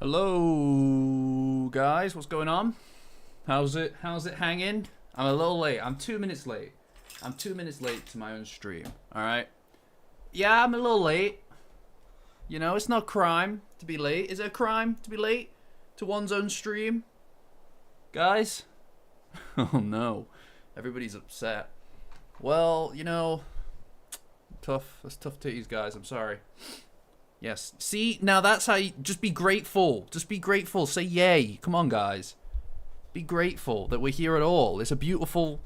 Hello, guys. What's going on? How's it hanging? I'm a little late. I'm 2 minutes late. I'm 2 minutes late to my own stream. All right. Yeah, I'm a little late. You know, it's not crime to be late. Is it a crime to be late to one's own stream? Guys? Oh, no. Everybody's upset. Well, you know, tough. That's tough titties, guys. I'm sorry. Yes. See, now that's how you just be grateful. Just be grateful. Say yay. Come on, guys. Be grateful that we're here at all. It's a beautiful,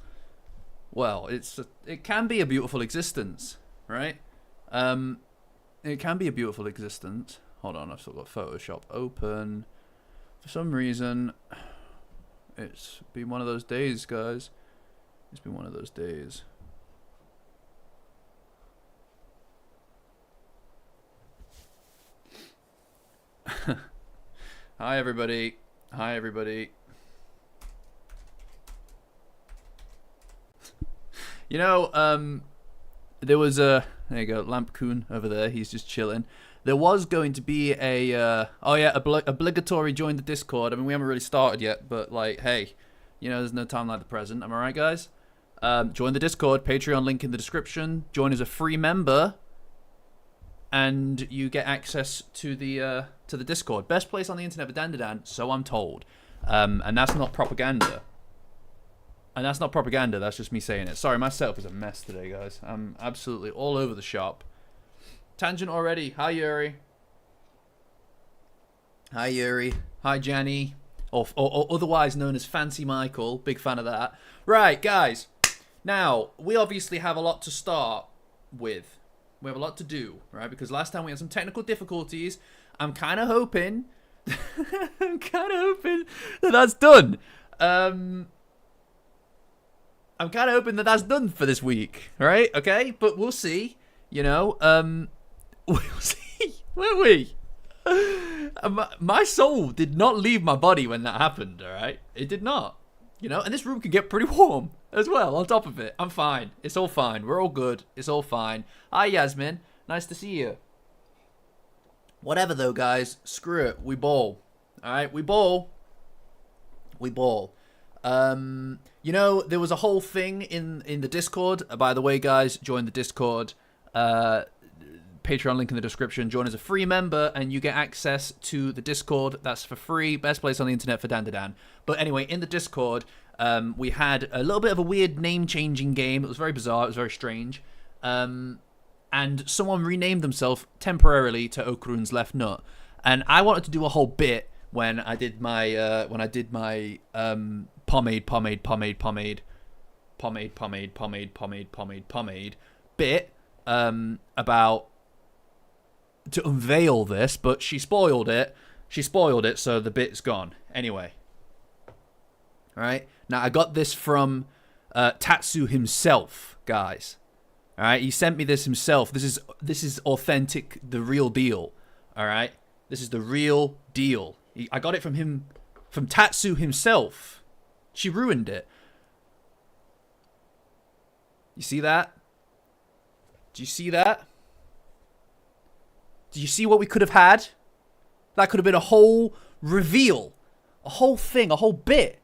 well, it can be a beautiful existence, right? It can be a beautiful existence. Hold on, I've still got Photoshop open. For some reason, it's been one of those days, guys. It's been one of those days. Hi, everybody. Hi, everybody. You know, there was a... There you go, Lampcoon over there. He's just chilling. There was going to be a... obligatory join the Discord. I mean, we haven't really started yet, but, like, hey, you know, there's no time like the present. Am I right, guys? Join the Discord. Patreon link in the description. Join as a free member. And you get access to the Discord. Best place on the internet for Dandadan, so I'm told. And that's not propaganda. And that's not propaganda, that's just me saying it. Sorry, my setup is a mess today, guys. I'm absolutely all over the shop. Tangent already. Hi, Yuri. Hi, Yuri. Hi, Jenny. Or otherwise known as Fancy Michael. Big fan of that. Right, guys. Now, we obviously have a lot to start with. We have a lot to do, right? Because last time we had some technical difficulties. I'm kind of hoping... I'm kind of hoping that that's done. I'm kind of hoping that that's done for this week, right? Okay, but we'll see. You know, we'll see, won't we? My soul did not leave my body when that happened, all right? It did not. You know, and this room can get pretty warm as well on top of it. I'm fine. It's all fine. We're all good. It's all fine. Hi, Yasmin. Nice to see you. Whatever, though, guys. Screw it. We ball. All right? We ball. We ball. You know, there was a whole thing in the Discord. By the way, guys, join the Discord. Patreon link in the description. Join as a free member, and you get access to the Discord. That's for free. Best place on the internet for Dandadan. But anyway, in the Discord, we had a little bit of a weird name-changing game. It was very bizarre. It was very strange. And someone renamed themselves temporarily to Okrun's Left Nut. And I wanted to do a whole bit when I did my pomade bit about to unveil this, but she spoiled it. She spoiled it, so the bit's gone. Anyway. Alright? Now, I got this from Tatsu himself, guys. Alright? He sent me this himself. This is authentic, the real deal. Alright? This is the real deal. I got it from him, from Tatsu himself. She ruined it. You see that? Do you see that? Do you see what we could have had? That could have been a whole reveal. A whole thing, a whole bit.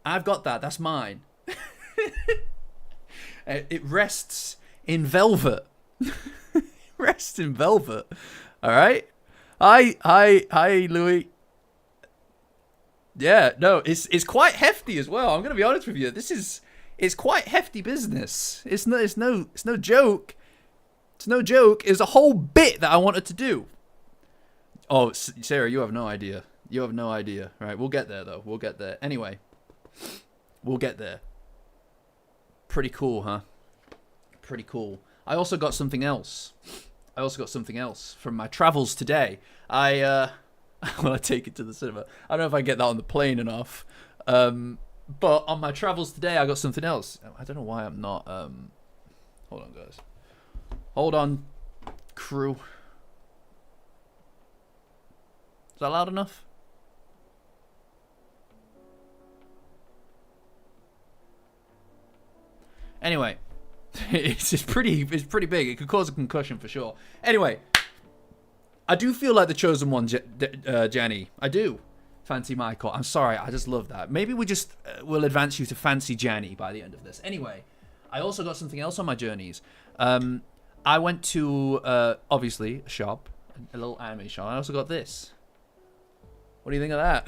I've got that. That's mine. It rests in velvet. It rests in velvet. Alright? Hi, Louis. Yeah, no, it's quite hefty as well. I'm gonna be honest with you. It's quite hefty business. It's no joke. It's no joke. It's a whole bit that I wanted to do. Oh, Sarah, you have no idea. You have no idea. Right, we'll get there though. We'll get there. Anyway, we'll get there. Pretty cool, huh? Pretty cool. I also got something else. From my travels today. I take it to the cinema. I don't know if I get that on the plane enough. But on my travels today, I got something else. I don't know why I'm not... Hold on, guys. Hold on, crew. Is that loud enough? Anyway. It's pretty big. It could cause a concussion for sure. Anyway. I do feel like the chosen one, Jenny. I do. Fancy Michael. I'm sorry. I just love that. Maybe we just will advance you to Fancy Jenny by the end of this. Anyway, I also got something else on my journeys. I went to, obviously, a shop. A little anime shop. I also got this. What do you think of that?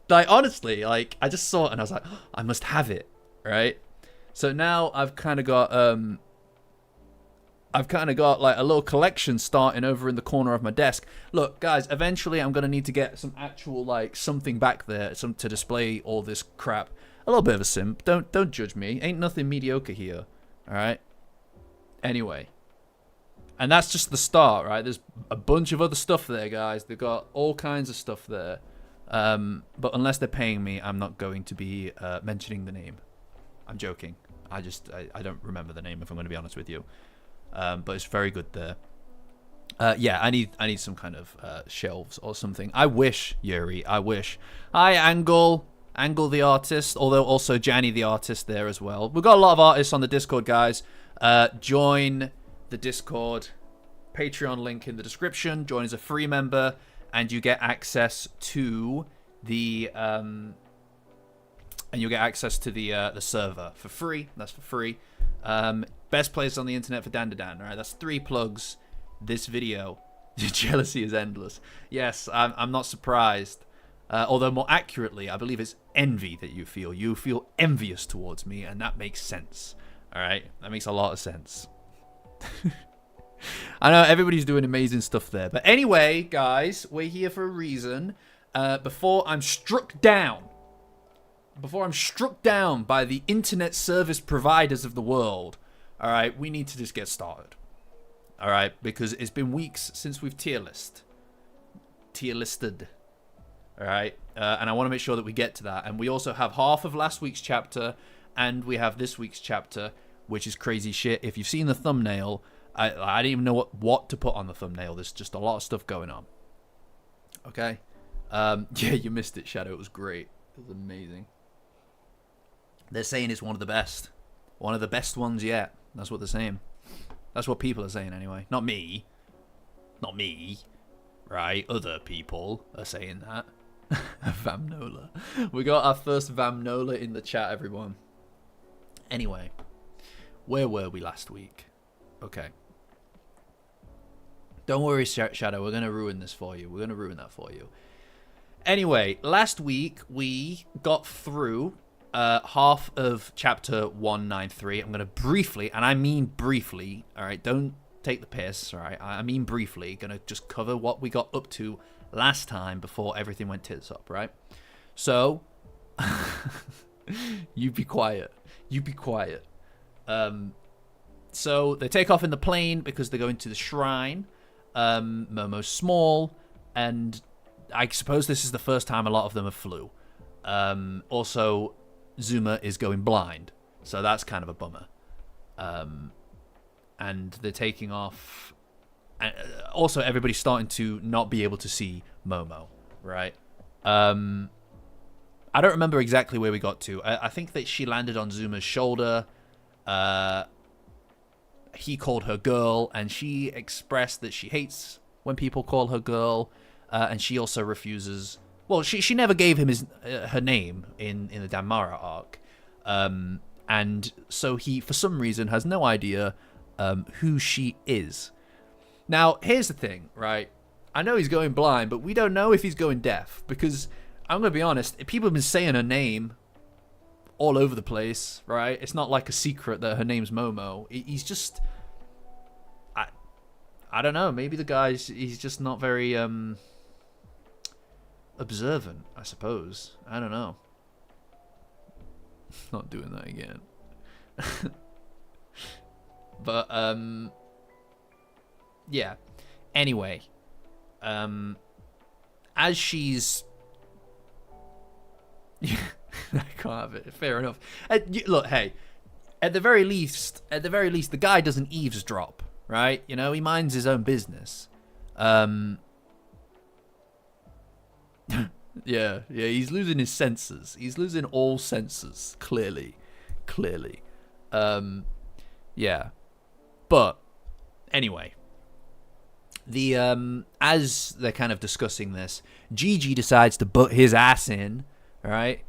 Like, honestly, like, I just saw it and I was like, oh, I must have it, right? So now I've kind of got like a little collection starting over in the corner of my desk. Look, guys, eventually I'm gonna need to get some actual like something back there, to display all this crap. A little bit of a simp. Don't judge me. Ain't nothing mediocre here. All right. Anyway, and that's just the start, right? There's a bunch of other stuff there, guys. They've got all kinds of stuff there. But unless they're paying me, I'm not going to be mentioning the name. I'm joking. I don't remember the name, if I'm going to be honest with you. But it's very good there. Yeah, I need some kind of shelves or something. I wish, Yuri. I wish. Hi, Angle the artist. Although also Janny the artist there as well. We've got a lot of artists on the Discord, guys. Join the Discord. Patreon link in the description. Join as a free member, and you get access to the the server for free. That's for free. Best place on the internet for Dandadan. All right, that's 3 plugs. This video. Jealousy is endless. Yes, I'm not surprised. Although more accurately, I believe it's envy that you feel. You feel envious towards me, and that makes sense. All right, that makes a lot of sense. I know everybody's doing amazing stuff there. But anyway, guys, we're here for a reason. Before I'm struck down by the internet service providers of the world, all right, we need to just get started. All right, because it's been weeks since we've tier listed. All right, and I want to make sure that we get to that. And we also have half of last week's chapter, and we have this week's chapter, which is crazy shit. If you've seen the thumbnail, I didn't even know what to put on the thumbnail. There's just a lot of stuff going on. Okay, yeah, you missed it, Shadow. It was great. It was amazing. They're saying it's one of the best ones yet. That's what they're saying. That's what people are saying anyway. Not me. Right? Other people are saying that. Vamnola. We got our first Vamnola in the chat, everyone. Anyway, where were we last week? Okay. Don't worry, Shadow. We're going to ruin this for you. We're going to ruin that for you. Anyway, last week we got through half of chapter 193. I'm going to briefly, and I mean briefly, all right, don't take the piss, all right, I mean briefly, going to just cover what we got up to last time before everything went tits up, right? So, you be quiet. So, they take off in the plane because they're going to the shrine. Momo's small, and I suppose this is the first time a lot of them have flew. Also, Zuma is going blind, so that's kind of a bummer. And they're taking off. Also, everybody's starting to not be able to see Momo, right? I don't remember exactly where we got to. I think that she landed on Zuma's shoulder. He called her girl, and she expressed that she hates when people call her girl, and she also refuses. Well, she never gave him her name in the Damara arc, and so he, for some reason, has no idea who she is. Now, here's the thing, right? I know he's going blind, but we don't know if he's going deaf, because I'm going to be honest, people have been saying her name all over the place, right? It's not like a secret that her name's Momo. He's just... I don't know. Maybe the guy's... He's just not very observant, I suppose. I don't know. Not doing that again. But, yeah. Anyway. As she's... I can't have it. Fair enough. Look, hey. At the very least, the guy doesn't eavesdrop, right? You know, he minds his own business. Yeah, he's losing his senses. He's losing all senses, clearly. Yeah. But anyway, as they're kind of discussing this, Gigi decides to butt his ass in. All right,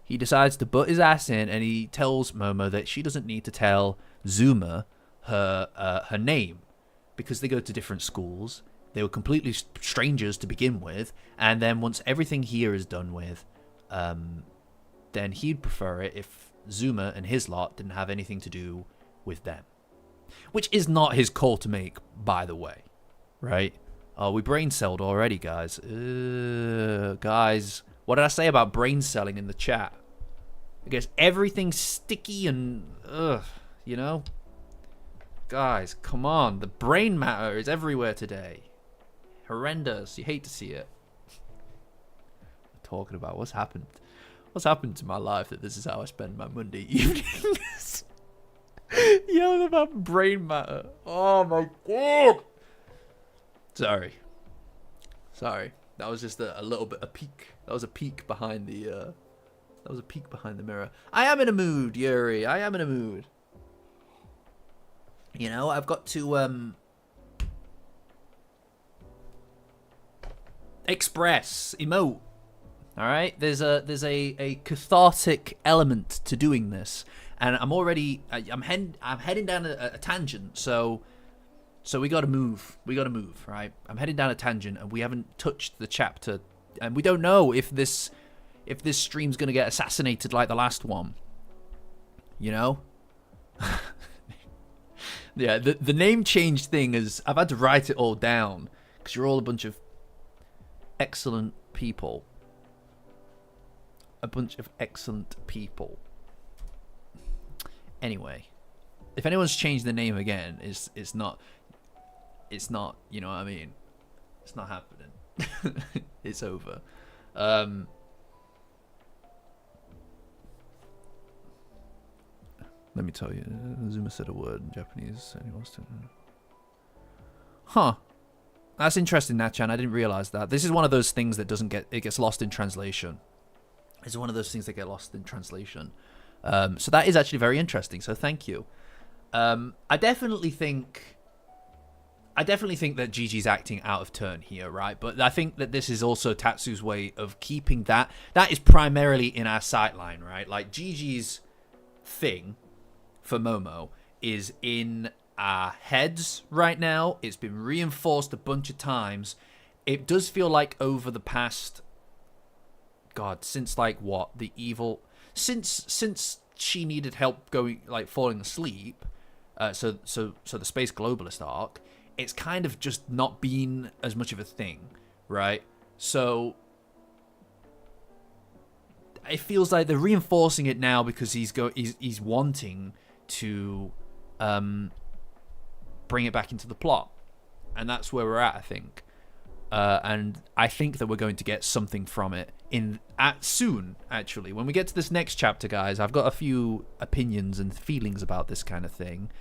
he decides to butt his ass in, and he tells Momo that she doesn't need to tell Zuma her name, because they go to different schools. They were completely strangers to begin with, and then once everything here is done with, then he'd prefer it if Zuma and his lot didn't have anything to do with them. Which is not his call to make, by the way. Right? Oh, we brain celled already, guys. Guys, what did I say about brain celling in the chat? I guess everything's sticky and you know? Guys, come on. The brain matter is everywhere today. Horrendous. You hate to see it. Talking about what's happened. What's happened to my life that this is how I spend my Monday evenings? Yelling about brain matter. Oh my god. Sorry. That was just a little bit a peek. That was a peek behind the mirror. I am in a mood, Yuri. I am in a mood. You know, I've got to express, emote. All right, there's a cathartic element to doing this, and I'm heading down a tangent. So we got to move. Right? I'm heading down a tangent, and we haven't touched the chapter, and we don't know if this stream's gonna get assassinated like the last one. You know. Yeah, the name change thing is, I've had to write it all down because you're all a bunch of excellent people. A bunch of excellent people. Anyway, if anyone's changed the name again, it's not, you know what I mean? It's not happening. It's over. Let me tell you, Zuma said a word in Japanese and he wants to... Huh. That's interesting, Natchan. I didn't realize that. This is one of those things that it gets lost in translation. It's one of those things that get lost in translation. So that is actually very interesting. So thank you. I definitely think that Gigi's acting out of turn here, right? But I think that this is also Tatsu's way of keeping that. That is primarily in our sightline, right? Like Gigi's thing for Momo is in our heads right now. It's been reinforced a bunch of times. It does feel like over the past, God, since like what, the evil, since she needed help falling asleep, so the space globalist arc, it's kind of just not been as much of a thing, right? So it feels like they're reinforcing it now because he's wanting to bring it back into the plot, and that's where we're at, I think. And I think that we're going to get something from it soon, actually. When we get to this next chapter, guys, I've got a few opinions and feelings about this kind of thing,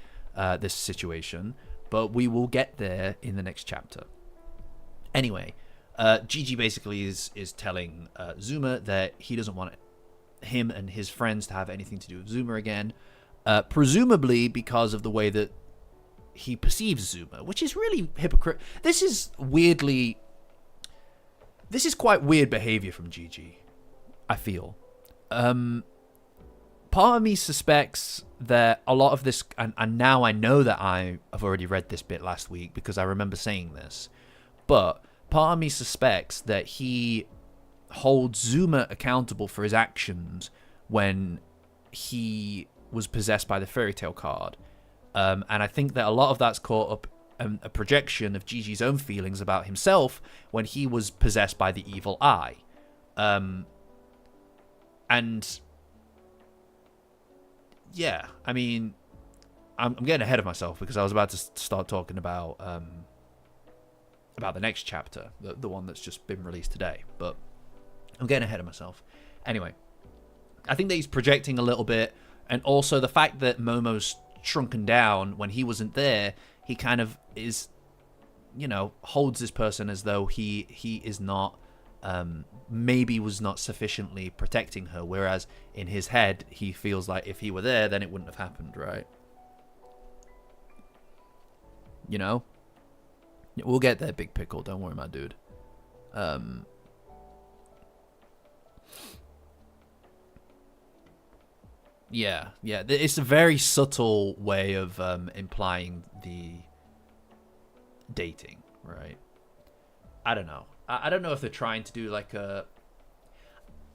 this situation, but we will get there in the next chapter. Anyway, Gigi basically is telling Zuma that he doesn't want him and his friends to have anything to do with Zuma again, presumably because of the way that he perceives Zuma, which is really hypocritical. This is quite weird behavior from Gigi, I feel. Part of me suspects that a lot of this, and now I know that I have already read this bit last week because I remember saying this, but part of me suspects that he holds Zuma accountable for his actions when he was possessed by the fairy tale card. And I think that a lot of that's caught up a projection of Gigi's own feelings about himself when he was possessed by the evil eye. And yeah, I mean, I'm getting ahead of myself because I was about to start talking about the next chapter, the one that's just been released today, but I'm getting ahead of myself. Anyway, I think that he's projecting a little bit, and also the fact that Momo's shrunken down when he wasn't there, he kind of is, you know, holds this person as though he is not, maybe was not sufficiently protecting her, whereas in his head he feels like if he were there then it wouldn't have happened, right? You know? We'll get there, Big Pickle. Don't worry, my dude. Yeah. It's a very subtle way of implying the dating, right? I don't know. I don't know if they're trying to do like a...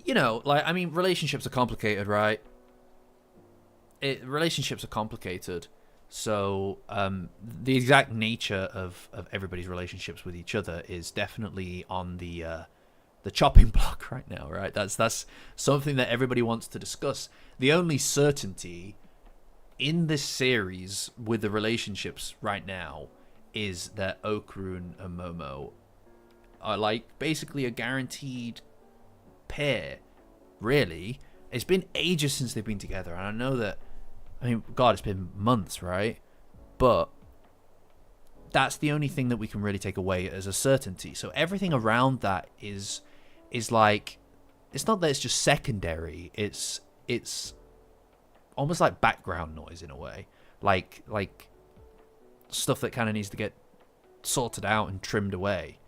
You know, like, I mean, relationships are complicated, right? Relationships are complicated. So the exact nature of everybody's relationships with each other is definitely on the chopping block right now, right? That's something that everybody wants to discuss. The only certainty in this series with the relationships right now is that Okurun and Momo are like basically a guaranteed pair. Really, it's been ages since they've been together, and I know that. I mean, God, it's been months, right? But that's the only thing that we can really take away as a certainty. So everything around that is like, it's not that it's just secondary. It's almost like background noise in a way, like stuff that kind of needs to get sorted out and trimmed away.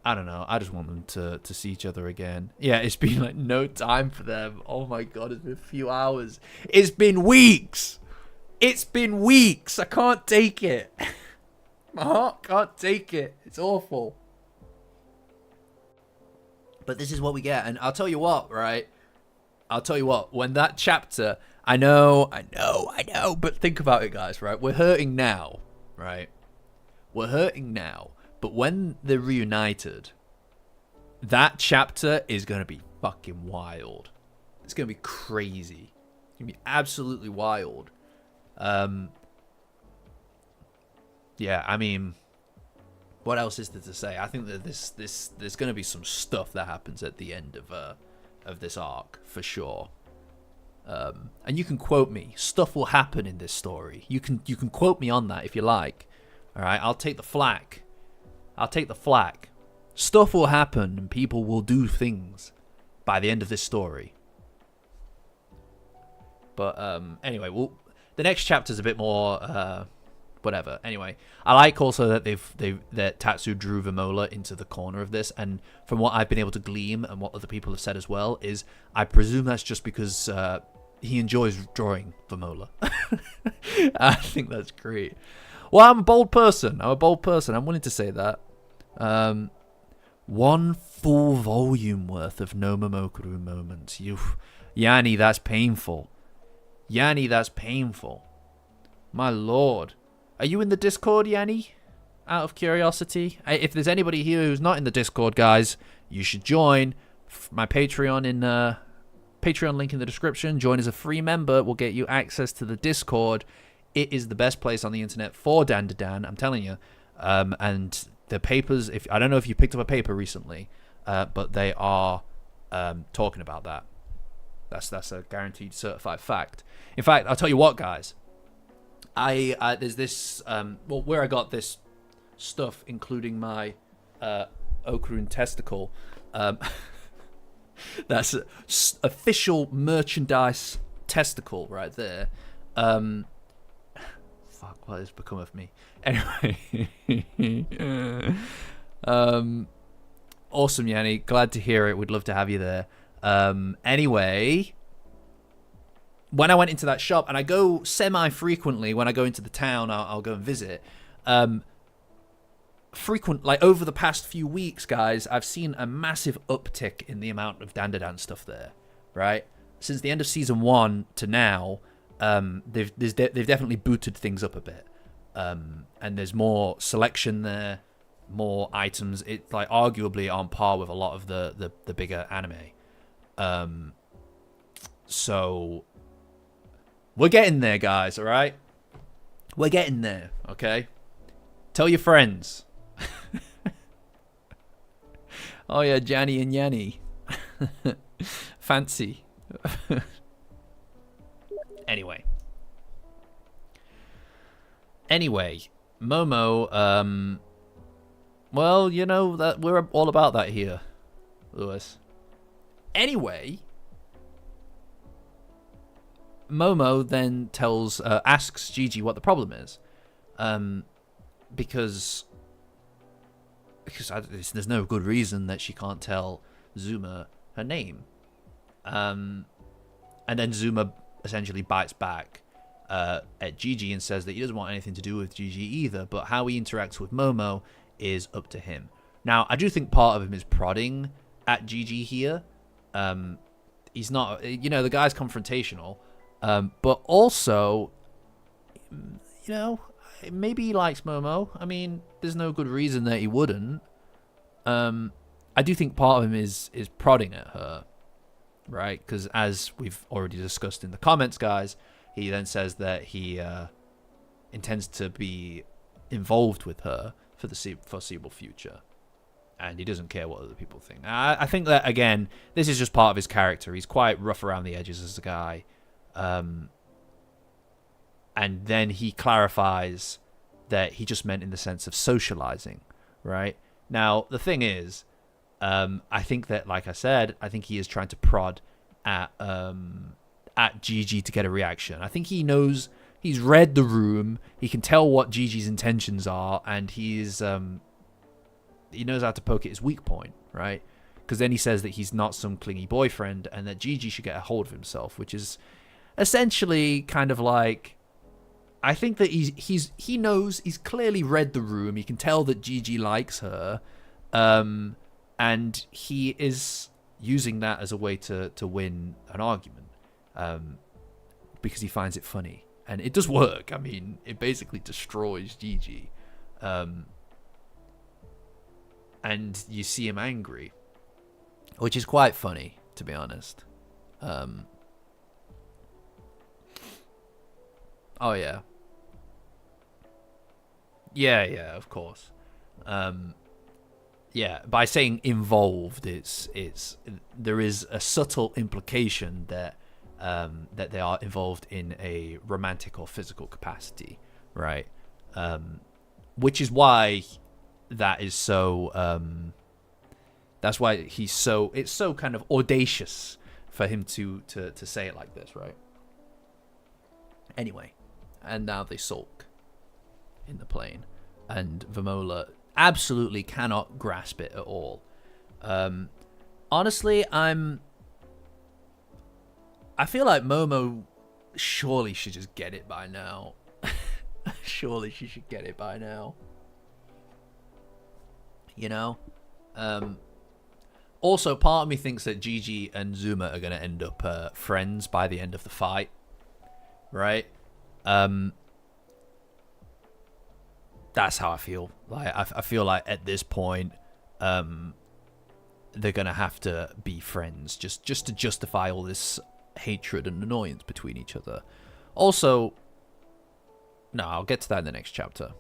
I don't know. I just want them to see each other again. Yeah, it's been like no time for them. Oh my God, it's been a few hours. It's been weeks. It's been weeks. I can't take it. My heart can't take it. It's awful. But this is what we get. And I'll tell you what, right? I'll tell you what. When that chapter... I know. But think about it, guys, right? We're hurting now, right? We're hurting now. But when they're reunited, that chapter is going to be fucking wild. It's going to be crazy. It's going to be absolutely wild. Yeah, I mean, what else is there to say? I think that there's going to be some stuff that happens at the end of this arc, for sure. And you can quote me. Stuff will happen in this story. You can quote me on that if you like. All right, I'll take the flak. Stuff will happen and people will do things by the end of this story. But anyway, the next chapter is a bit more whatever. Anyway, I like also that that Tatsu drew Vimola into the corner of this, and from what I've been able to glean and what other people have said as well, is I presume that's just because he enjoys drawing Vimola. I think that's great. Well, I'm a bold person. I'm willing to say that. One full volume worth of no Momokuru moments. Yanni, that's painful. My lord. Are you in the Discord, Yanni? Out of curiosity. If there's anybody here who's not in the Discord, guys, you should join my Patreon Patreon link in the description. Join as a free member. Will get you access to the Discord. It is the best place on the internet for Dandadan, I'm telling you. And the papers, I don't know if you picked up a paper recently, but they are talking about that. That's a guaranteed certified fact. In fact, I'll tell you what, guys. There's this where I got this stuff, including my Okurun testicle. That's official merchandise testicle right there. Fuck, what has become of me? Anyway, awesome, Yanni. Glad to hear it. We'd love to have you there. Anyway, when I went into that shop, and I go semi-frequently when I go into the town, I'll go and visit. Like over the past few weeks, guys, I've seen a massive uptick in the amount of Dandadan stuff there. Right, since the end of season 1 to now, they've definitely booted things up a bit. And there's more selection there, more items. It's like arguably on par with a lot of the bigger anime. So we're getting there, guys. All right, we're getting there. Okay, tell your friends. Oh yeah, Janny and Yanni. Fancy. Anyway, Momo, well, you know that we're all about that here, Lewis. Anyway, Momo then asks Gigi what the problem is, because there's no good reason that she can't tell Zuma her name. And then Zuma essentially bites back at Gigi and says that he doesn't want anything to do with Gigi either, but how he interacts with Momo is up to him. Now, I do think part of him is prodding at Gigi here. He's not, the guy's confrontational, but also, maybe he likes Momo. I mean, there's no good reason that he wouldn't. I do think part of him is prodding at her, right? Because as we've already discussed in the comments, guys, he then says that he intends to be involved with her for the foreseeable future. And he doesn't care what other people think. I think that, again, this is just part of his character. He's quite rough around the edges as a guy. And then he clarifies that he just meant in the sense of socializing, right? Now, the thing is, I think that, like I said, I think he is trying to prod at Gigi to get a reaction. I think he knows, he's read the room, he can tell what Gigi's intentions are, and he knows how to poke at his weak point, right? Because then he says that he's not some clingy boyfriend and that Gigi should get a hold of himself, which is essentially kind of like, I think that he knows, he's clearly read the room, he can tell that Gigi likes her, and he is using that as a way to win an argument, because he finds it funny. And it does work. I mean, it basically destroys Gigi. And you see him angry, which is quite funny, to be honest. Oh yeah, yeah, of course. Yeah, by saying involved, there is a subtle implication that that they are involved in a romantic or physical capacity, right? Which is why that is so. That's why it's so kind of audacious for him to say it like this, right? Anyway, and now they sulk in the plane, and Vimola absolutely cannot grasp it at all. Honestly, I feel like Momo surely should just get it by now. Surely she should get it by now. Also, part of me thinks that Gigi and Zuma are going to end up friends by the end of the fight. Right? That's how I feel. Like I feel like at this point, they're gonna have to be friends just to justify all this hatred and annoyance between each other. Also, no, I'll get to that in the next chapter.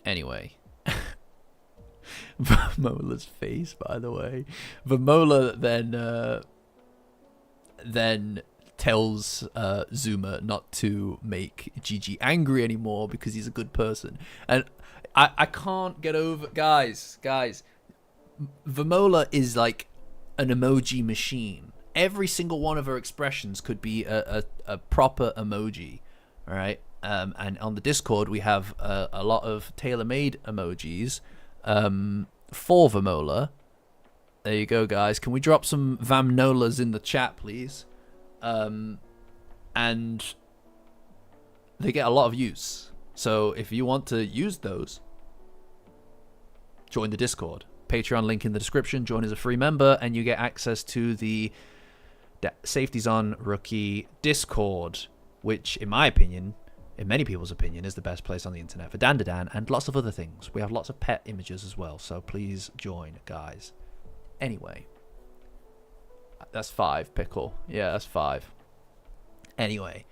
Anyway. Vimola's face, by the way. Vimola then tells Zuma not to make Gigi angry anymore because he's a good person. And I can't get over... Guys. Vimola is like an emoji machine. Every single one of her expressions could be a proper emoji. All right? And on the Discord, we have a lot of tailor-made emojis for Vimola. There you go, guys. Can we drop some Vamnolas in the chat, please? And they get a lot of use. So if you want to use those, join the Discord. Patreon link in the description. Join as a free member, and you get access to the Safety's On Rookie Discord, which, in my opinion, in many people's opinion, is the best place on the internet for Dandadan and lots of other things. We have lots of pet images as well, so please join, guys. Anyway. That's 5, Pickle. Yeah, that's 5. Anyway,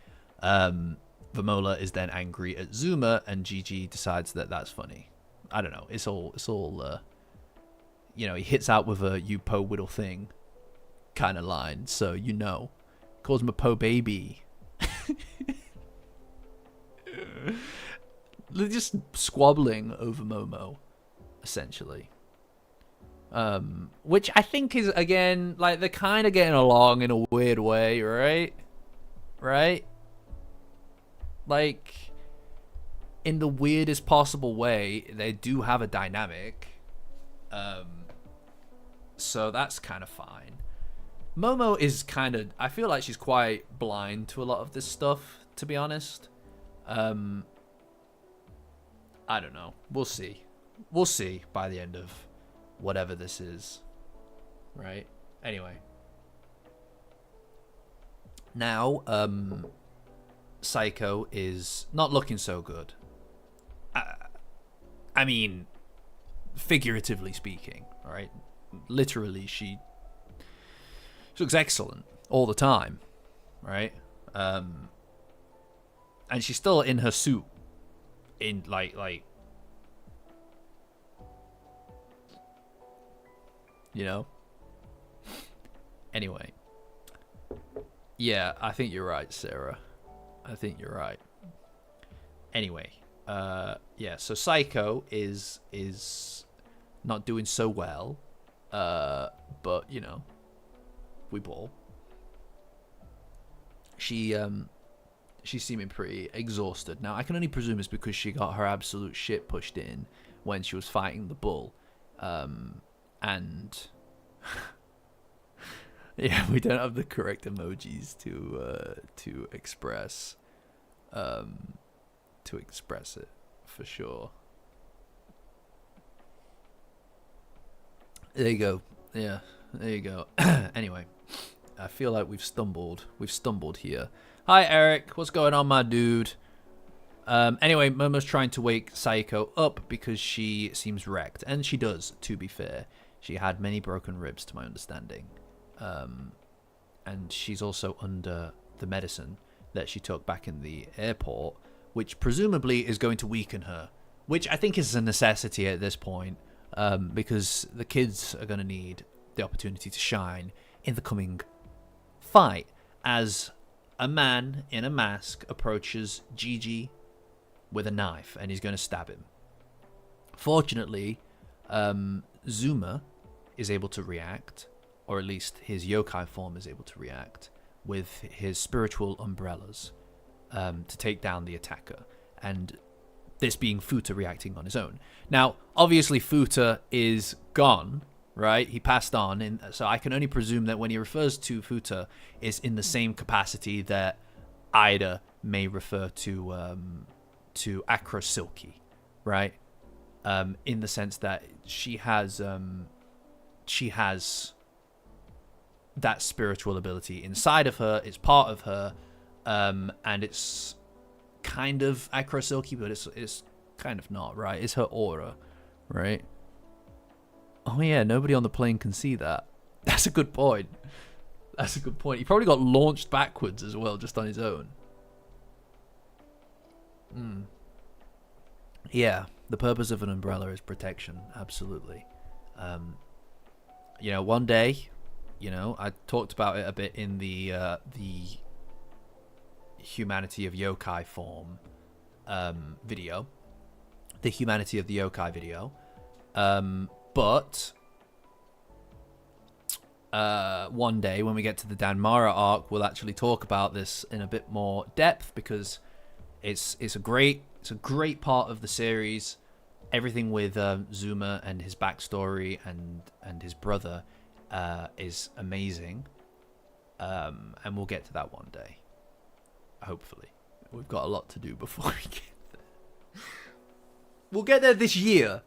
Vimola is then angry at Zuma, and Gigi decides that that's funny. I don't know. It's all he hits out with a "you po whittle thing" kind of line, so calls him a po baby. They're just squabbling over Momo, essentially. Which I think is, again, like, they're kind of getting along in a weird way, right? right? Like, in the weirdest possible way, they do have a dynamic. So that's kind of fine. Momo is kind of... I feel like she's quite blind to a lot of this stuff, to be honest. I don't know. We'll see. We'll see by the end of whatever this is. Right? Anyway. Now, Psycho is not looking so good. I mean, figuratively speaking, all right? Literally, she looks excellent all the time, right? And she's still in her suit, in like, you know. Anyway, yeah, I think you're right, Sarah. I think you're right. Anyway, yeah. So Psycho is not doing so well, but you know, we ball. She's seeming pretty exhausted now. I can only presume it's because she got her absolute shit pushed in when she was fighting the bull, and yeah, we don't have the correct emojis to express it for sure. There you go. Yeah, there you go. Anyway, I feel like we've stumbled here. Hi Eric, what's going on, my dude? Anyway, Momo's trying to wake Saiko up because she seems wrecked, and she does, to be fair. She had many broken ribs, to my understanding. And she's also under the medicine that she took back in the airport, which presumably is going to weaken her, which I think is a necessity at this point, because the kids are going to need the opportunity to shine in the coming fight as a man in a mask approaches Gigi with a knife and he's going to stab him. Fortunately, Zuma is able to react, or at least his yokai form is able to react with his spiritual umbrellas to take down the attacker, and this being Futa reacting on his own. Now, obviously Futa is gone, right? He passed on, so I can only presume that when he refers to Futa, is in the same capacity that Ida may refer to Acro Silky, right? In the sense that she has that spiritual ability inside of her. It's part of her, and it's kind of Acro Silky, but it's kind of not, right? It's her aura, right? Oh yeah, nobody on the plane can see that. That's a good point. That's a good point. He probably got launched backwards as well, just on his own. Yeah, the purpose of an umbrella is protection, absolutely. You know, one day, you know, I talked about it a bit in the Humanity of Yokai form video. The Humanity of the Yokai video. But one day when we get to the Danmara arc, we'll actually talk about this in a bit more depth, because it's a great part of the series. Everything with Zuma and his backstory and his brother is amazing, and we'll get to that one day. Hopefully, we've got a lot to do before we get there. We'll get there this year.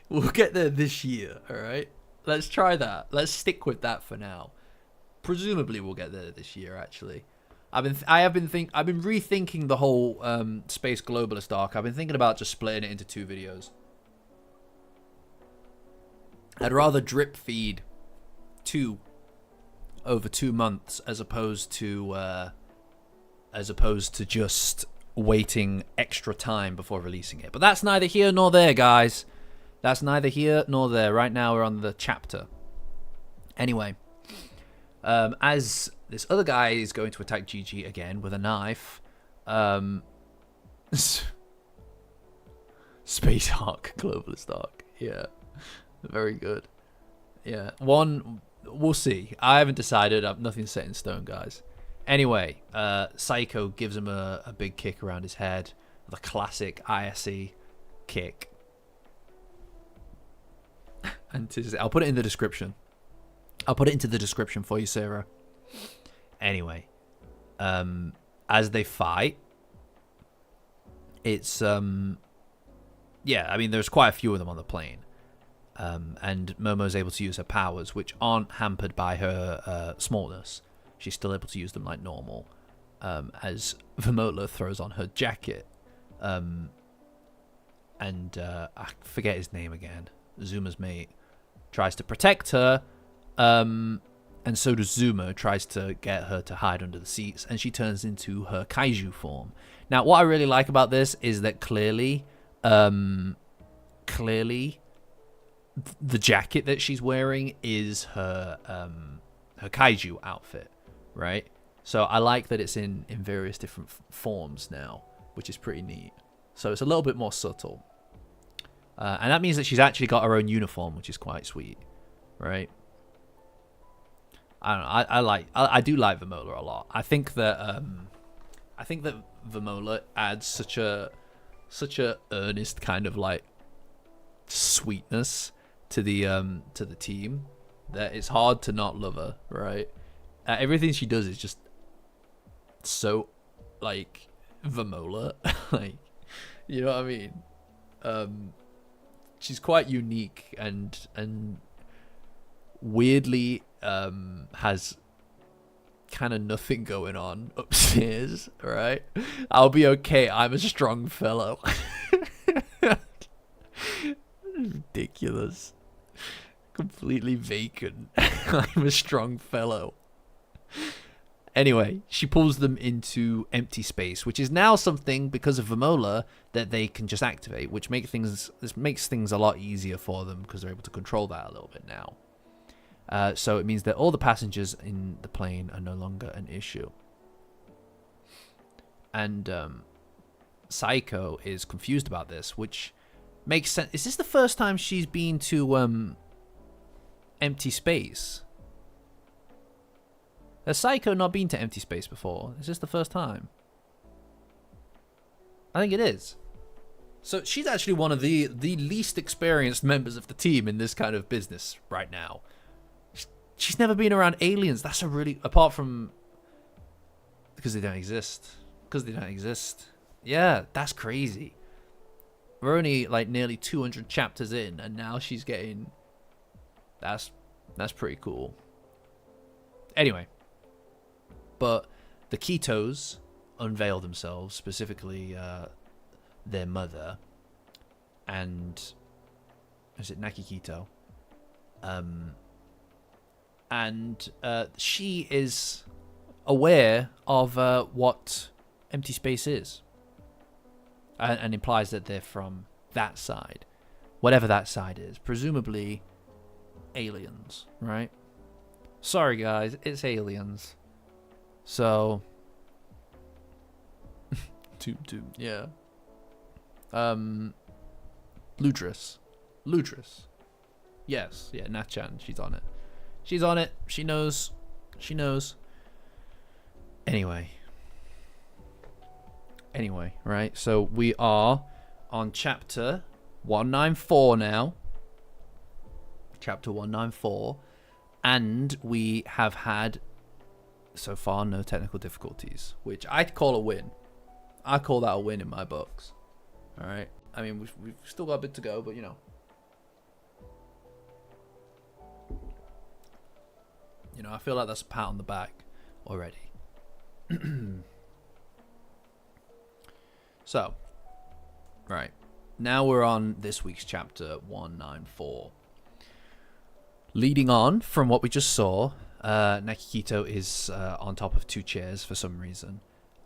We'll get there this year, all right? Let's try that. Let's stick with that for now. Presumably, we'll get there this year. Actually, I've been rethinking the whole space globalist arc. I've been thinking about just splitting it into 2 videos. I'd rather drip feed 2 over 2 months as opposed to just waiting extra time before releasing it. But that's neither here nor there, guys. That's neither here nor there. Right now we're on the chapter. Anyway, as this other guy is going to attack Gigi again with a knife, space arc, globalist arc. Yeah, very good. Yeah, one we'll see. I haven't decided. Nothing's set in stone, guys. Anyway, Saiko gives him a big kick around his head. The classic ISE kick. And I'll put it in the description. I'll put it into the description for you, Sarah. Anyway, as they fight, it's yeah, I mean, there's quite a few of them on the plane. And Momo's able to use her powers, which aren't hampered by her smallness. She's still able to use them like normal. As Vimola throws on her jacket. And I forget his name again. Zuma's mate tries to protect her. And so does Zuma, tries to get her to hide under the seats. And she turns into her kaiju form. Now, what I really like about this is that clearly the jacket that she's wearing is her kaiju outfit, right? So I like that it's in various different forms now, which is pretty neat. So it's a little bit more subtle. And that means that she's actually got her own uniform, which is quite sweet, right? I don't know. I do like Vimola a lot. I think that Vimola adds such a earnest kind of like sweetness to the team that it's hard to not love her, right? Everything she does is just so like Vimola, like, you know what I mean? She's quite unique and weirdly has kind of nothing going on upstairs, right? I'll be okay. I'm a strong fellow. Ridiculous. Completely vacant. I'm a strong fellow. Anyway, she pulls them into empty space, which is now something, because of Vimola, that they can just activate, which makes things a lot easier for them because they're able to control that a little bit now. So it means that all the passengers in the plane are no longer an issue. And Saiko is confused about this, which makes sense. Is this the first time she's been to empty space? Has Saiko not been to empty space before? Is this the first time? I think it is. So she's actually one of the least experienced members of the team in this kind of business right now. She's never been around aliens. That's a really... Apart from... Because they don't exist. Because they don't exist. Yeah, that's crazy. We're only like nearly 200 chapters in, and now she's getting... That's pretty cool. Anyway. But the Kitos unveil themselves, specifically their mother. And... Is it Nakikito? And she is aware of what empty space is. And implies that they're from that side. Whatever that side is. Presumably aliens, right? Sorry, guys. It's aliens. So... yeah. Ludris. Yes. Yeah, Nachan. She's on it. She's on it. She knows. She knows. Anyway, right? So we are on chapter 194 now. Chapter 194. And we have had, so far, no technical difficulties, which I'd call a win. I call that a win in my books. All right? I mean, we've still got a bit to go, but, you know. You know, I feel like that's a pat on the back already. So, right. Now we're on this week's chapter 194. Leading on from what we just saw, Nakikito is on top of two chairs for some reason.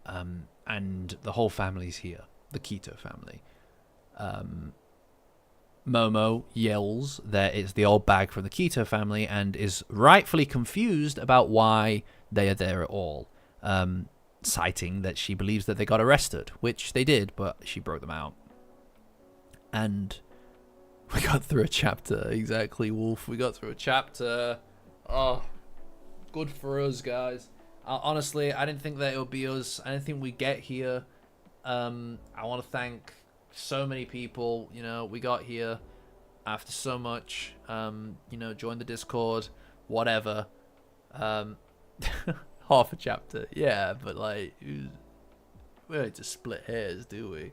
And the whole family's here. The Kito family. Momo yells that it's the old bag from the Kito family and is rightfully confused about why they are there at all. Citing that she believes that they got arrested, which they did, but she broke them out. And we got through a chapter. Exactly, Wolf. We got through a chapter. Oh, good for us, guys. Honestly, I didn't think that it would be us. I didn't think we'd get here. I want to thank so many people. You know, we got here after so much. You know, join the Discord, whatever. Half a chapter, yeah, but like, we don't to split hairs, do we?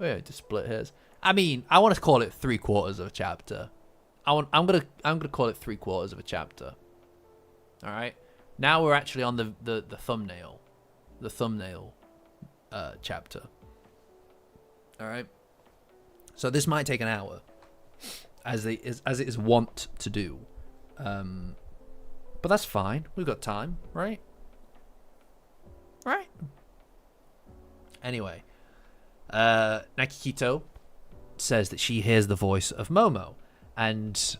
We don't to split hairs. I mean, I want to call it 3/4 of a chapter. I'm gonna call it 3/4 of a chapter. All right. Now we're actually on the thumbnail, chapter. All right. So this might take an hour, as it is wont to do. But that's fine. We've got time, right? Right. Anyway, Nakikito says that she hears the voice of Momo and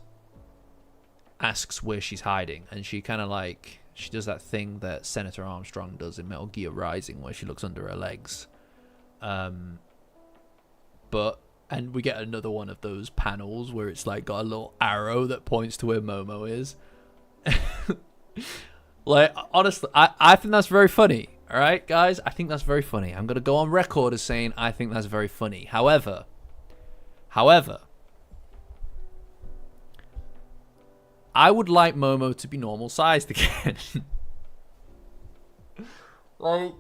asks where she's hiding, and she kind of like, she does that thing that Senator Armstrong does in Metal Gear Rising where she looks under her legs. And we get another one of those panels where it's like got a little arrow that points to where Momo is. Like, honestly, I think that's very funny. All right, guys, I think that's very funny. I'm gonna go on record as saying I think that's very funny. However, I would like Momo to be normal sized again. Like,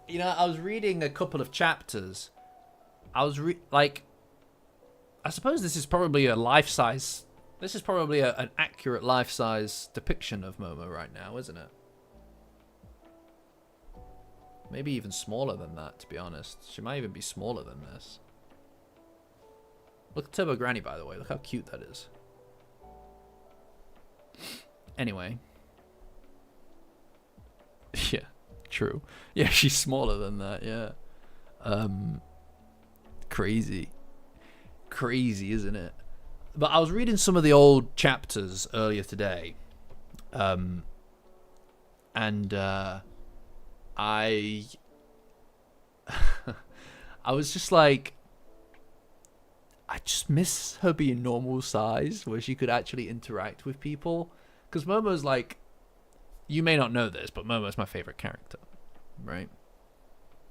you know, I was reading a couple of chapters. I suppose this is probably a life-size. This is probably an accurate life-size depiction of Momo right now, isn't it? Maybe even smaller than that, to be honest. She might even be smaller than this. Look at Turbo Granny, by the way. Look how cute that is. Anyway. Yeah, true. Yeah, she's smaller than that, yeah. Crazy. Crazy, isn't it? But I was reading some of the old chapters earlier today. I was just like, I just miss her being normal size, where she could actually interact with people. Because Momo's like, you may not know this, but Momo's my favorite character, right?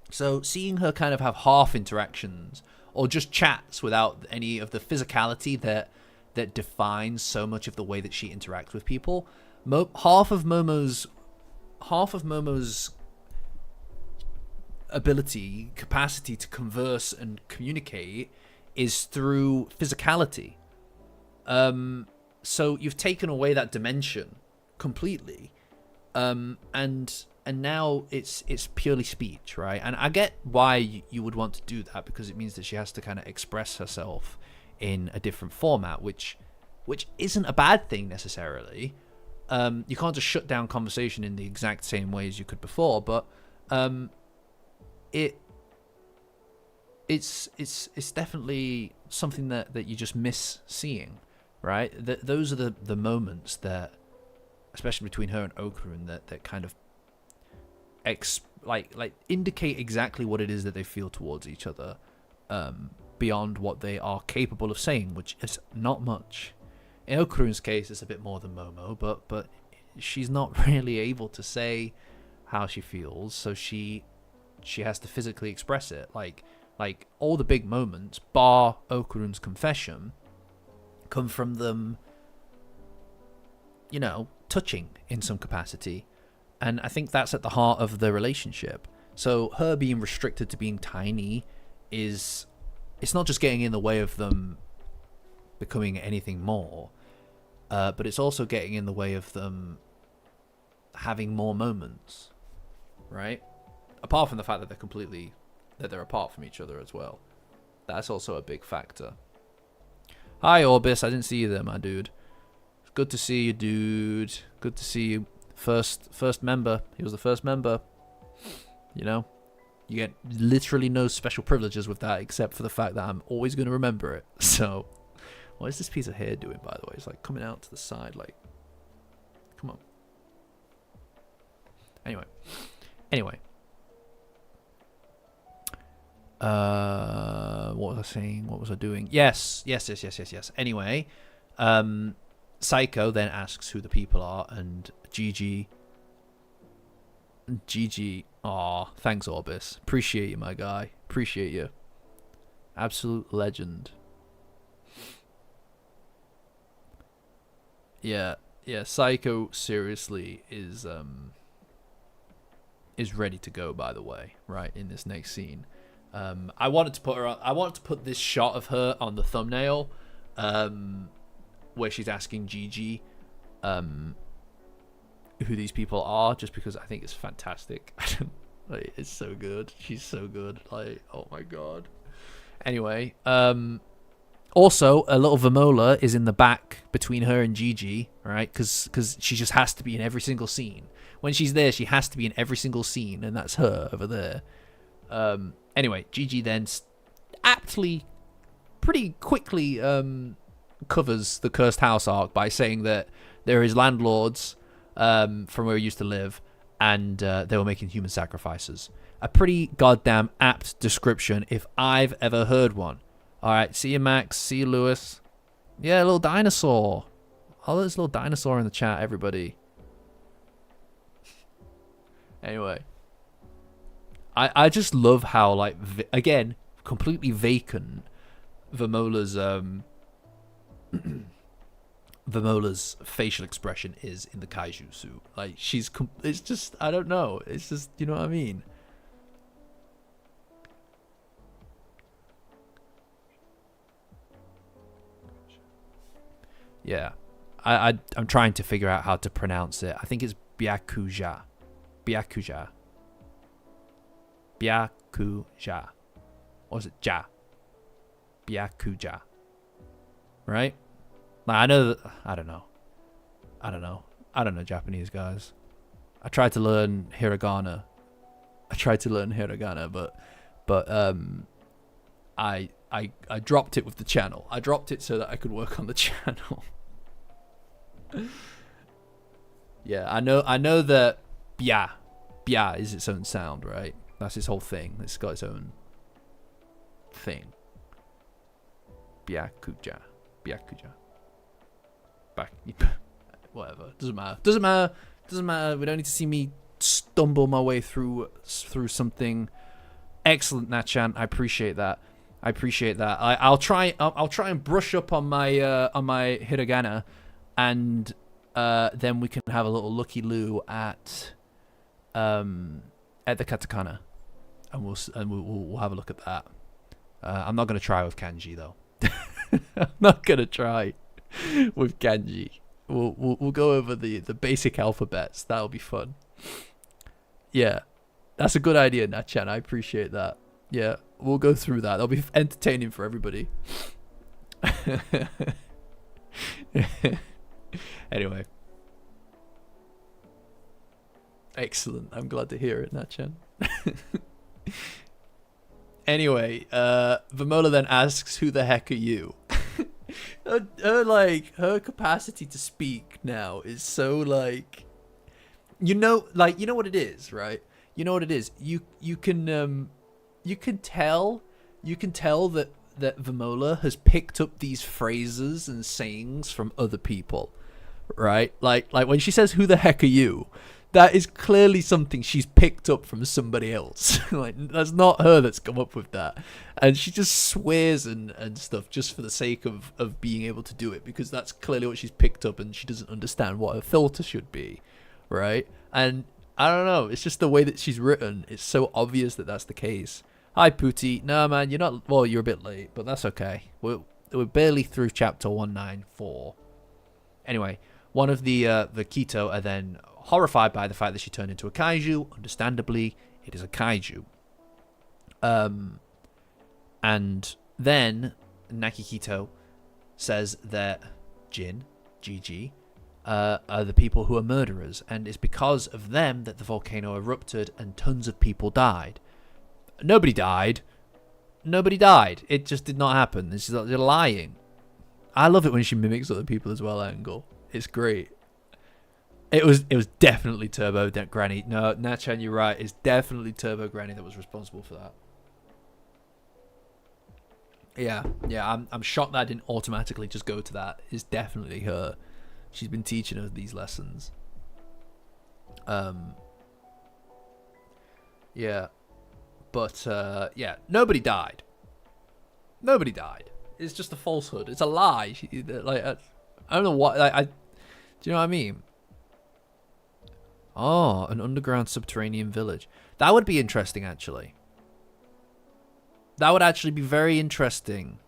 So seeing her kind of have half interactions or just chats without any of the physicality that defines so much of the way that she interacts with people, half of Momo's capacity to converse and communicate is through physicality. So you've taken away that dimension completely, and now it's purely speech, right? And I get why you would want to do that, because it means that she has to kind of express herself in a different format, which isn't a bad thing necessarily. You can't just shut down conversation in the exact same way as you could before, but it's definitely something that you just miss seeing, right? Those are the moments that, especially between her and Okarun, that kind of indicate exactly what it is that they feel towards each other, beyond what they are capable of saying, which is not much. In Okarun's case, it's a bit more than Momo, but she's not really able to say how she feels, so she has to physically express it. Like all the big moments, bar Okarun's confession, come from them, you know, touching in some capacity. And I think that's at the heart of the relationship. So her being restricted to being tiny it's not just getting in the way of them becoming anything more, but it's also getting in the way of them having more moments, right? Apart from the fact that they're apart from each other as well. That's also a big factor. Hi Orbis, I didn't see you there, my dude. Good to see you, dude. Good to see you. First member. He was the first member. You know, you get literally no special privileges with that, except for the fact that I'm always going to remember it. So, what is this piece of hair doing, by the way? It's like coming out to the side, like, come on. Anyway. What was I saying? What was I doing? Yes. Anyway, Psycho then asks who the people are, and Gigi, aw, thanks Orbis. Appreciate you, my guy. Appreciate you. Absolute legend. Yeah, Psycho seriously is ready to go, by the way, right, in this next scene. I wanted to put this shot of her on the thumbnail, where she's asking Gigi who these people are, just because I think it's fantastic. Like, it's so good. She's so good. Like, oh my god. Anyway, also a little Vimola is in the back between her and Gigi, right? Because she just has to be in every single scene. When she's there, she has to be in every single scene, and that's her over there. Anyway, Gigi then aptly, pretty quickly covers the cursed house arc by saying that there is landlords from where he used to live, and they were making human sacrifices. A pretty goddamn apt description if I've ever heard one. All right, see you, Max. See you, Lewis. Yeah, a little dinosaur. Oh, there's a little dinosaur in the chat, everybody. Anyway, I just love how, like, again, completely vacant Vimola's Vimola's facial expression is in the kaiju suit. Like, it's just, I don't know. It's just, you know what I mean? Yeah. I'm trying to figure out how to pronounce it. I think it's Byakuja. Byakuja. Byakuja. Or is it Ja? Byakuja. Right? Like, I know that, I don't know Japanese, guys. I tried to learn hiragana, but I dropped it with the channel. I dropped it so that I could work on the channel. Yeah, I know that bya is its own sound, right? That's its whole thing. It's got its own thing. Byakuja. Whatever. Doesn't matter. We don't need to see me stumble my way through something. Excellent, Natchan. I appreciate that. I'll try and brush up on my hiragana, and then we can have a little looky loo at the katakana, and we'll have a look at that. I'm not gonna try with kanji though. I'm not gonna try with kanji. We'll go over the basic alphabets. That'll be fun. Yeah, that's a good idea, Natchan. I appreciate that. Yeah, we'll go through that. That'll be entertaining for everybody. Anyway. Excellent. I'm glad to hear it, Natchan. Anyway, Vimola then asks, who the heck are you? her capacity to speak now is so, like, you know what it is, right? You know what it is. You can tell that Vimola has picked up these phrases and sayings from other people, right? Like when she says, who the heck are you? That is clearly something she's picked up from somebody else. Like, that's not her that's come up with that. And she just swears and stuff just for the sake of being able to do it, because that's clearly what she's picked up, and she doesn't understand what her filter should be, right? And I don't know, it's just the way that she's written. It's so obvious that that's the case. Hi, Pooty. No, man, you're not... Well, you're a bit late, but that's okay. We're barely through chapter 194. Anyway, one of the Kito are then horrified by the fact that she turned into a kaiju. Understandably, it is a kaiju. And then Nakikito says that Gigi, are the people who are murderers, and it's because of them that the volcano erupted and tons of people died. Nobody died. It just did not happen. They're lying. I love it when she mimics other people as well, Angle. It's great. It was definitely Turbo Granny. No, Natchan, you're right. It's definitely Turbo Granny that was responsible for that. Yeah. I'm shocked that I didn't automatically just go to that. It's definitely her. She's been teaching us these lessons. Yeah. But, yeah, nobody died. Nobody died. It's just a falsehood. It's a lie. Like, I don't know what... do you know what I mean? Oh, an underground subterranean village. That would be interesting, actually. That would actually be very interesting.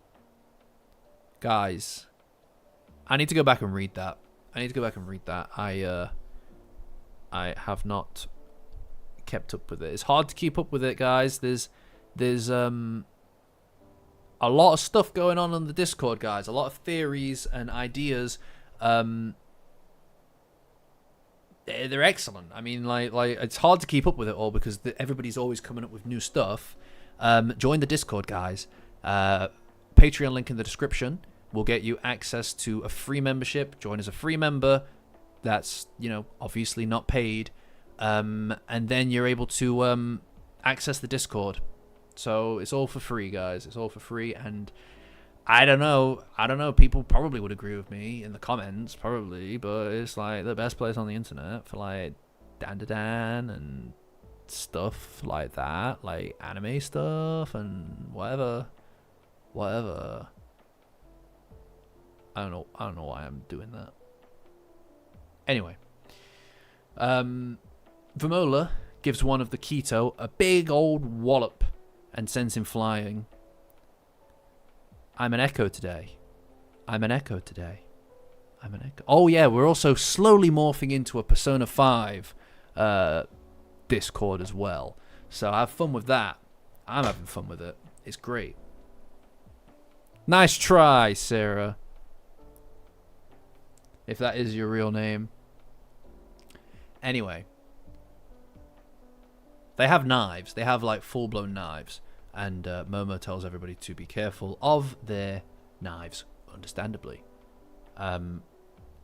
Guys. I need to go back and read that. I have not kept up with it. It's hard to keep up with it, guys. There's a lot of stuff going on the Discord, guys. A lot of theories and ideas. They're excellent. I mean, like it's hard to keep up with it all because everybody's always coming up with new stuff. Join the Discord, guys. Patreon link in the description will get you access to a free membership. Join as a free member. That's, you know, obviously not paid. And then you're able to access the Discord. So it's all for free, guys. It's all for free. And I don't know. People probably would agree with me in the comments, probably. But it's like the best place on the internet for like Dandadan and stuff like that, like anime stuff and whatever. I don't know why I'm doing that. Anyway, Vimola gives one of the Keto a big old wallop and sends him flying. I'm an echo today. Oh yeah, we're also slowly morphing into a Persona 5 Discord as well. So have fun with that. I'm having fun with it. It's great. Nice try, Sarah. If that is your real name. Anyway. They have knives. They have like full-blown knives. And Momo tells everybody to be careful of their knives, understandably. And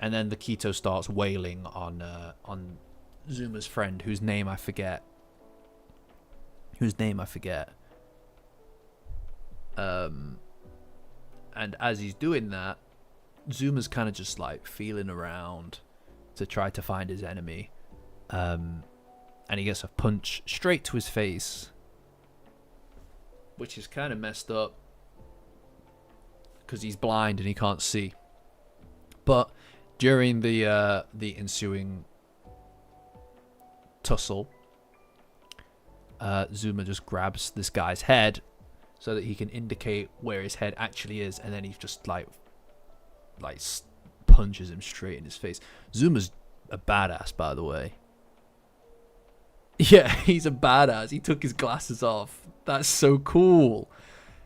then the Keto starts wailing on Zuma's friend, whose name I forget. And as he's doing that, Zuma's kind of just like feeling around to try to find his enemy. And he gets a punch straight to his face, which is kind of messed up because he's blind and he can't see. But during the ensuing tussle, Zuma just grabs this guy's head so that he can indicate where his head actually is, and then he just like punches him straight in his face. Zuma's a badass, by the way. Yeah, he's a badass. He took his glasses off. That's so cool.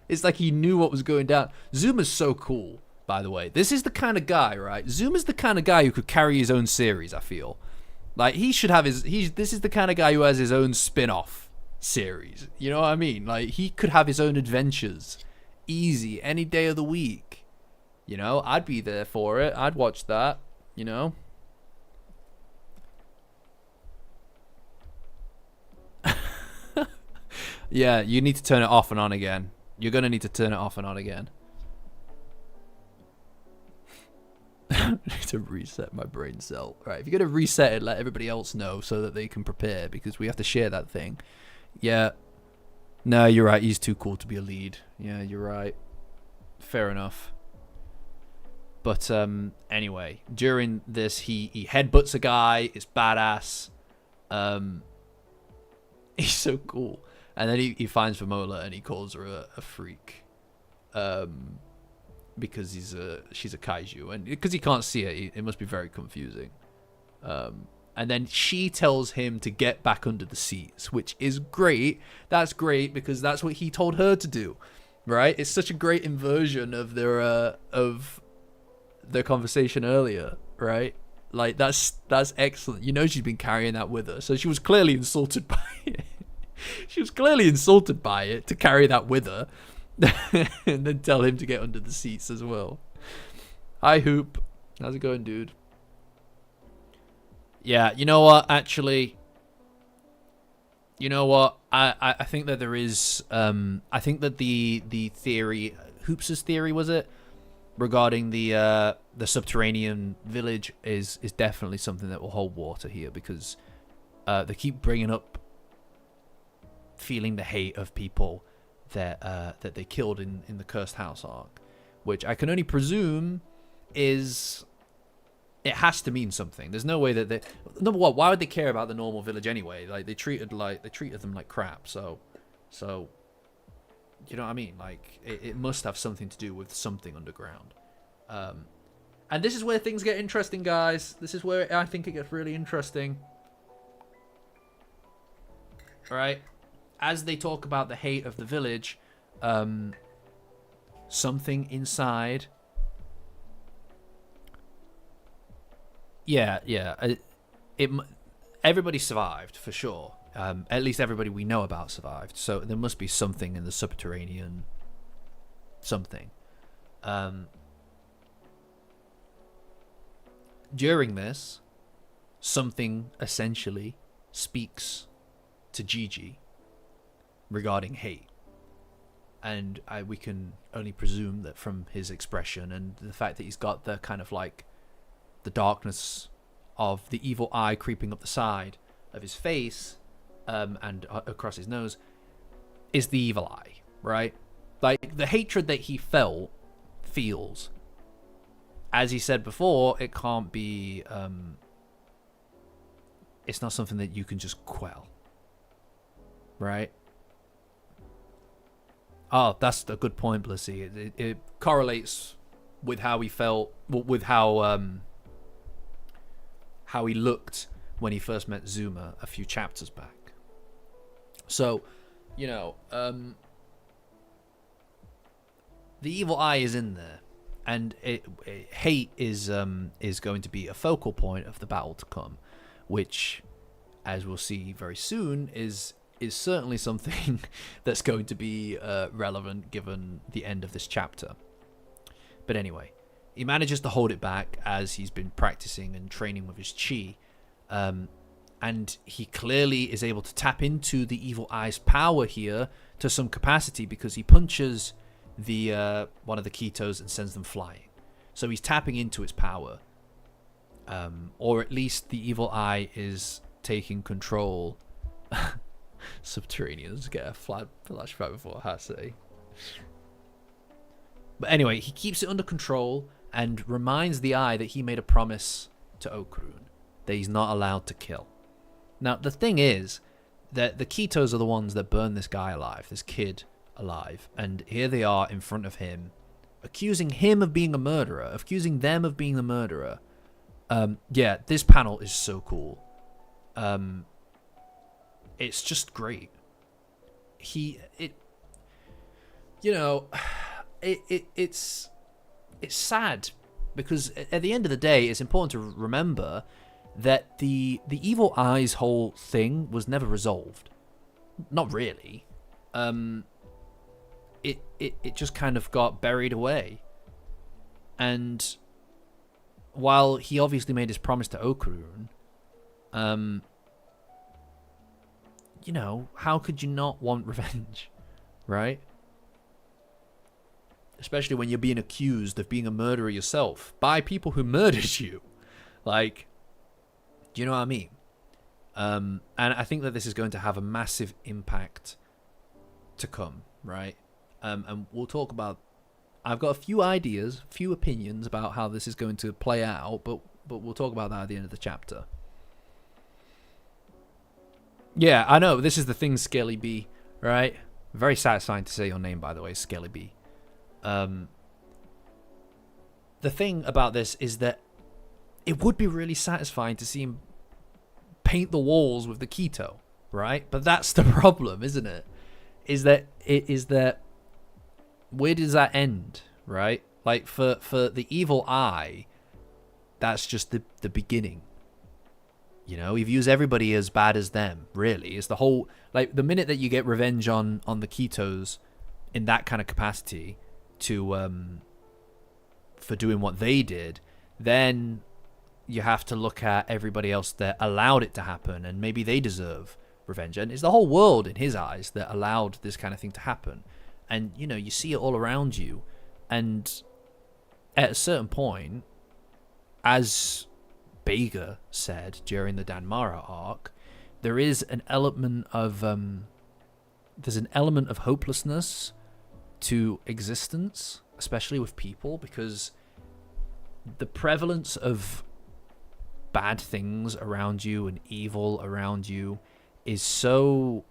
It's like he knew what was going down. Zuma's so cool, by the way. This is the kind of guy, right? Zuma's the kind of guy who could carry his own series, I feel. Like, he should have this is the kind of guy who has his own spin-off series. You know what I mean? Like, he could have his own adventures. Easy, any day of the week. You know, I'd be there for it. I'd watch that, you know? Yeah, you need to turn it off and on again. You're going to need to turn it off and on again. I need to reset my brain cell. Right, if you're going to reset it, let everybody else know so that they can prepare, because we have to share that thing. Yeah. No, you're right. He's too cool to be a lead. Yeah, you're right. Fair enough. But anyway, during this, he headbutts a guy. It's badass. He's so cool. And then he finds Vimola and he calls her a freak. Because she's a kaiju. And because he can't see it, it must be very confusing. And then she tells him to get back under the seats, which is great. That's great because that's what he told her to do. Right? It's such a great inversion of their conversation earlier, right? Like, that's excellent. You know she's been carrying that with her. So she was clearly insulted by it. She was clearly insulted by it to carry that with her. And then tell him to get under the seats as well. Hi, Hoop. How's it going, dude? Yeah, you know what? Actually, you know what? I think that there is... I think that the theory... Hoops's theory, was it? Regarding the the subterranean village is definitely something that will hold water here, because they keep bringing up feeling the hate of people that they killed in the Cursed House arc, which I can only presume is, it has to mean something. There's no way that they, number one, why would they care about the normal village anyway? Like they treated them like crap. So you know what I mean? Like it must have something to do with something underground. And this is where things get interesting, guys. This is where I think it gets really interesting. All right. As they talk about the hate of the village, something inside. Yeah. Everybody survived for sure. At least everybody we know about survived. So there must be something in the subterranean. Something. During this, something essentially speaks to Gigi regarding hate. And we can only presume that from his expression and the fact that he's got the kind of like the darkness of the evil eye creeping up the side of his face and across his nose is the evil eye, right? Like the hatred that he feels, as he said before, it can't be, it's not something that you can just quell, right? Oh, that's a good point, Blissy. It correlates with how he felt, with how he looked when he first met Zuma a few chapters back. So, you know, the evil eye is in there, and hate is going to be a focal point of the battle to come, which, as we'll see very soon, is certainly something that's going to be relevant given the end of this chapter. But anyway, he manages to hold it back as he's been practicing and training with his chi, and he clearly is able to tap into the evil eye's power here to some capacity, because he punches the one of the Ketos and sends them flying. So he's tapping into its power, or at least the evil eye is taking control. Subterraneans get a flashback before Hase. But anyway, he keeps it under control and reminds the eye that he made a promise to Okrun that he's not allowed to kill. Now, the thing is that the Ketos are the ones that burn this guy alive, this kid alive. And here they are in front of him, accusing him of being a murderer, accusing them of being the murderer. Yeah, this panel is so cool. It's just great. It's sad, because at the end of the day, it's important to remember that the evil eye's whole thing was never resolved. Not really. It just kind of got buried away. And while he obviously made his promise to Okrun, you know, how could you not want revenge, right? Especially when you're being accused of being a murderer yourself by people who murdered you. Like, do you know what I mean? And I think that this is going to have a massive impact to come, right? And we'll talk about, I've got a few ideas, a few opinions about how this is going to play out, but we'll talk about that at the end of the chapter. Yeah, I know, this is the thing, Skelly B, right? Very satisfying to say your name, by the way, Skelly B. The thing about this is that it would be really satisfying to see him paint the walls with the Keto, right? But that's the problem, isn't it? Is that where does that end, right? Like for the evil eye, that's just the beginning. You know, he views everybody as bad as them, really. It's the whole, like, the minute that you get revenge on the Ketos in that kind of capacity to, for doing what they did, then you have to look at everybody else that allowed it to happen, and maybe they deserve revenge. And it's the whole world, in his eyes, that allowed this kind of thing to happen. And, you know, you see it all around you, and at a certain point, as Bager said during the Danmara arc, there is an element of hopelessness to existence, especially with people, because the prevalence of bad things around you and evil around you is so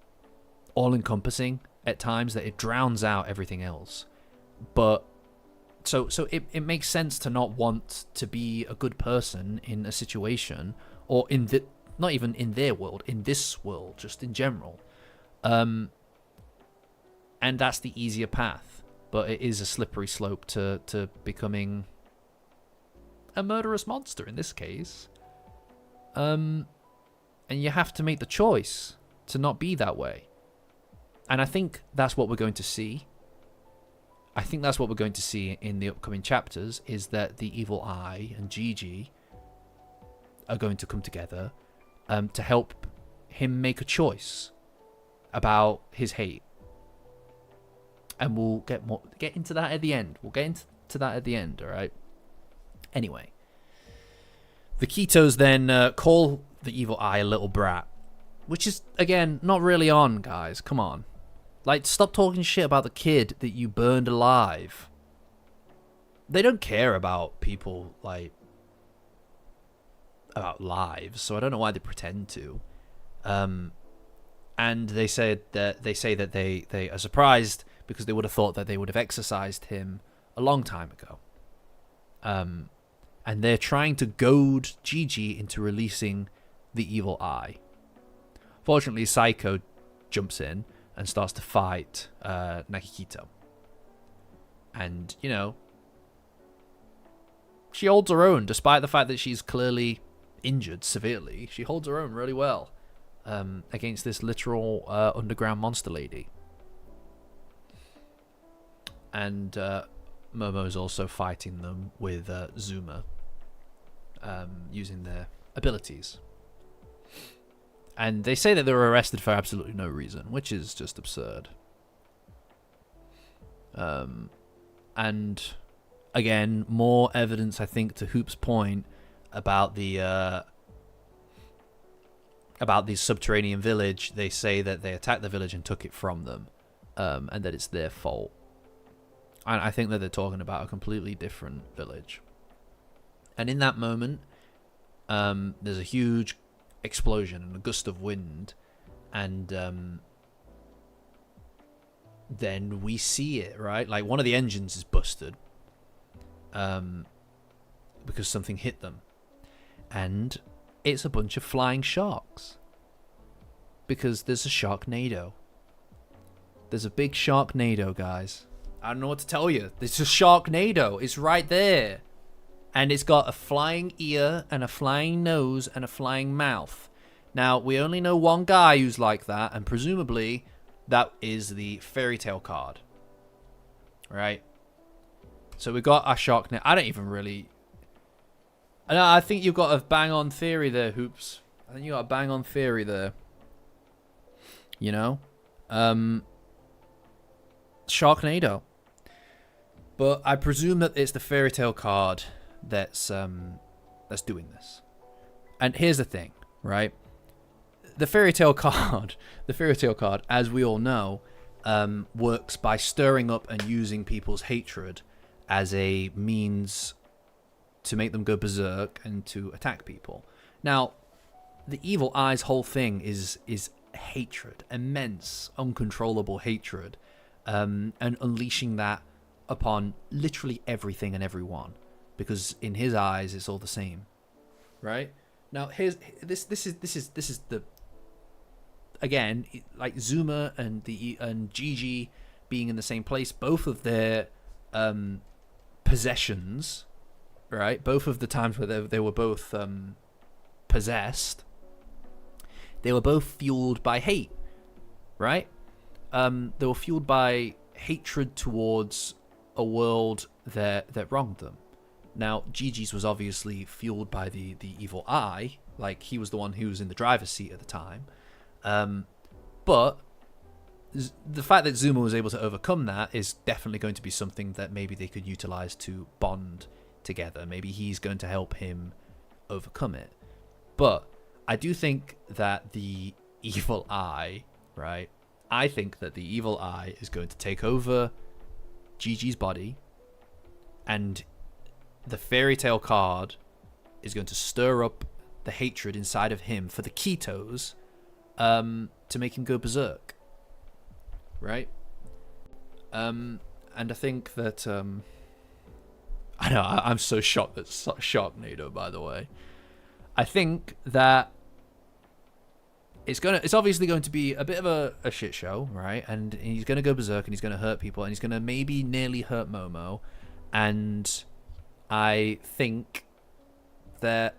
all-encompassing at times that it drowns out everything else. But so it makes sense to not want to be a good person in a situation, or in the, not even in their world, in this world, just in general. And that's the easier path, but it is a slippery slope to becoming a murderous monster in this case. And you have to make the choice to not be that way. And I think that's what we're going to see. I think that's what we're going to see in the upcoming chapters, is that the Evil Eye and Gigi are going to come together to help him make a choice about his hate. And we'll get into that at the end. We'll get into that at the end, all right? Anyway. The Ketos then call the Evil Eye a little brat, which is, again, not really on, guys. Come on. Like, stop talking shit about the kid that you burned alive. They don't care about people, like, about lives, so I don't know why they pretend to. And they say that they are surprised because they would have thought that they would have exorcised him a long time ago. And they're trying to goad Gigi into releasing the Evil Eye. Fortunately, Psycho jumps in and starts to fight Nakikito. And, you know, she holds her own, despite the fact that she's clearly injured severely. She holds her own really well against this literal underground monster lady. And Momo's also fighting them with Zuma, using their abilities. And they say that they were arrested for absolutely no reason, which is just absurd. And again, more evidence, I think, to Hoop's point about the subterranean village. They say that they attacked the village and took it from them, and that it's their fault. And I think that they're talking about a completely different village. And in that moment, there's a huge explosion and a gust of wind, and then we see it, right? Like, one of the engines is busted because something hit them, and it's a bunch of flying sharks, because there's a sharknado. There's a big sharknado, guys. I don't know what to tell you. There's a sharknado. It's right there. And it's got a flying ear and a flying nose and a flying mouth. Now, we only know one guy who's like that, and presumably that is the fairy tale card. Right? So we got a Sharknado. I don't even really... I think you've got a bang-on theory there, Hoops. I think you got a bang-on theory there. You know? Sharknado. But I presume that it's the fairy tale card that's doing this. And here's the thing, right? The fairy tale card, as we all know, works by stirring up and using people's hatred as a means to make them go berserk and to attack people. Now, the Evil Eye's whole thing is hatred, immense, uncontrollable hatred, and unleashing that upon literally everything and everyone, because in his eyes it's all the same, right? Now, here's this is the, again, like Zuma and Gigi being in the same place, both of their possessions, right? Both of the times where they were both possessed, they were both fueled by hate, right? They were fueled by hatred towards a world that wronged them. Now, Gigi's was obviously fueled by the Evil Eye, like he was the one who was in the driver's seat at the time. But the fact that Zuma was able to overcome that is definitely going to be something that maybe they could utilize to bond together. Maybe he's going to help him overcome it. But I do think that the evil eye, right? I think that the evil eye is going to take over Gigi's body, and the fairy tale card is going to stir up the hatred inside of him for the Ketos, to make him go berserk, right? And I think that I know I'm so shocked that Sharknado, by the way. I think that it's obviously going to be a bit of a shit show, right? And he's going to go berserk, and he's going to hurt people, and he's going to maybe nearly hurt Momo. And I think that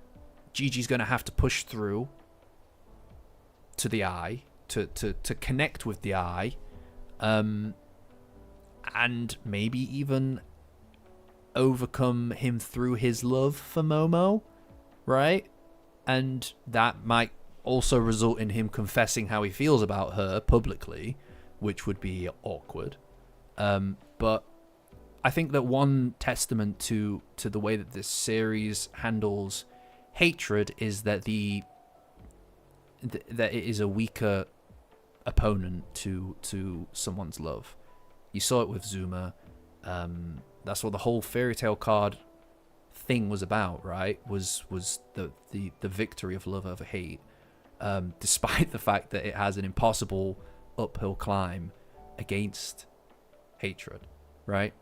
Gigi's going to have to push through to the eye, to connect with the eye, and maybe even overcome him through his love for Momo, right? And that might also result in him confessing how he feels about her publicly, which would be awkward. But I think that one testament to the way that this series handles hatred is that that it is a weaker opponent to someone's love. You saw it with Zuma. That's what the whole fairy tale card thing was about, right? Was the victory of love over hate, despite the fact that it has an impossible uphill climb against hatred, right?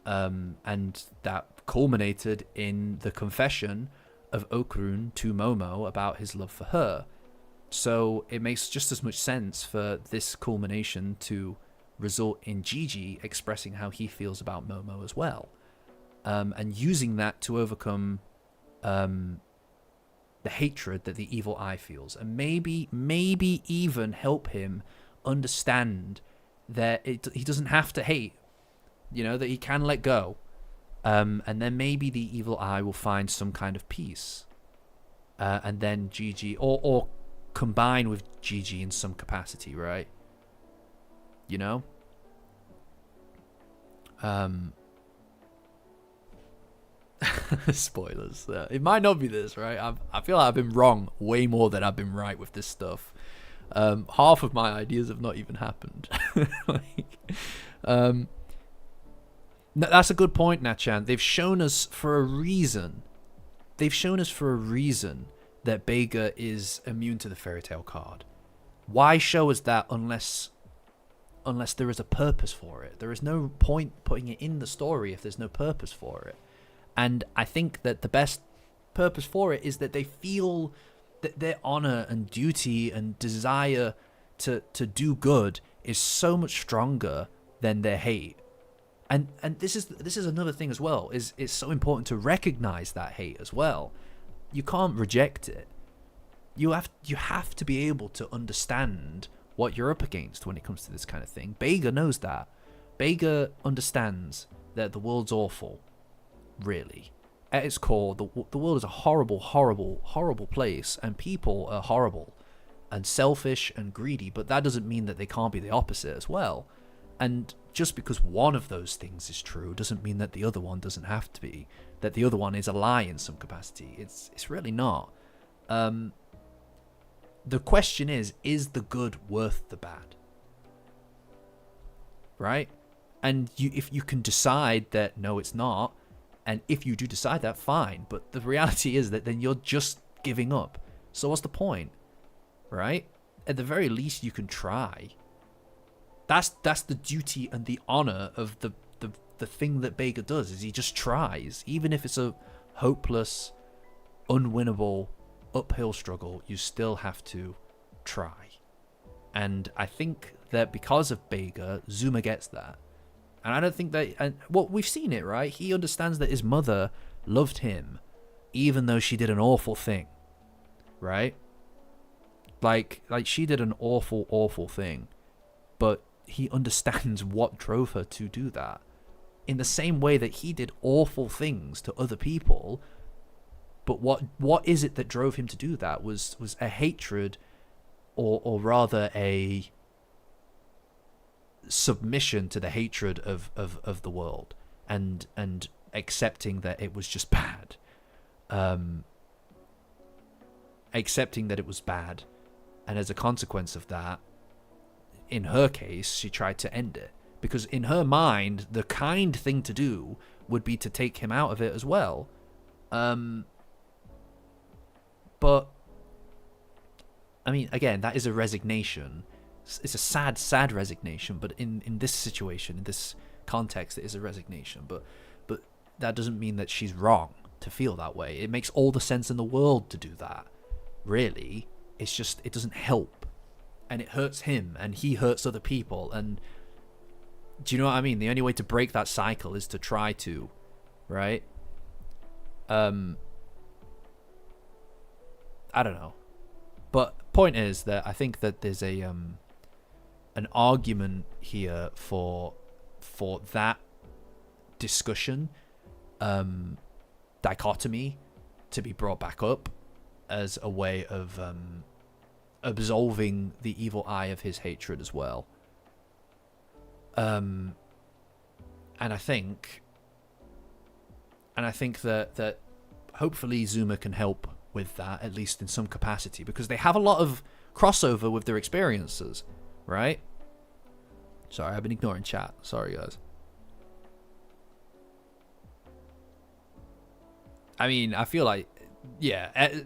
And that culminated in the confession of Okrun to Momo about his love for her. So it makes just as much sense for this culmination to result in Gigi expressing how he feels about Momo as well, and using that to overcome the hatred that the evil eye feels, and maybe even help him understand that he doesn't have to hate, that he can let go, and then maybe the evil eye will find some kind of peace, and then Gigi or combine with Gigi in some capacity, right? Spoilers. It might not be this, right? I feel like I've been wrong way more than I've been right with this stuff. Half of my ideas have not even happened. That's a good point, Nachan. They've shown us for a reason. That Bega is immune to the fairy tale card. Why show us that unless there is a purpose for it? There is no point putting it in the story if there's no purpose for it. And I think that the best purpose for it is that they feel that their honor and duty and desire to do good is so much stronger than their hate. And this is another thing as well. It's so important to recognize that hate as well. You can't reject it. You have to be able to understand what you're up against when it comes to this kind of thing. Bega knows that. Bega understands that the world's awful, really. At its core, the world is a horrible, horrible, horrible place, and people are horrible and selfish and greedy, but that doesn't mean that they can't be the opposite as well. And just because one of those things is true doesn't mean that the other one doesn't have to be, that the other one is a lie in some capacity. It's really not. The question is the good worth the bad? Right? And if you can decide that no, it's not, and if you do decide that, fine. But the reality is that then you're just giving up. So what's the point? Right? At the very least, you can try. That's the duty and the honor of the thing that Bega does, is he just tries. Even if it's a hopeless, unwinnable, uphill struggle, you still have to try. And I think that because of Bega, Zuma gets that. And I don't think that... And, well, we've seen it, right? He understands that his mother loved him, even though she did an awful thing. Right? Like she did an awful, awful thing. But he understands what drove her to do that. In the same way that he did awful things to other people. But what is it that drove him to do that? Was a hatred, or rather a submission to the hatred of the world, and accepting that it was just bad. Accepting that it was bad, and as a consequence of that, in her case, she tried to end it. Because in her mind, the kind thing to do would be to take him out of it as well. But, I mean, again, that is a resignation. It's a sad, sad resignation, but in this situation, in this context, it is a resignation. But that doesn't mean that she's wrong to feel that way. It makes all the sense in the world to do that. Really, it's just, it doesn't help. And it hurts him, and he hurts other people, and do you know what I mean? The only way to break that cycle is to try to, right? I don't know. But point is that I think that there's a an argument here for that discussion dichotomy to be brought back up as a way of absolving the evil eye of his hatred as well. And I think that hopefully Zuma can help with that, at least in some capacity, because they have a lot of crossover with their experiences, right? Sorry, I've been ignoring chat. Sorry, guys. I mean, I feel like, yeah,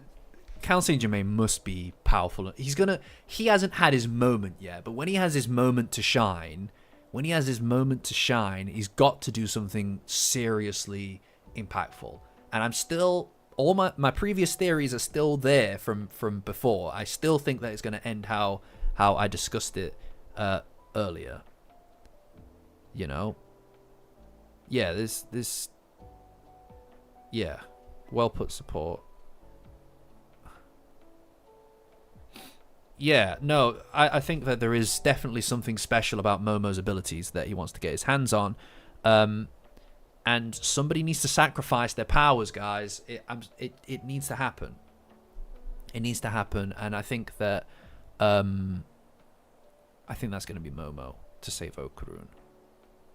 Count Saint Germain must be powerful. He hasn't had his moment yet, but when he has his moment to shine, he's got to do something seriously impactful. And I'm still, all my previous theories are still there from before. I still think that it's going to end how I discussed it earlier. You know? Yeah, this yeah, well put support. Yeah, no, I think that there is definitely something special about Momo's abilities that he wants to get his hands on. And somebody needs to sacrifice their powers, guys. It needs to happen. It needs to happen, and I think that that's going to be Momo to save Okarun.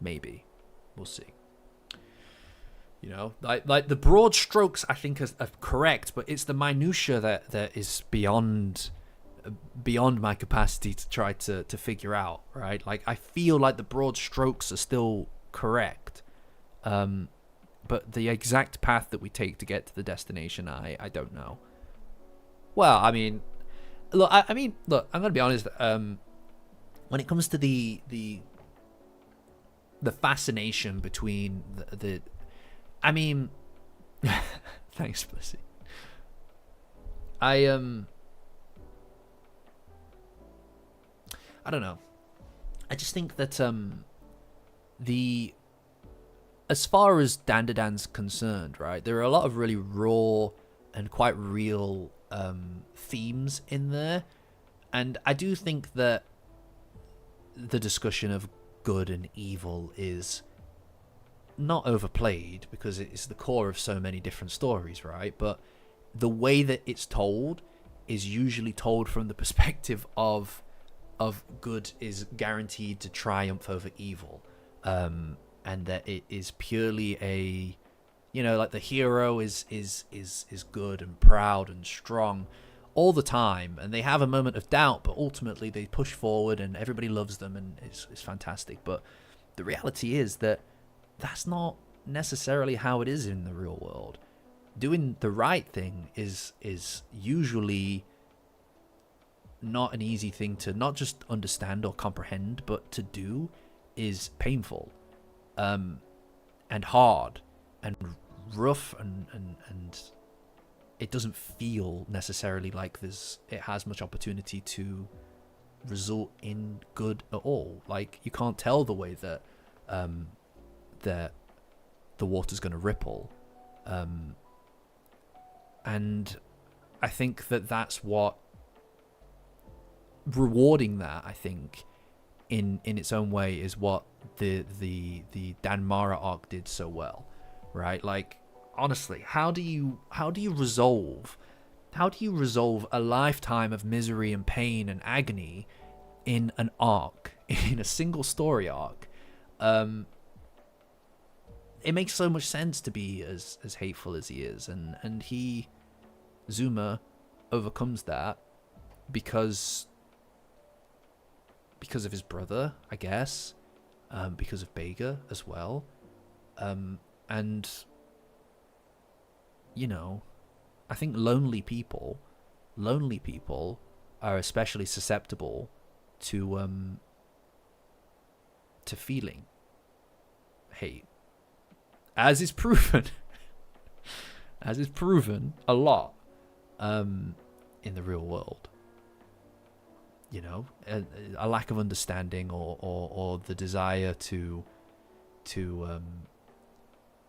Maybe. We'll see. You know, like the broad strokes I think are correct, but it's the minutia that is beyond my capacity to try to figure out, right? Like, I feel like the broad strokes are still correct, but the exact path that we take to get to the destination, I don't know. Well, I mean, look, look, I'm gonna be honest. When it comes to the fascination between the I mean, thanks, Blissy. I don't know. I just think that as far as Dandadan's concerned, right, there are a lot of really raw and quite real themes in there, and I do think that the discussion of good and evil is not overplayed because it is the core of so many different stories, right? But the way that it's told is usually told from the perspective of good is guaranteed to triumph over evil, and that it is purely a, you know, like the hero is good and proud and strong all the time, and they have a moment of doubt, but ultimately they push forward and everybody loves them, and it's fantastic. But the reality is that that's not necessarily how it is in the real world. Doing the right thing is usually not an easy thing to not just understand or comprehend, but to do is painful, and hard and rough, and it doesn't feel necessarily like it has much opportunity to result in good at all. Like, you can't tell the way that the water's going to ripple, and I think that that's what rewarding that, I think, in its own way, is what the Danmara arc did so well, right? Like, honestly, how do you resolve a lifetime of misery and pain and agony in an arc, in a single story arc? it makes so much sense to be as hateful as he is, and Zuma overcomes that because of his brother, I guess, because of Bega as well, and you know, I think lonely people are especially susceptible to feeling hate, as is proven a lot in the real world. You know, a lack of understanding or the desire to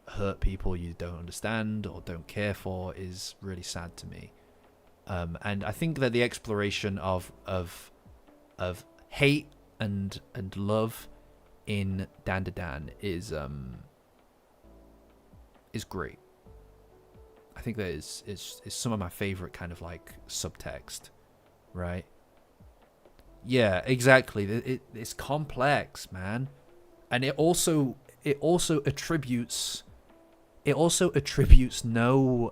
hurt people you don't understand or don't care for is really sad to me. And I think that the exploration of hate and love in Dandadan is great. I think that is some of my favorite kind of like subtext, right? Yeah, exactly. It's complex, man, and it also attributes no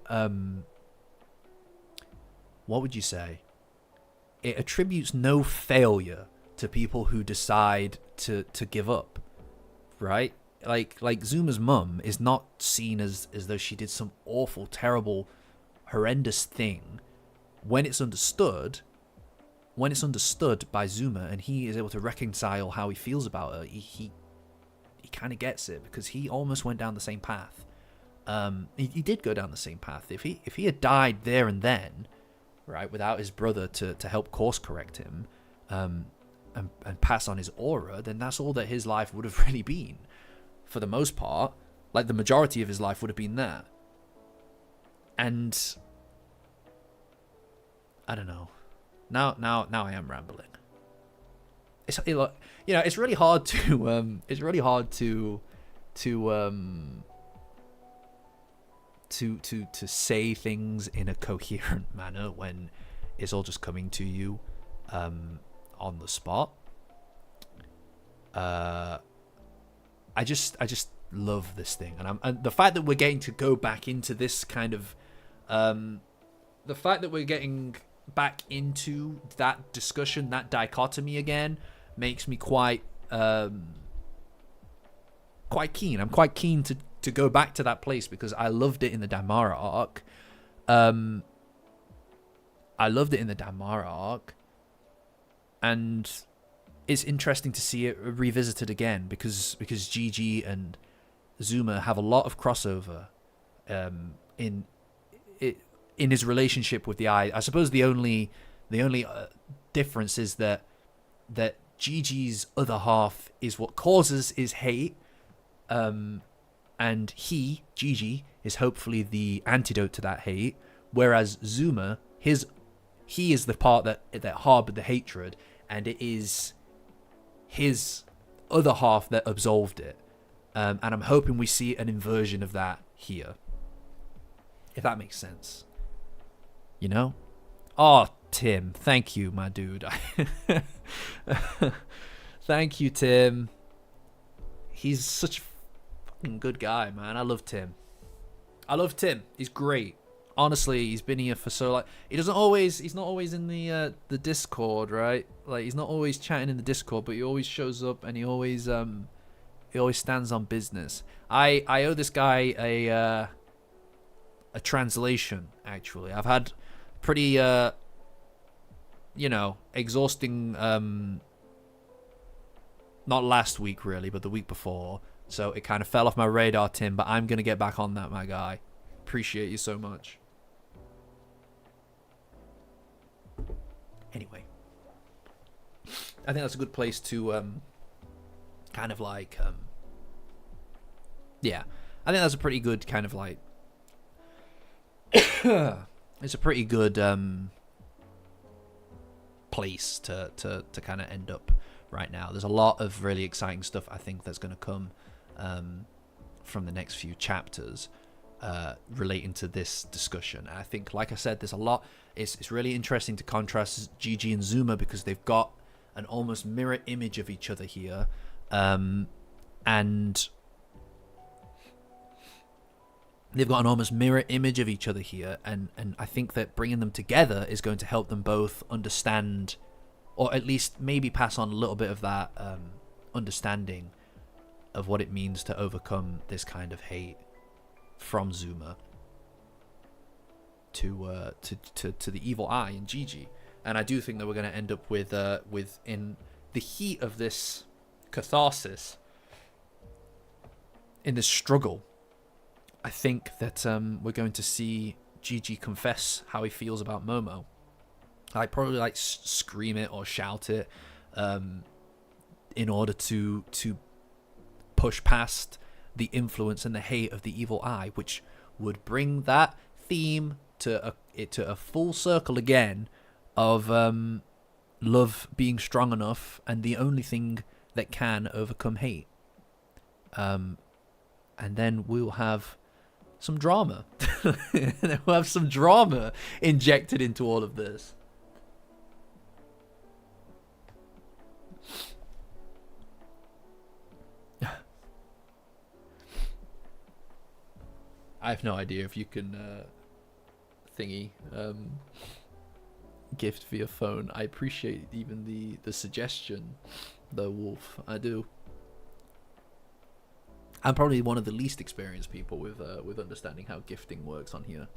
what would you say? It attributes no failure to people who decide to give up, right? Like Zuma's mum is not seen as though she did some awful, terrible, horrendous thing. When it's understood by Zuma and he is able to reconcile how he feels about her, he kind of gets it, because he almost went down the same path. He did go down the same path. If he had died there and then, right, without his brother to help course correct him, and pass on his aura, then that's all that his life would have really been. For the most part, like the majority of his life would have been that. And I don't know. Now I am rambling. It's really hard to say things in a coherent manner when it's all just coming to you on the spot. I just love this thing, and the fact that we're getting to go back into this kind of the fact that we're getting back into that discussion, that dichotomy again, makes me quite keen. I'm quite keen to go back to that place, because I loved it in the Damara arc. And it's interesting to see it revisited again, because Gigi and Zuma have a lot of crossover in his relationship with the Eye. I suppose the only difference is that Gigi's other half is what causes his hate, and Gigi, is hopefully the antidote to that hate, whereas Zuma, he is the part that harbored the hatred, and it is his other half that absolved it. And I'm hoping we see an inversion of that here, if that makes sense. You know? Oh, Tim, thank you, my dude. Thank you, Tim. He's such a fucking good guy, man. I love Tim. He's great. Honestly, he's been here for so long. He's not always in the Discord, right? Like, he's not always chatting in the Discord, but he always shows up, and he always stands on business. I owe this guy a translation, actually. I've had pretty exhausting, not last week really, but the week before, so it kind of fell off my radar, Tim, but I'm gonna get back on that, my guy. Appreciate you so much. Anyway, I think that's a good place to kind of like yeah, I think that's a pretty good kind of like it's a pretty good place to kind of end up right now. There's a lot of really exciting stuff, I think, that's going to come from the next few chapters relating to this discussion. And I think, like I said, there's a lot. It's really interesting to contrast Gigi and Zuma, because they've got an almost mirror image of each other here, and they've got an almost mirror image of each other here, and I think that bringing them together is going to help them both understand, or at least maybe pass on a little bit of that understanding of what it means to overcome this kind of hate from Zuma to the evil eye and Gigi. And I do think that we're going to end up with in the heat of this catharsis, in this struggle, I think that we're going to see Gigi confess how he feels about Momo. Like, probably like scream it or shout it in order to push past the influence and the hate of the evil eye, which would bring that theme to a full circle again of love being strong enough and the only thing that can overcome hate. And then we'll have some drama. We'll have some drama injected into all of this. I have no idea if you can gift via phone. I appreciate even the suggestion, though, Wolf. I do. I'm probably one of the least experienced people with understanding how gifting works on here.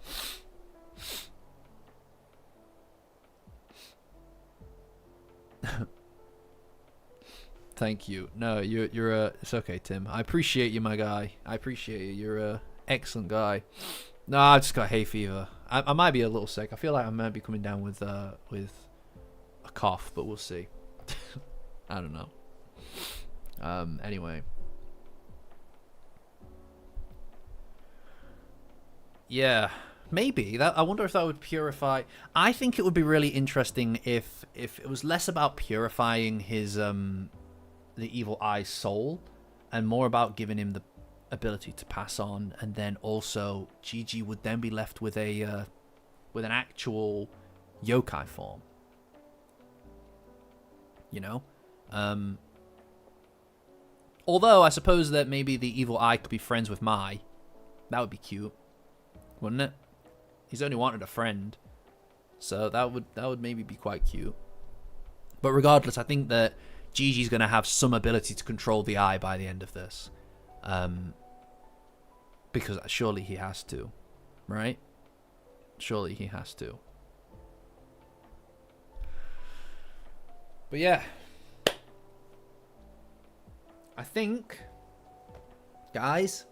Thank you. No, you're it's okay, Tim. I appreciate you, my guy. I appreciate you. You're a excellent guy. No, I just got hay fever. I might be a little sick. I feel like I might be coming down with a cough, but we'll see. I don't know. Anyway. Yeah, maybe that. I wonder if that would purify. I think it would be really interesting if it was less about purifying his the evil eye's soul, and more about giving him the ability to pass on, and then also Gigi would then be left with an actual yokai form. You know, although I suppose that maybe the evil eye could be friends with Mai. That would be cute, wouldn't it? He's only wanted a friend, so that would maybe be quite cute. But regardless, I think that Gigi's going to have some ability to control the eye by the end of this. Because surely he has to, right? Surely he has to. But yeah, I think, guys,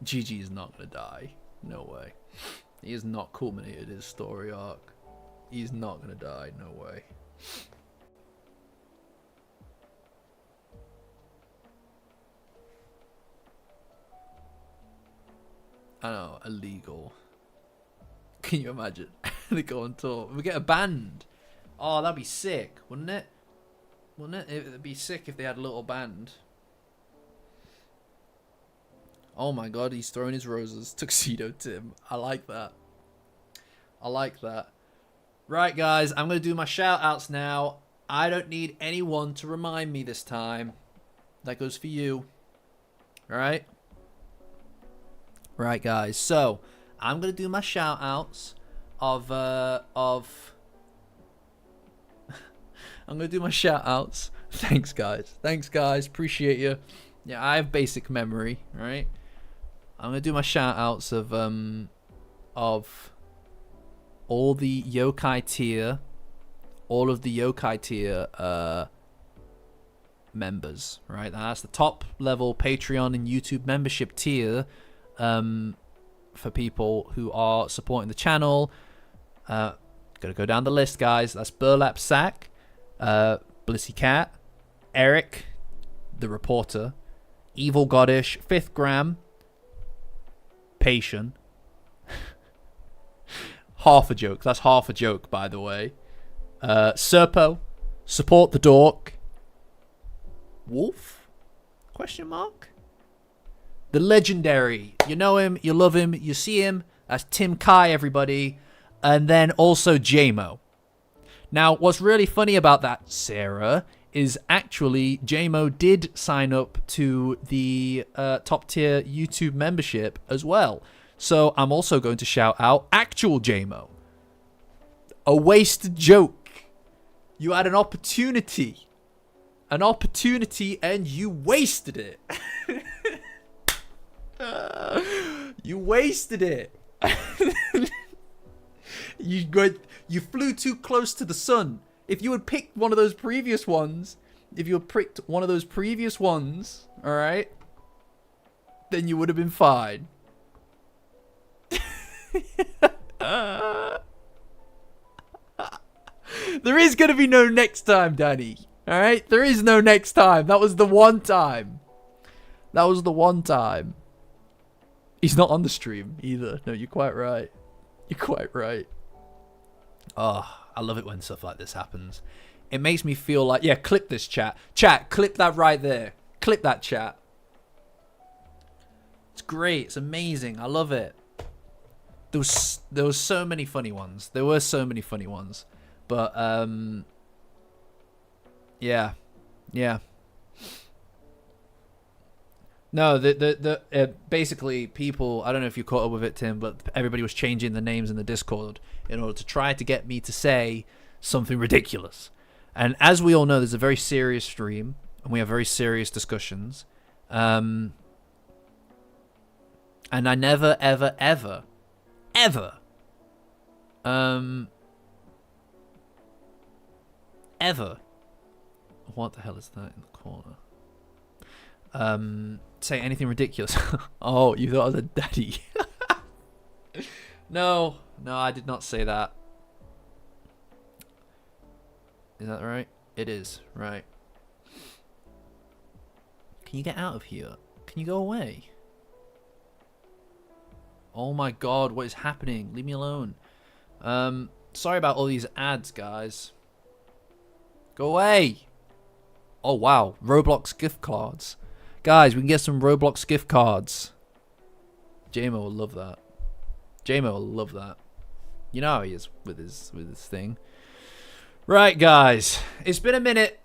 Gigi is not gonna die. No way. He has not culminated his story arc. He's not gonna die. No way. I know, illegal. Can you imagine? They go on tour. We get a band. Oh, that'd be sick, wouldn't it? Wouldn't it? It'd be sick if they had a little band. Oh my god, he's throwing his roses. Tuxedo Tim. I like that. I like that. Right, guys, I'm going to do my shout-outs now. I don't need anyone to remind me this time. That goes for you. Alright? Right, guys. So, I'm going to do my shout-outs of... I'm going to do my shout-outs. Thanks, guys. Thanks, guys. Appreciate you. Yeah, I have basic memory, right? I'm going to do my shout-outs of all the yokai tier, all of the yokai tier members, right? That's the top level Patreon and YouTube membership tier for people who are supporting the channel. Gotta go down the list, guys. That's Burlap Sack, Blissy Cat, Eric, the reporter, Evil Goddish, Fifth Gram, Patient. Half a joke. That's half a joke, by the way. Serpo, Support the Dork, Wolf? Question mark? The legendary. You know him, you love him, you see him. That's Tim Kai, everybody. And then also JMO. Now, what's really funny about that, Sarah, is actually JMO did sign up to the top tier YouTube membership as well. So I'm also going to shout out actual JMO. A wasted joke. You had an opportunity. An opportunity and you wasted it. You wasted it. You flew too close to the sun. If you had picked one of those previous ones, all right, then you would have been fine. There is going to be no next time, Danny. All right? There is no next time. That was the one time. That was the one time. He's not on the stream either. No, you're quite right. You're quite right. Oh, I love it when stuff like this happens. It makes me feel like... Yeah, clip this, chat. Chat, clip that right there. Clip that, chat. It's great. It's amazing. I love it. There was so many funny ones. There were so many funny ones. But, yeah. Yeah. No, basically people, I don't know if you caught up with it, Tim, but everybody was changing the names in the Discord in order to try to get me to say something ridiculous. And as we all know, there's a very serious stream, and we have very serious discussions. And I never, ever, ever, ever, ever, what the hell is that in the corner? Say anything ridiculous. Oh, you thought I was a daddy. No, I did not say that. Is that right? It is, right. Can you get out of here? Can you go away? Oh my god, what is happening? Leave me alone. Sorry about all these ads, guys. Go away! Oh wow, Roblox gift cards. Guys, we can get some Roblox gift cards. JMO will love that. JMO will love that. You know how he is with his thing. Right, guys. It's been a minute.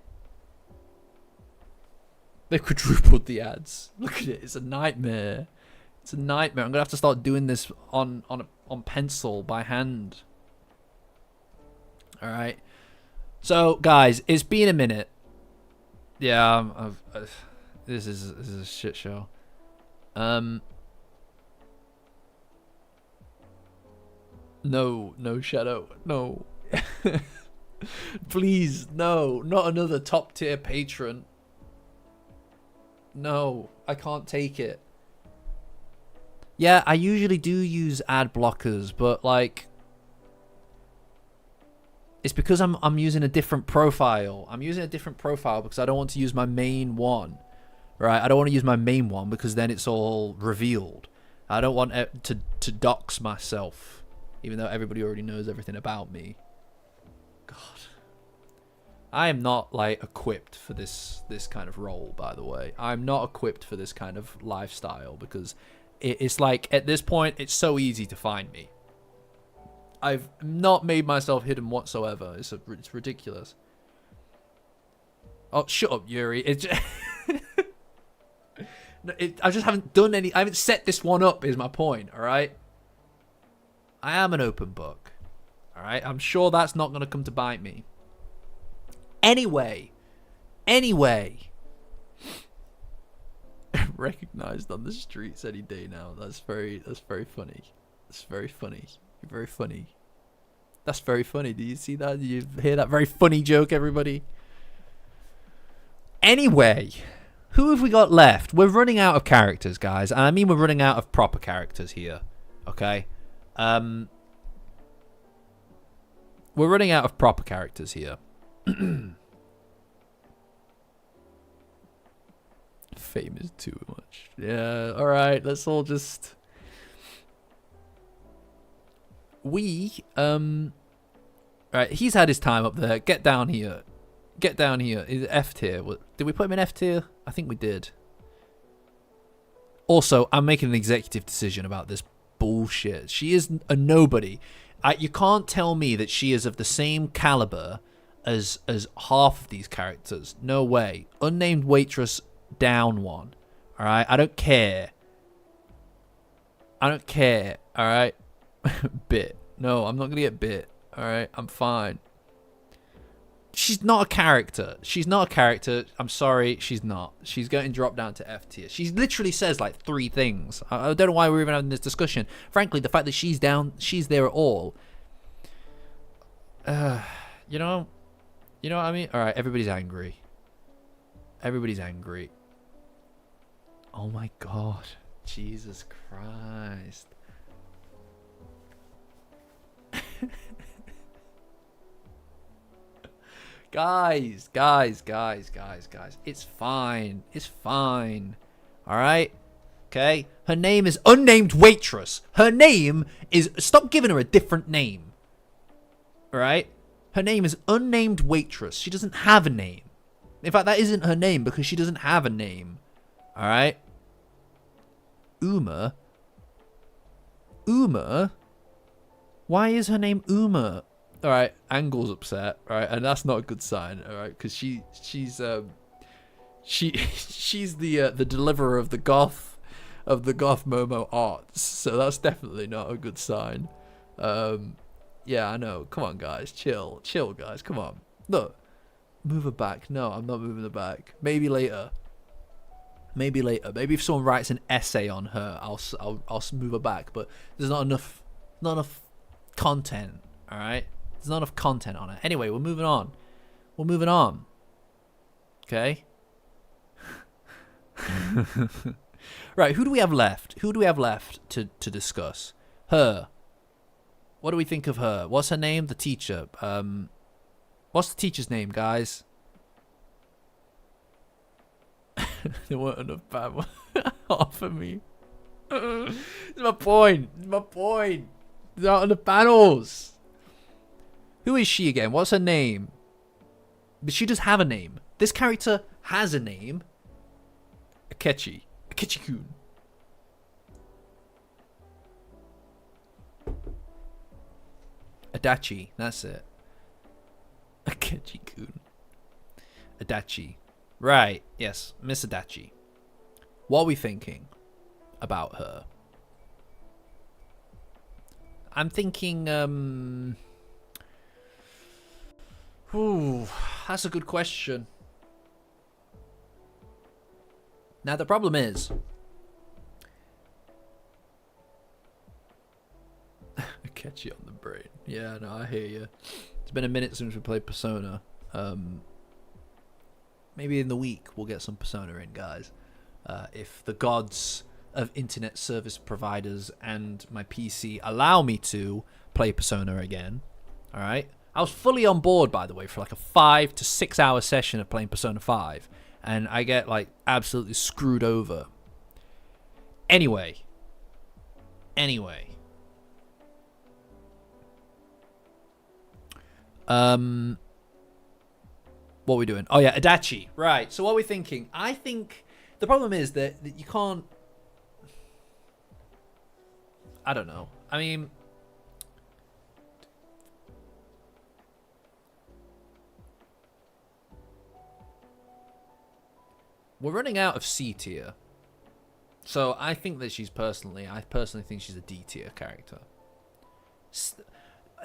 They quadrupled the ads. Look at it. It's a nightmare. It's a nightmare. I'm gonna have to start doing this on pencil by hand. All right. So, guys, it's been a minute. Yeah, this is a shit show. No, Shadow, no. Please, no, not another top tier patron. No, I can't take it. Yeah, I usually do use ad blockers, but like, it's because I'm using a different profile. I'm using a different profile because I don't want to use my main one. Right, I don't want to use my main one because then it's all revealed. I don't want to dox myself, even though everybody already knows everything about me. God, I am not like equipped for this kind of role. By the way, I'm not equipped for this kind of lifestyle because it's like at this point it's so easy to find me. I've not made myself hidden whatsoever. It's ridiculous. Oh, shut up, Yuri. It's just I just haven't done any. I haven't set this one up. Is my point. All right. I am an open book. All right. I'm sure that's not going to come to bite me. Anyway. Recognized on the streets any day now. That's very funny. That's very funny. You're very funny. That's very funny. Do you see that? Do you hear that very funny joke, everybody? Anyway. Who have we got left? We're running out of characters, guys. And I mean we're running out of proper characters here. Okay? We're running out of proper characters here. Fame is too much. Yeah, alright. Let's all just... Right, he's had his time up there. Get down here. Get down here. Is it F tier? Did we put him in F tier? I think we did. Also, I'm making an executive decision about this bullshit. She is a nobody. You can't tell me that she is of the same caliber as half of these characters. No way. Unnamed waitress down one. All right. I don't care. I don't care. All right. Bit. No, I'm not gonna get bit. All right. I'm fine. She's not a character. She's not a character. I'm sorry. She's not. She's getting dropped down to F tier. She literally says like 3 things. I don't know why we're even having this discussion. Frankly, the fact that she's there at all. You know what I mean? All right. Everybody's angry. Everybody's angry. Oh my God. Jesus Christ. Guys. It's fine. It's fine. All right? Okay? Her name is Unnamed Waitress. Her name is... Stop giving her a different name. All right? Her name is Unnamed Waitress. She doesn't have a name. In fact, that isn't her name because she doesn't have a name. All right? Uma? Why is her name Uma? All right, Angle's upset, all right, and that's not a good sign, all right, because she's the deliverer of the goth Momo arts, so that's definitely not a good sign. Yeah, I know. Come on, guys, chill, guys. Come on, look, move her back. No, I'm not moving her back. Maybe later. Maybe if someone writes an essay on her, I'll move her back. But there's not enough content, all right. There's not enough content on it. Anyway, we're moving on. Okay? Right, who do we have left? To discuss? Her. What do we think of her? What's her name? The teacher. What's the teacher's name, guys? There weren't enough bad ones for me. It's my point. There's not enough panels. Who is she again? What's her name? But she does have a name. This character has a name. Akechi-kun. Adachi. That's it. Akechi-kun. Adachi. Right. Yes. Miss Adachi. What are we thinking about her? I'm thinking, Ooh, that's a good question. Now, the problem is... Catch you on the brain. Yeah, no, I hear you. It's been a minute since we played Persona. Maybe in the week we'll get some Persona in, guys. If the gods of internet service providers and my PC allow me to play Persona again. Alright? I was fully on board, by the way, for like a 5 to 6 hour session of playing Persona 5. And I get like absolutely screwed over. Anyway. What are we doing? Oh yeah, Adachi. Right. So what are we thinking? I think the problem is that you can't... I don't know. I mean... We're running out of C tier. So I think that I personally think she's a D tier character.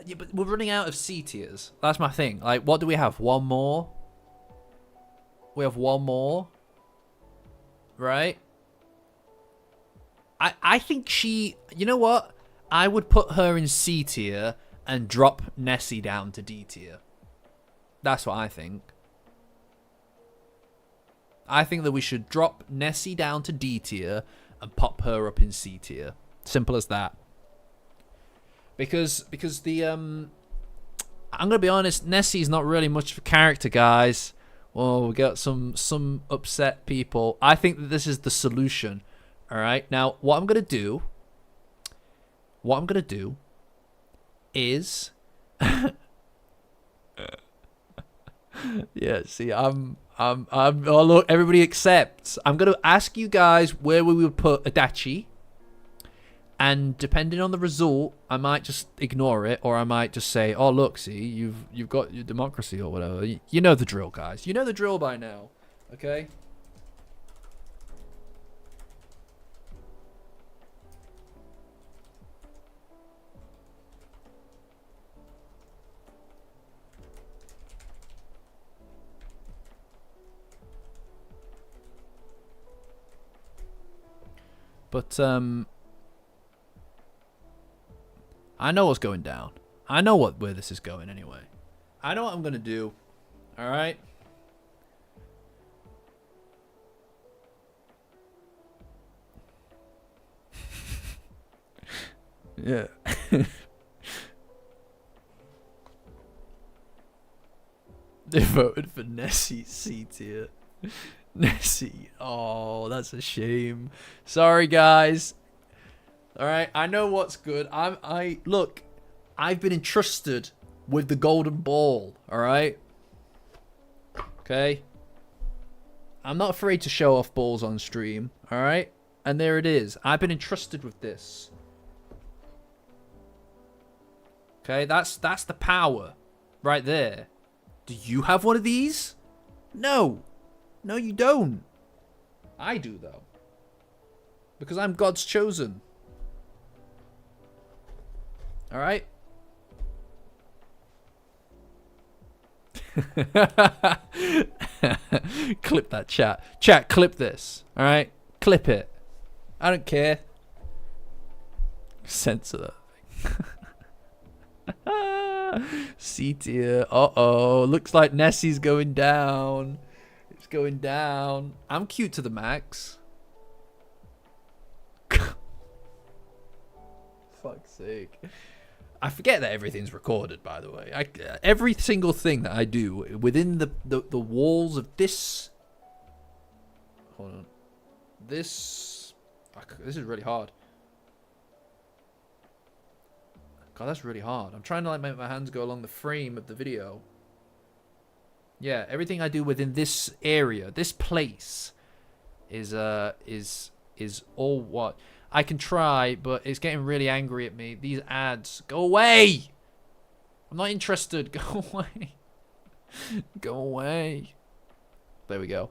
Yeah, but we're running out of C tiers. That's my thing. Like, what do we have? One more? We have one more. Right? I think she... You know what? I would put her in C tier and drop Nessie down to D tier. That's what I think. I think that we should drop Nessie down to D tier and pop her up in C tier. Simple as that. Because the I'm gonna be honest, Nessie's not really much of a character, guys. Oh, we got some upset people. I think that this is the solution. All right. Now, what I'm gonna do is, yeah. See, oh look, everybody accepts. I'm gonna ask you guys where we would put Adachi, And depending on the result, I might just ignore it, or I might just say, "Oh, look, see, you've got your democracy or whatever." You know the drill, guys. You know the drill by now, okay? But I know what's going down. I know where this is going anyway. I know what I'm gonna do. All right. Yeah. They voted for Nessie C tier. Nessie. Oh, that's a shame. Sorry, guys. All right, I know what's good. Look, I've been entrusted with the golden ball. All right. Okay. I'm not afraid to show off balls on stream. All right, and there it is. I've been entrusted with this. Okay, that's the power, right there. Do you have one of these? No. No, you don't. I do, though. Because I'm God's chosen. Alright? Clip that, chat. Chat, clip this. Alright? Clip it. I don't care. Censor that thing. C tier. Uh-oh. Looks like Nessie's going down. It's going down. I'm cute to the max. Fuck's sake. I forget that everything's recorded, by the way. Every single thing that I do within the walls of this... Hold on. This is really hard. God, that's really hard. I'm trying to like make my hands go along the frame of the video. Yeah, everything I do within this area, this place, is all what I can try, but it's getting really angry at me. These ads, go away! I'm not interested. Go away. Go away. There we go.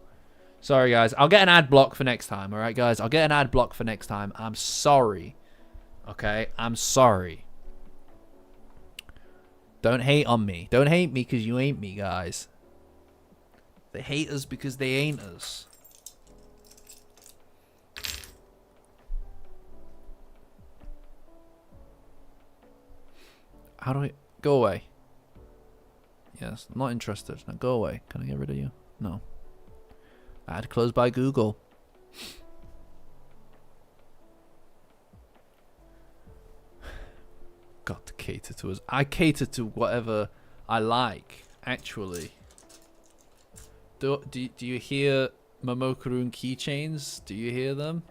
Sorry, guys. I'll get an ad block for next time. All right, guys. I'll get an ad block for next time. I'm sorry. Okay, I'm sorry. Don't hate on me. Don't hate me because you ain't me, guys. They hate us because they ain't us. How do I... Go away. Yes, I'm not interested. Now go away. Can I get rid of you? No. Ad closed by Google. Got to cater to us. I cater to whatever I like, actually. Do you hear Momokurun keychains? Do you hear them?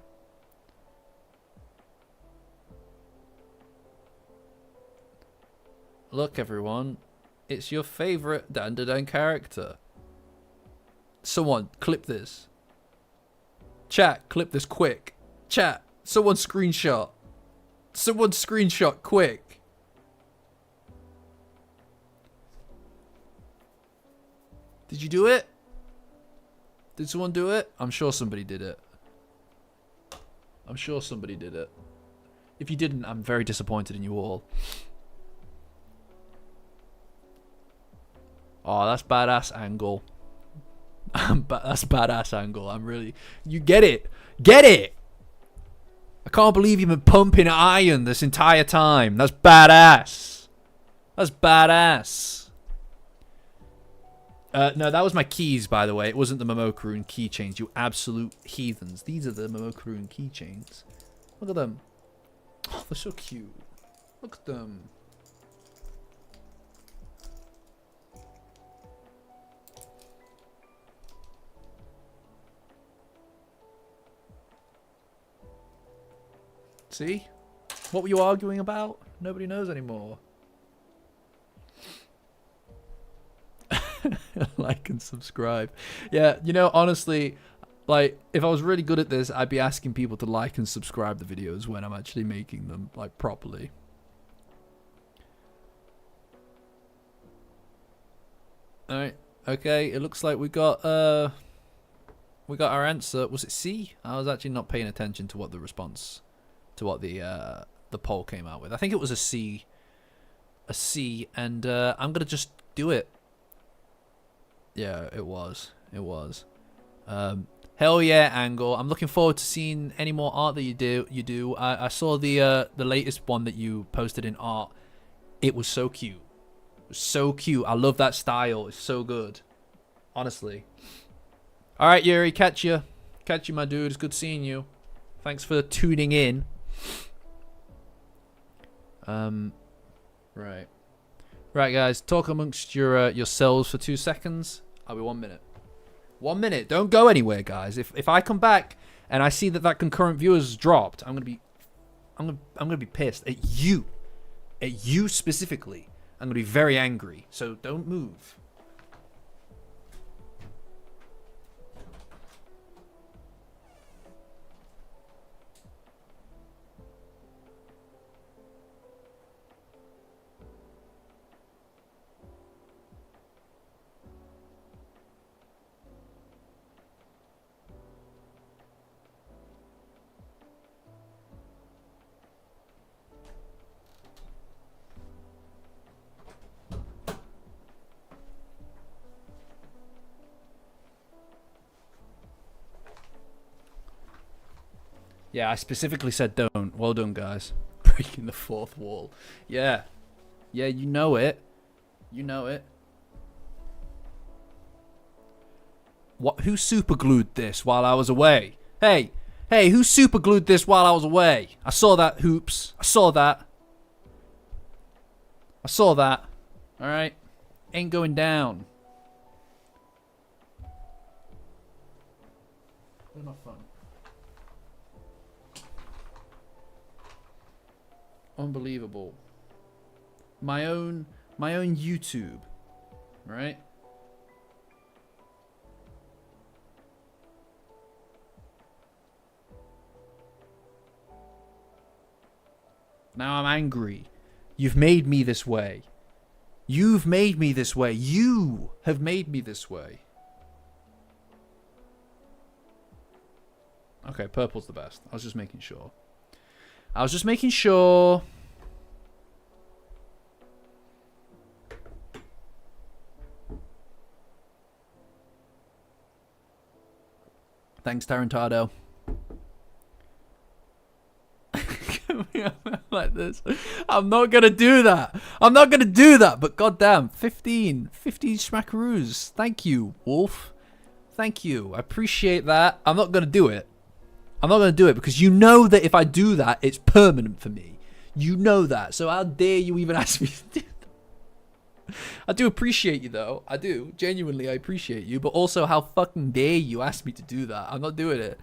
Look, everyone. It's your favorite Dandadan character. Someone, clip this. Chat, clip this quick. Chat, someone screenshot. Someone screenshot quick. Did you do it? Did someone do it? I'm sure somebody did it. I'm sure somebody did it. If you didn't, I'm very disappointed in you all. Oh, that's badass angle. That's badass angle. I'm really... You get it. Get it! I can't believe you've been pumping iron this entire time. That's badass. That's badass. No, that was my keys, by the way. It wasn't the Momokurun keychains, you absolute heathens. These are the Momokurun keychains. Look at them. Oh, they're so cute. Look at them. See? What were you arguing about? Nobody knows anymore. Like and subscribe. Yeah, you know, honestly, Like, if I was really good at this, I'd be asking people to like and subscribe the videos when I'm actually making them, like, properly. Alright, okay, it looks like we got our answer. Was it C? I was actually not paying attention to what the response, to what the poll came out with. I think it was a C. A C, and I'm gonna just do it. Yeah, it was. It was. Hell yeah, Angle. I'm looking forward to seeing any more art that you do. I saw the latest one that you posted in art. It was so cute. It was so cute. I love that style. It's so good. Honestly. Alright, Yuri, catch you. Catch you, my dude. It's good seeing you. Thanks for tuning in. Right. Right, guys. Talk amongst yourselves for 2 seconds. I'll be 1 minute. 1 minute. Don't go anywhere, guys. If I come back and I see that concurrent viewers has dropped, I'm gonna be pissed at you. At you specifically. I'm gonna be very angry. So don't move. Yeah, I specifically said don't. Well done, guys. Breaking the fourth wall. Yeah. Yeah, you know it. You know it. What? Who superglued this while I was away? Hey, who superglued this while I was away? I saw that, Hoops. I saw that. I saw that. Alright? Ain't going down. Where's my phone? Unbelievable. My own YouTube, right? Now I'm angry. You've made me this way. You've made me this way. You have made me this way. Okay, purple's the best. I was just making sure. Thanks, Tarantado. Like this. I'm not gonna do that. But goddamn, 15 smackaroos. Thank you, Wolf. Thank you. I appreciate that. I'm not gonna do it. Because you know that if I do that, it's permanent for me. You know that. So how dare you even ask me to do that? I do appreciate you, though. I do. Genuinely, I appreciate you. But also, how fucking dare you ask me to do that? I'm not doing it.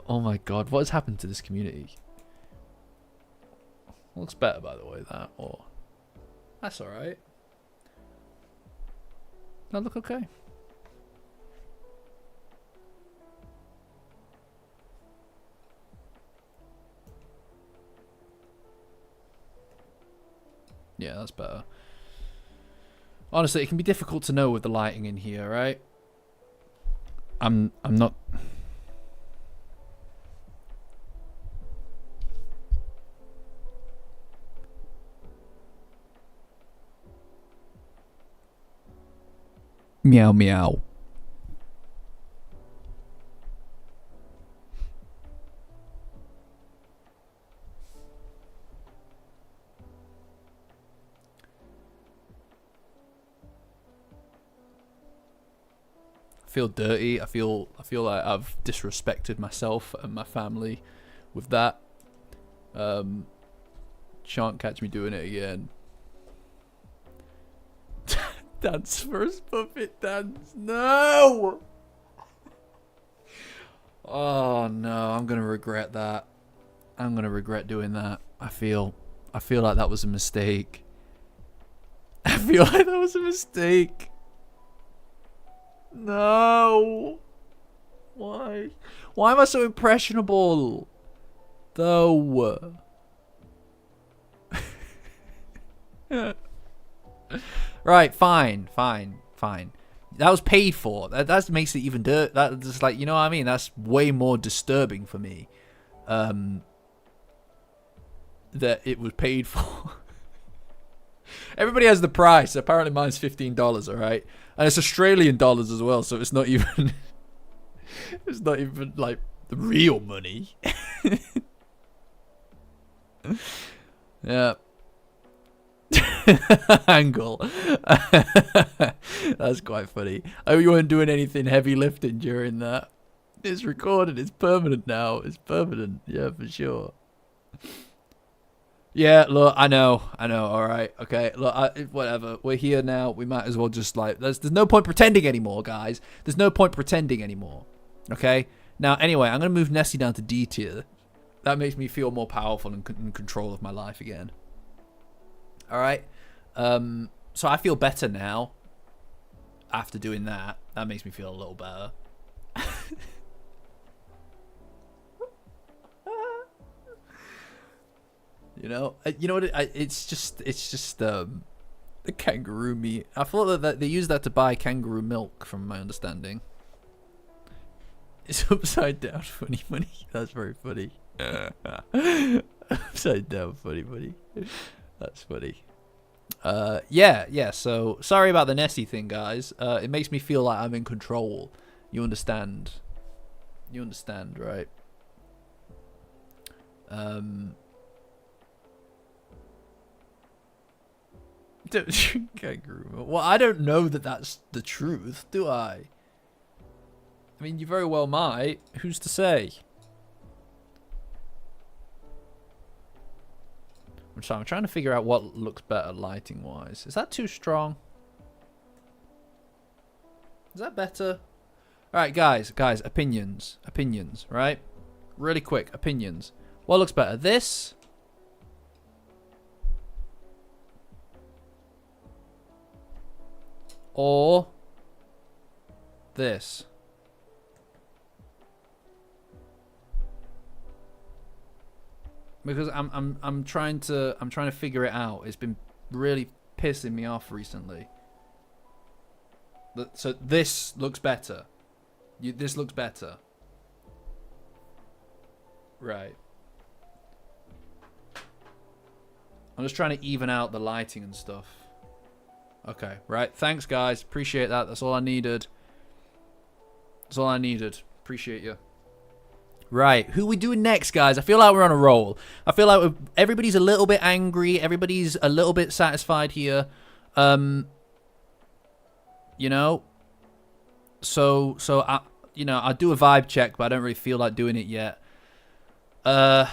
Oh my god, what has happened to this community? Looks better, by the way, that. Or that's alright. That look okay. Yeah, that's better. Honestly, it can be difficult to know with the lighting in here, right? I'm not... Meow meow. I feel dirty. I feel like I've disrespected myself and my family with that. Shan't catch me doing it again. Dance first, puppet dance. No! Oh no, I'm gonna regret that. I'm gonna regret doing that. I feel like that was a mistake. No! Why? Why am I so impressionable? Though. Right, fine. That was paid for. That makes it even that's just like, you know what I mean? That's way more disturbing for me. That it was paid for. Everybody has the price. Apparently mine's $15, alright? And it's Australian dollars as well, so it's not even it's not even like the real money. Yeah. Angle. That's quite funny. I hope you weren't doing anything heavy lifting during that. It's recorded. It's permanent now. It's permanent. Yeah, for sure. Yeah, look, I know. All right, okay. Look, whatever. We're here now. We might as well just like. There's no point pretending anymore, guys. There's no point pretending anymore. Okay. Now, anyway, I'm gonna move Nessie down to D tier. That makes me feel more powerful and in control of my life again. All right. So I feel better now. After doing that, that makes me feel a little better. You know what? It's just the kangaroo meat. I thought that they use that to buy kangaroo milk, from my understanding. It's upside down funny money. That's very funny. Upside down funny money. That's funny. Yeah. So sorry about the Nessie thing, guys. It makes me feel like I'm in control. You understand? You understand, right? Kangaroo. Well, I don't know that that's the truth, do I? I mean, you very well might. Who's to say? I'm trying to figure out what looks better lighting-wise. Is that too strong? Is that better? All right, guys, opinions, right? Really quick, opinions. What looks better, this? Or this? Because I'm trying to figure it out. It's been really pissing me off recently. So this looks better. This looks better. Right. I'm just trying to even out the lighting and stuff. Okay, right. Thanks, guys. Appreciate that. That's all I needed. That's all I needed. Appreciate you. Right, who we doing next, guys? I feel like we're on a roll. I feel like everybody's a little bit angry. Everybody's a little bit satisfied here. You know? So I I'll do a vibe check, but I don't really feel like doing it yet. We've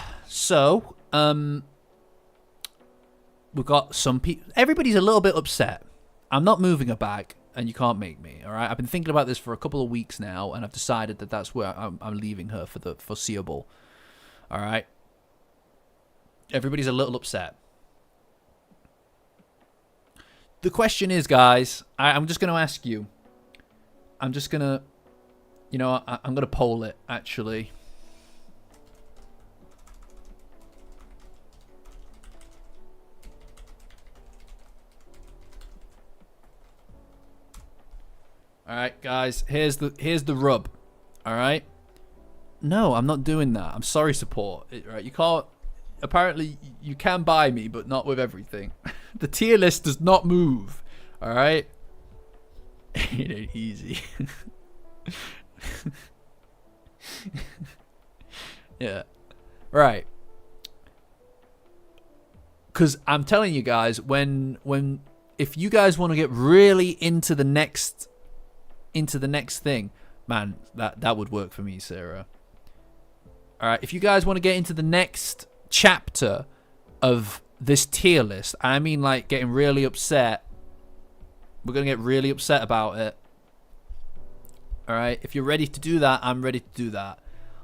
got some people. Everybody's a little bit upset. I'm not moving her back, and you can't make me, all right? I've been thinking about this for a couple of weeks now, and I've decided that that's where I'm leaving her for the foreseeable, all right? Everybody's a little upset. The question is, guys, I'm just going to ask you. I'm just going to, I'm going to poll it, actually. All right, guys, here's the rub. All right? No, I'm not doing that. I'm sorry, support. Right? You can't. Apparently, you can buy me, but not with everything. The tier list does not move. All right? It ain't easy. Yeah. Right. Because I'm telling you guys, if you guys want to get really into the next thing, man, that would work for me, Sarah. All right, if you guys want to get into the next chapter of this tier list, I mean, like, getting really upset, we're gonna get really upset about it. All right, if you're ready to do that, I'm ready to do that.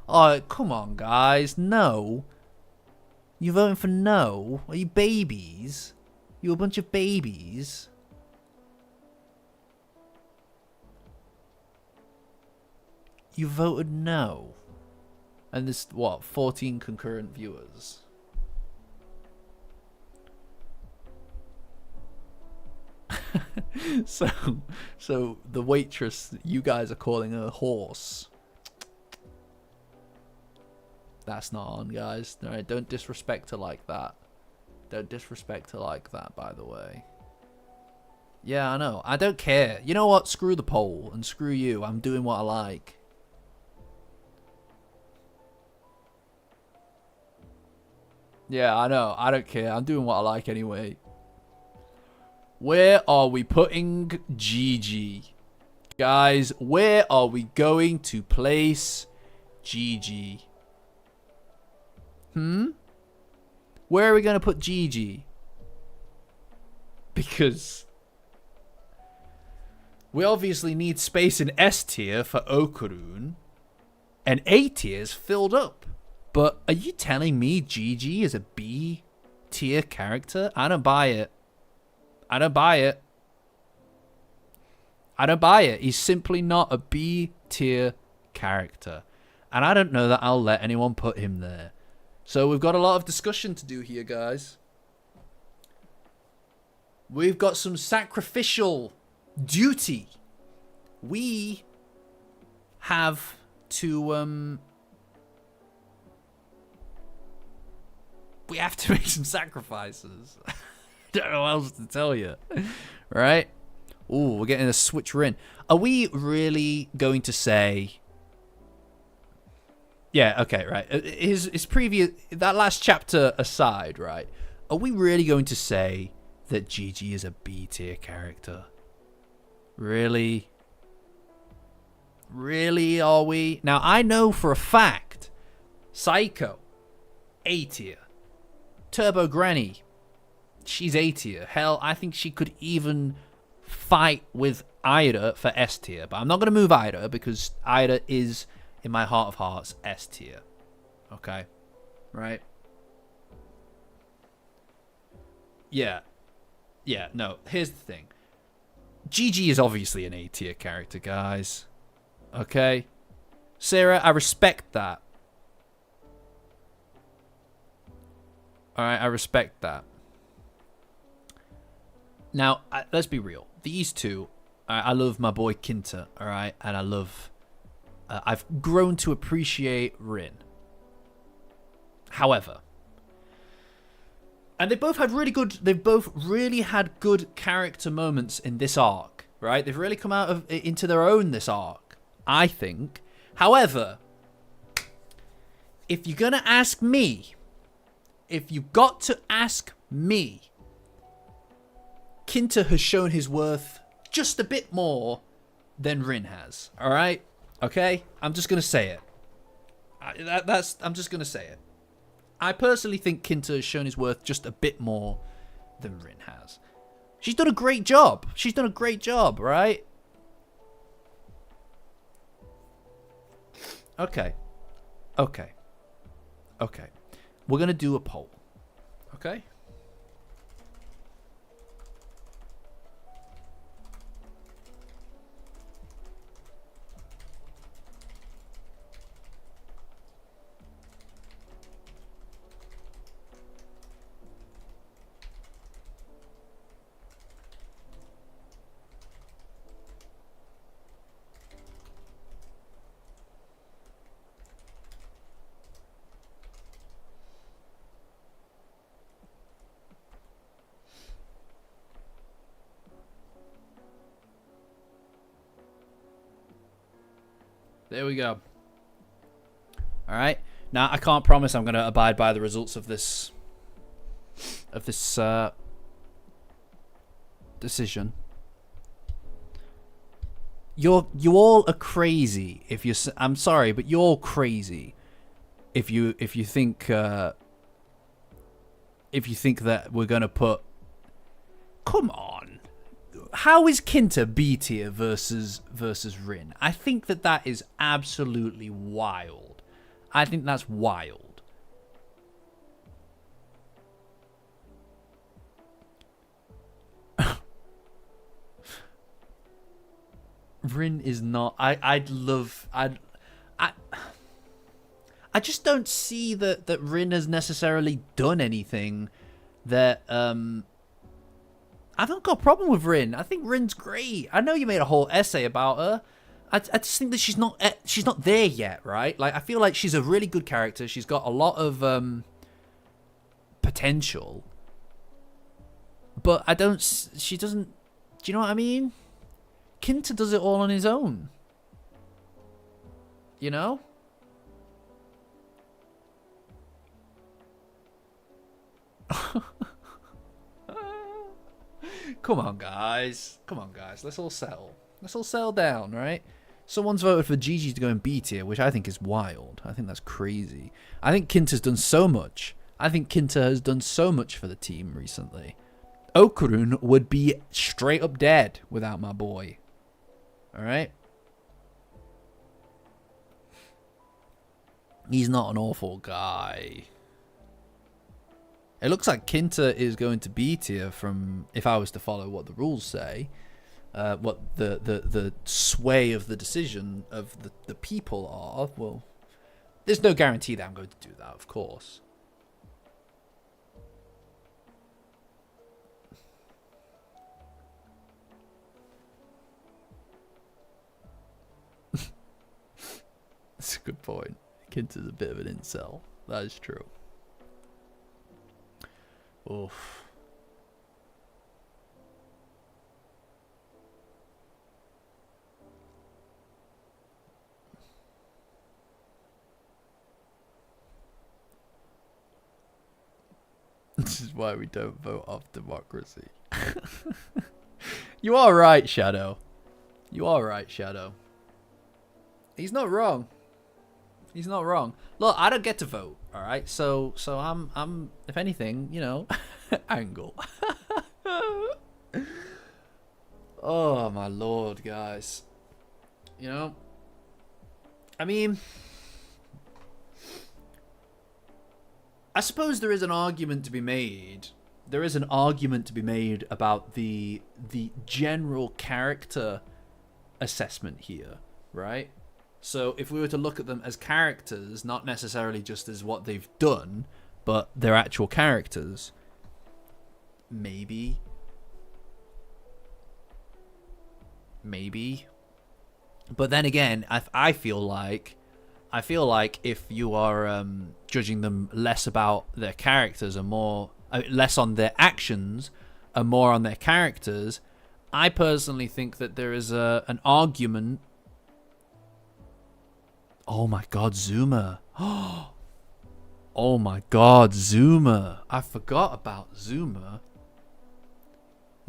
Oh, come on, guys, no. You're voting for no? Are you babies? You a bunch of babies? You voted no. And there's, what, 14 concurrent viewers? So the waitress, you guys are calling her a horse. That's not on, guys. All right, don't disrespect her like that. Don't disrespect her like that, by the way. Yeah, I know. I don't care. You know what? Screw the poll and screw you. I'm doing what I like. Yeah, I know. I don't care. I'm doing what I like anyway. Where are we putting Gigi? Guys, where are we going to place Gigi? Where are we going to put Gigi? Because we obviously need space in S tier for Okarun, and A tier is filled up. But are you telling me Gigi is a B tier character? I don't buy it. I don't buy it. I don't buy it. He's simply not a B tier character. And I don't know that I'll let anyone put him there. So we've got a lot of discussion to do here, guys. We've got some sacrificial duty. We have to we have to make some sacrifices. Don't know what else to tell you. Right? Ooh, we're getting a switcher in. Are we really going to say... Yeah, okay, right. His previous... That last chapter aside, right? Are we really going to say that Gigi is a B-tier character? Really? Really, are we? Now, I know for a fact, Psycho, A-tier. Turbo Granny, she's A-tier. Hell, I think she could even fight with Ida for S-tier. But I'm not going to move Ida because Ida is, in my heart of hearts, S-tier. Okay? Right? Yeah. Yeah, no. Here's the thing. Gigi is obviously an A-tier character, guys. Okay? Sarah, I respect that. Alright, I respect that. Now, let's be real. These two, I love my boy Kinta, alright? And I love... I've grown to appreciate Rin. However... And they both had really good... They've both really had good character moments in this arc, right? They've really come out of into their own this arc, I think. However, if you're going to ask me... If you've got to ask me, Kinta has shown his worth just a bit more than Rin has. All right? Okay? I'm just going to say it. I'm just going to say it. I personally think Kinta has shown his worth just a bit more than Rin has. She's done a great job. She's done a great job, right? Okay. Okay. Okay. We're going to do a poll. Okay? There we go. All right. Now, I can't promise I'm going to abide by the results of this decision. You all are crazy if you... I'm sorry, but you're all crazy if you think that we're going to put... Come on. How is Kinta B tier versus Rin? I think that is absolutely wild. I think that's wild. Rin is not... I'd I just don't see that Rin has necessarily done anything that I've not got a problem with Rin. I think Rin's great. I know you made a whole essay about her. I just think that she's not there yet, right? Like, I feel like she's a really good character. She's got a lot of potential, but she doesn't. Do you know what I mean? Kinta does it all on his own. You know? Come on, guys. Come on, guys. Let's all settle. Let's all settle down, right? Someone's voted for Gigi to go in B tier, which I think is wild. I think that's crazy. I think Kinta's done so much. I think Kinta has done so much for the team recently. Okurun would be straight up dead without my boy. Alright? He's not an awful guy. It looks like Kinta is going to B tier from, if I was to follow what the rules say, what the sway of the decision of the people are. Well, there's no guarantee that I'm going to do that, of course. That's a good point. Kinta's a bit of an incel. That is true. Oof. This is why we don't vote off democracy. You are right, Shadow. You are right, Shadow. He's not wrong. He's not wrong. Look, I don't get to vote, all right? So I'm if anything, you know, angle. Oh my lord, guys. You know, I mean, I suppose there is an argument to be made. There is an argument to be made about the general character assessment here, right? So if we were to look at them as characters, not necessarily just as what they've done, but their actual characters, maybe. But then again, I feel like if you are judging them less about their characters and more less on their actions and more on their characters, I personally think that there is an argument. Oh my god, Zuma. Oh my god, Zuma. I forgot about Zuma.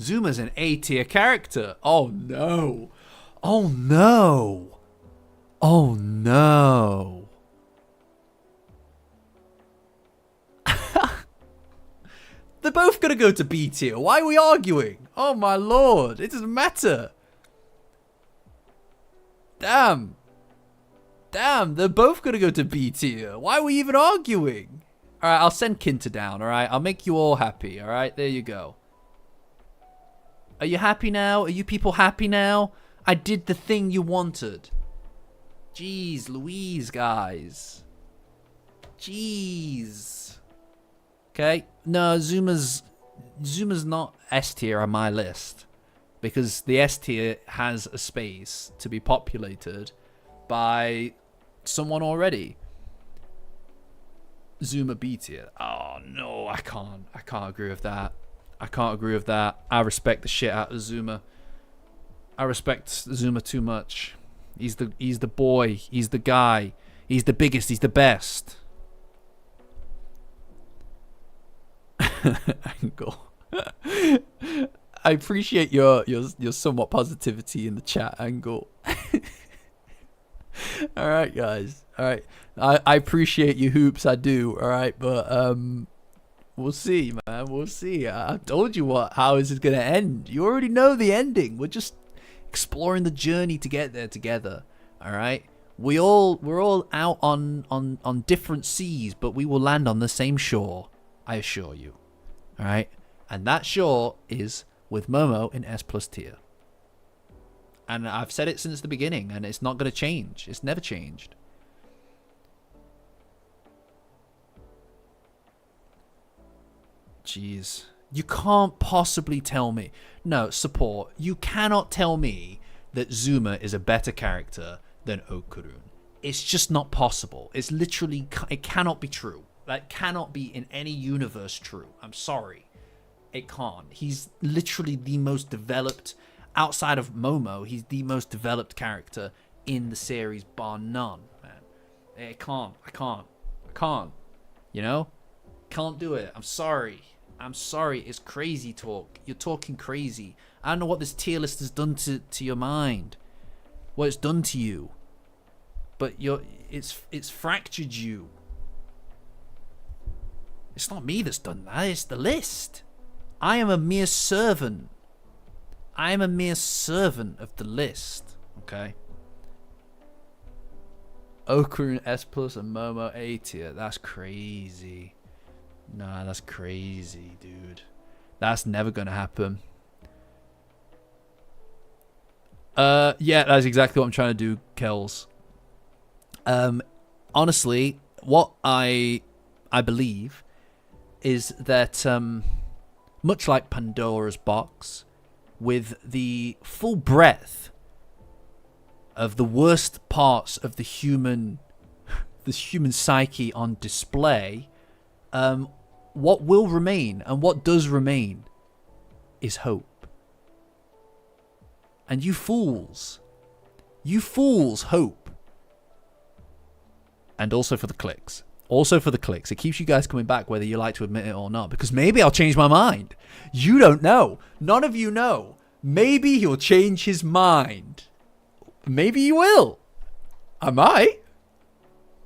Zuma's an A tier character. Oh no. Oh no. Oh no. They're both gonna go to B tier. Why are we arguing? Oh my lord. It doesn't matter. Damn. Damn, they're both going to go to B tier. Why are we even arguing? All right, I'll send Kinta down, all right? I'll make you all happy, all right? There you go. Are you happy now? Are you people happy now? I did the thing you wanted. Jeez Louise, guys. Jeez. Okay. No, Zuma's not S tier on my list. Because the S tier has a space to be populated by someone already. Zuma B tier. Oh no, I can't agree with that. I can't agree with that. I respect the shit out of Zuma. I respect Zuma too much. He's the boy. He's the guy. He's the biggest. He's the best. Angle. I appreciate your somewhat positivity in the chat, Angle. All right, guys. All right, I appreciate you, Hoops. I do. All right, but we'll see, man. We'll see. I told you how this is gonna end. You already know the ending. We're just exploring the journey to get there together. All right. We're all out on different seas, but we will land on the same shore. I assure you. All right, and that shore is with Momo in S+ tier. And I've said it since the beginning, and it's not going to change. It's never changed. jeez. You can't possibly tell me. No, support. You cannot tell me that Zuma is a better character than Okurun. It's just not possible. It's literally, it cannot be true. That cannot be in any universe true. I'm sorry. It can't. He's literally the most developed, outside of Momo, he's the most developed character in the series, bar none, man. I can't. You know? Can't do it. I'm sorry. It's crazy talk. You're talking crazy. I don't know what this tier list has done to your mind. What it's done to you. But it's fractured you. It's not me that's done that. It's the list. I am a mere servant. I am a mere servant of the list. Okay? Okurun S plus and Momo A tier. That's crazy. Nah, that's crazy, dude. That's never gonna happen. Yeah, that's exactly what I'm trying to do, Kells. Honestly, what I believe is that much like Pandora's box, with the full breadth of the worst parts of the human psyche on display, what will remain and what does remain is hope. And you fools hope. And also for the clicks. It keeps you guys coming back whether you like to admit it or not, because maybe I'll change my mind. You don't know. None of you know. Maybe he'll change his mind. Maybe he will. I might.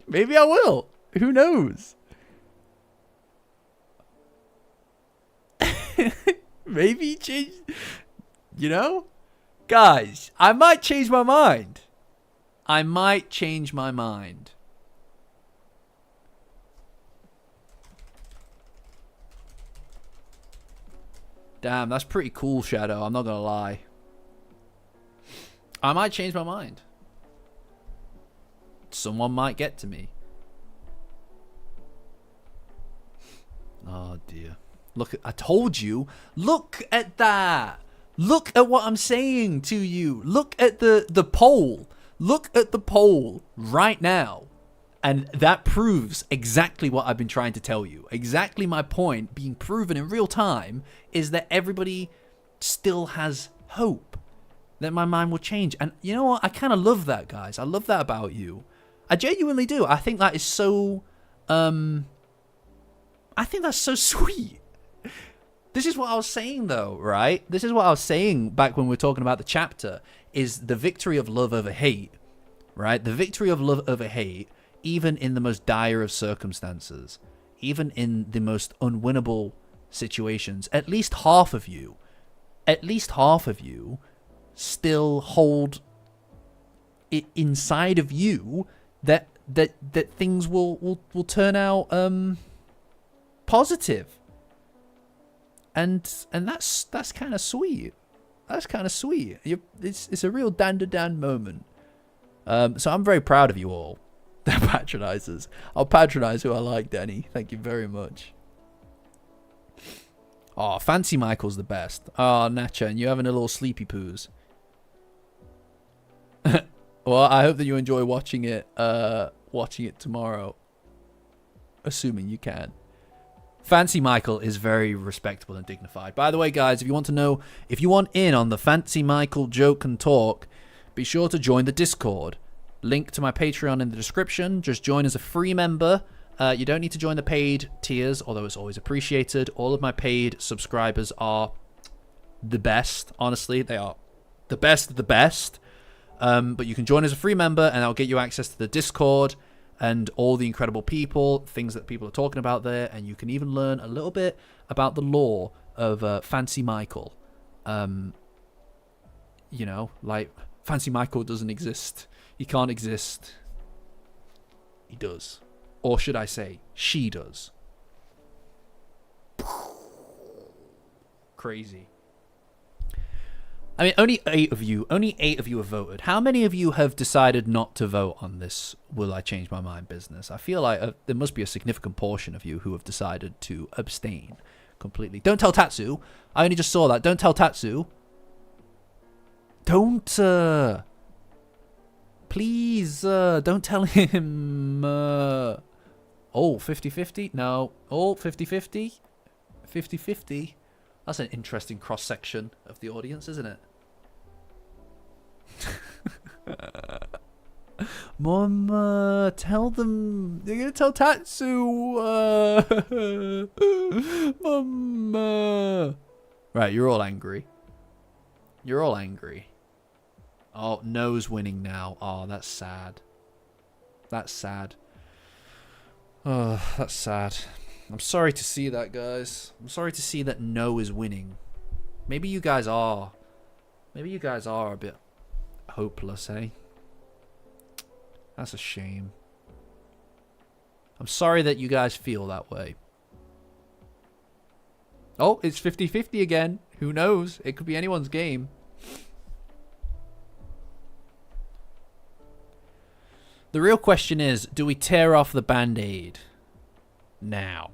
Maybe I will. Who knows? Maybe he changed. You know? Guys, I might change my mind. Damn, that's pretty cool, Shadow. I'm not gonna lie. I might change my mind. Someone might get to me. Oh, dear. Look, I told you. Look at that. Look at what I'm saying to you. Look at the poll. Look at the poll right now. And that proves exactly what I've been trying to tell you. Exactly my point being proven in real time is that everybody still has hope that my mind will change. And you know what? I kind of love that, guys. I love that about you. I genuinely do. I think that is so... I think that's so sweet. This is what I was saying, though, right? This is what I was saying back when we were talking about the chapter, is the victory of love over hate, right? The victory of love over hate, even in the most dire of circumstances, even in the most unwinnable situations, at least half of you still hold it inside of you that things will turn out positive. And that's kind of sweet. That's kind of sweet. It's a real Dandadan moment. So I'm very proud of you all. They're patronizers. I'll patronize who I like, Denny. Thank you very much. Oh, Fancy Michael's the best. Oh, Nacha, and you're having a little sleepy poos. Well, I hope that you enjoy watching it tomorrow. Assuming you can. Fancy Michael is very respectable and dignified. By the way, guys, if you want in on the Fancy Michael joke and talk, be sure to join the Discord. Link to my Patreon in the description. Just join as a free member. You don't need to join the paid tiers, although it's always appreciated. All of my paid subscribers are the best. Honestly, they are the best of the best. But you can join as a free member, and I'll get you access to the Discord and all the incredible people, things that people are talking about there, and you can even learn a little bit about the lore of Fancy Michael. You know, like, Fancy Michael doesn't exist. He can't exist. He does. Or should I say, she does. Crazy. I mean, only eight of you have voted. How many of you have decided not to vote on this will I change my mind business? I feel like there must be a significant portion of you who have decided to abstain. completely. Don't tell Tatsu. I only just saw that. Don't tell Tatsu. Don't, please, don't tell him. Oh, 50-50? No. Oh, 50-50? 50-50? That's an interesting cross-section of the audience, isn't it? Mama, tell them. They're gonna tell Tatsu. Mama. Right, you're all angry. You're all angry. Oh, No's winning now. Oh, that's sad. That's sad. Oh, that's sad. I'm sorry to see that, guys. I'm sorry to see that No is winning. Maybe you guys are. Maybe you guys are a bit hopeless, eh? That's a shame. I'm sorry that you guys feel that way. Oh, it's 50-50 again. Who knows? It could be anyone's game. The real question is, do we tear off the Band-Aid now?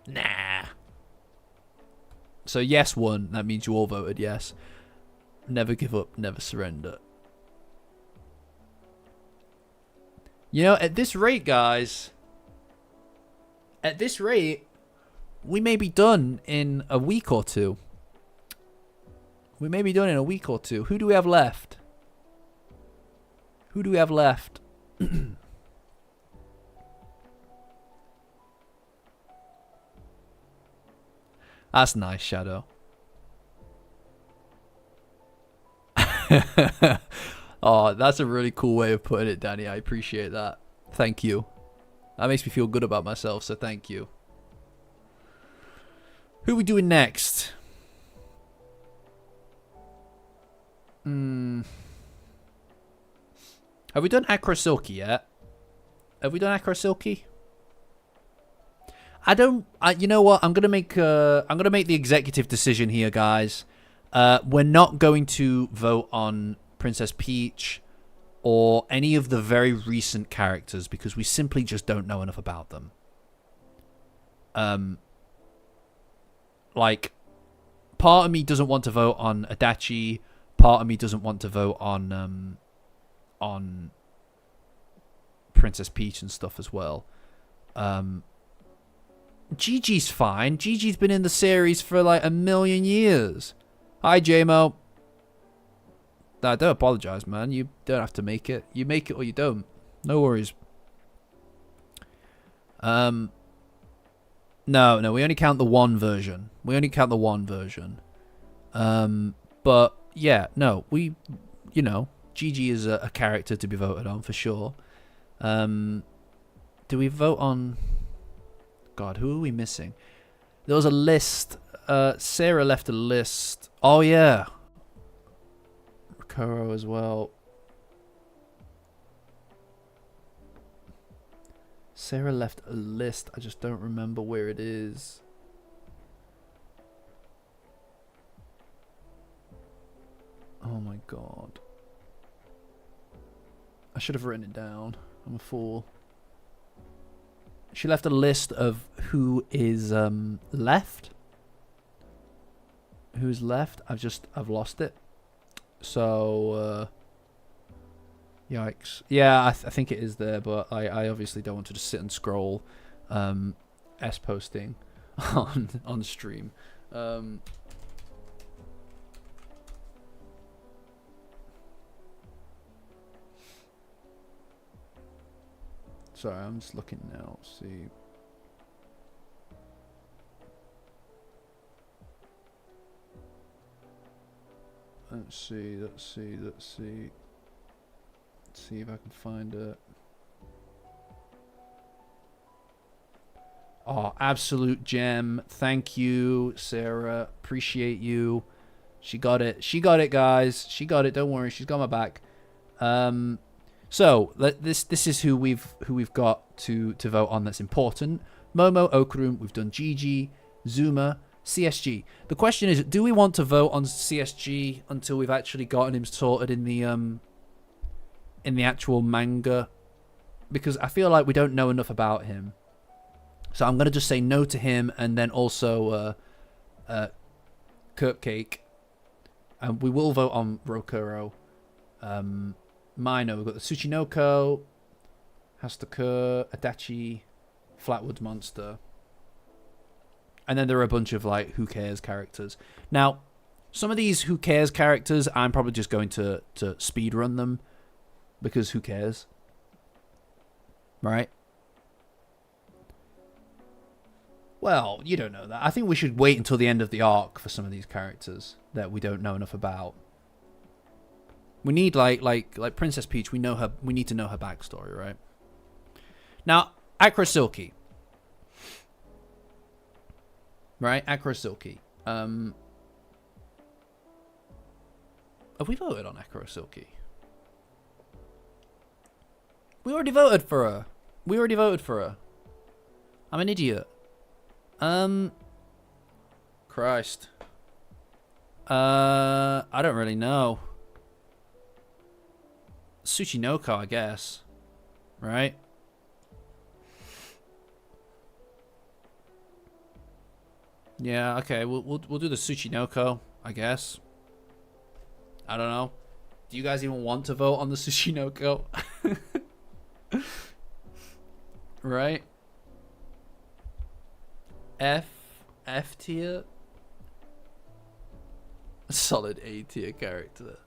Nah. So yes won. That means you all voted yes. Never give up, never surrender. You know, at this rate, guys, at this rate, we may be done in a week or two. We may be done in a week or two. Who do we have left? Who do we have left? That's nice, Shadow. Oh, that's a really cool way of putting it, Danny. I appreciate that. Thank you. That makes me feel good about myself, so thank you. Who are we doing next? Have we done Acro Silky yet? Have we done Acro Silky? You know what? I'm gonna make the executive decision here, guys. We're not going to vote on Princess Peach or any of the very recent characters because we simply just don't know enough about them. Like, part of me doesn't want to vote on Adachi. Part of me doesn't want to vote on Princess Peach and stuff as well. Gigi's fine. Gigi's been in the series for like 1,000,000 years. Hi, JMO. I don't apologize, man. You don't have to make it. You make it or you don't. No worries. No, we only count the one version. But yeah, no, you know, Gigi is a character to be voted on for sure. Do we vote on? God, who are we missing? There was a list. Sarah left a list. Oh yeah. Koro as well. Sarah left a list. I just don't remember where it is. Oh my god. I should have written it down. I'm a fool. She left a list of who is left. Who's left? I've lost it. So, yikes. Yeah, I think it is there, but I obviously don't want to just sit and scroll S posting on stream. Sorry, I'm just looking now. See. Let's see. See if I can find it. Oh, absolute gem. Thank you, Sarah. Appreciate you. She got it. She got it, guys. She got it. Don't worry. She's got my back. So this is who we've got to vote on. That's important. Momo, Okurum. We've done Gigi, Zuma, CSG. The question is, do we want to vote on CSG until we've actually gotten him sorted in the actual manga? Because I feel like we don't know enough about him. So I'm going to just say no to him, and then also Cupcake. We will vote on Rokuro. Mino, we've got the Tsuchinoko, Hastakur, Adachi, Flatwoods Monster. And then there are a bunch of, like, who cares characters. Now, some of these who cares characters, I'm probably just going to speedrun them. Because who cares? Right? Well, you don't know that. I think we should wait until the end of the arc for some of these characters that we don't know enough about. We need like Princess Peach. We know her. We need to know her backstory, right? Now, Akra Silky. Right, Akra Silky. Have we voted on Akra Silky? We already voted for her. We already voted for her. I'm an idiot. Christ. I don't really know. Tsuchinoko, I guess. Right? Yeah, okay. We'll do the Tsuchinoko, I guess. I don't know. Do you guys even want to vote on the Tsuchinoko? Right? F tier? Solid A tier character.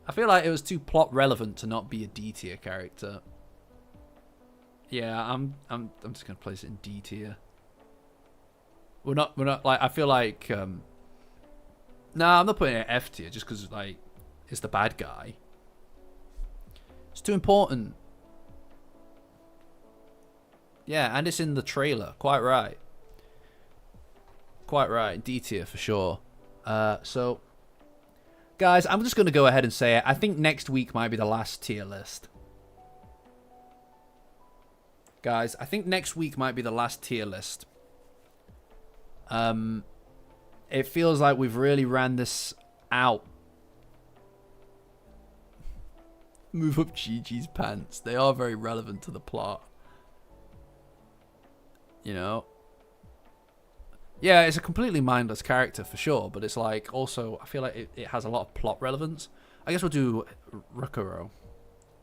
I feel like it was too plot relevant to not be a D tier character. Yeah, I'm just gonna place it in D tier. We're not like, I feel like nah, I'm not putting it in F tier just because like it's the bad guy. It's too important. Yeah, and it's in the trailer. Quite right. Quite right. D tier for sure. So, guys, I'm just going to go ahead and say it. I think next week might be the last tier list. Guys, I think next week might be the last tier list. It feels like we've really ran this out. Move up Gigi's pants. They are very relevant to the plot. You know? Yeah, it's a completely mindless character for sure, but it's like also, I feel like it has a lot of plot relevance. I guess we'll do Rokuro.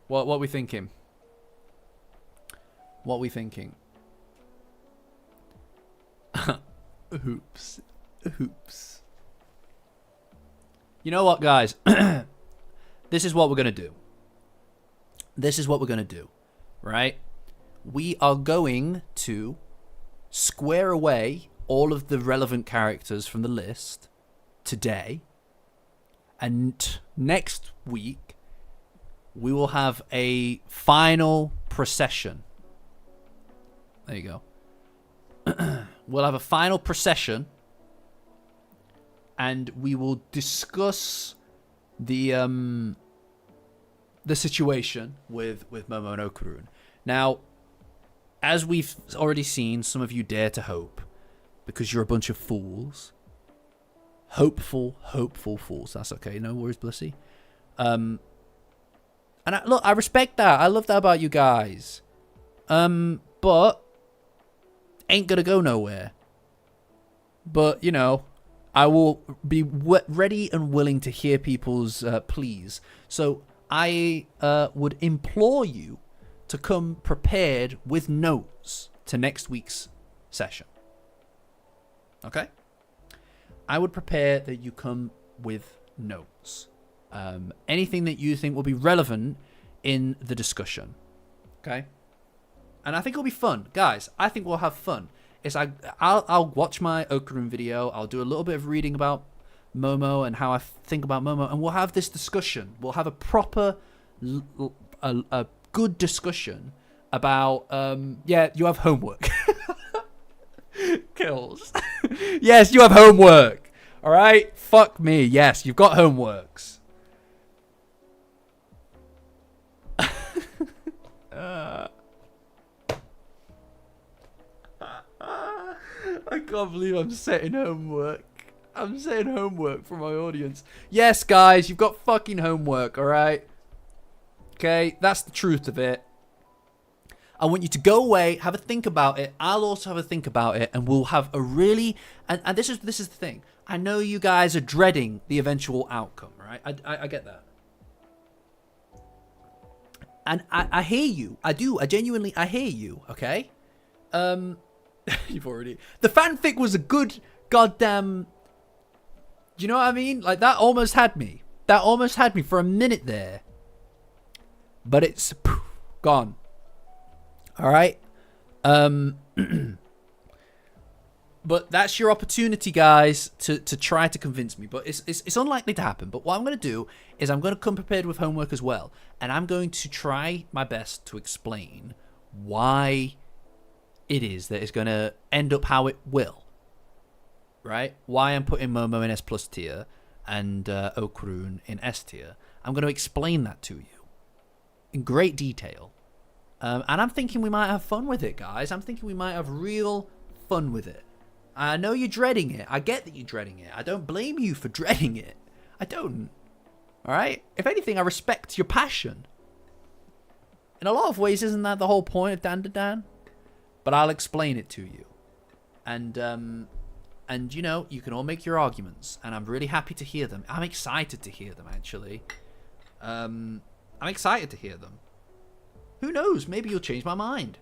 What are we thinking? What are we thinking? Oops. Oops. You know what, guys? This is what we're going to do. This is what we're going to do, right? We are going to square away all of the relevant characters from the list today. And next week, we will have a final procession. There you go. We'll have a final procession. And we will discuss the situation with Momo and Okurun. Now, as we've already seen, some of you dare to hope because you're a bunch of fools. Hopeful fools. That's okay. No worries, Blissy. And look, I respect that. I love that about you guys. But ain't gonna go nowhere. But, you know, I will be ready and willing to hear people's pleas. So I would implore you to come prepared with notes to next week's session. Okay? I would prepare that you come with notes. Anything that you think will be relevant in the discussion. Okay? And I think it'll be fun. Guys, I think we'll have fun. I'll watch my Okarun video. I'll do a little bit of reading about Momo and how I think about Momo. And we'll have this discussion. We'll have a proper, a good discussion about, yeah, you have homework. Kills. Yes, you have homework. All right? Fuck me. Yes, you've got homeworks. I can't believe I'm setting homework. I'm setting homework for my audience. Yes, guys, you've got fucking homework, all right? Okay, that's the truth of it. I want you to go away, have a think about it. I'll also have a think about it, and we'll have a really and this is the thing. I know you guys are dreading the eventual outcome, right? I get that. And I hear you. I do. I genuinely hear you, okay? You've already... The fanfic was a good goddamn... Do you know what I mean? Like, that almost had me. That almost had me for a minute there. But it's gone. Alright? But that's your opportunity, guys, to try to convince me. But it's unlikely to happen. But what I'm going to do is I'm going to come prepared with homework as well. And I'm going to try my best to explain why it is that it's going to end up how it will. Right? Why I'm putting Momo in S+ tier and Okrun in S tier. I'm going to explain that to you in great detail. And I'm thinking we might have fun with it, guys. I'm thinking we might have real fun with it. I know you're dreading it. I get that you're dreading it. I don't blame you for dreading it. I don't. Alright? If anything, I respect your passion. In a lot of ways, isn't that the whole point of Dandadan? But I'll explain it to you. And you know, you can all make your arguments. And I'm really happy to hear them. I'm excited to hear them, actually. I'm excited to hear them. Who knows? Maybe you'll change my mind.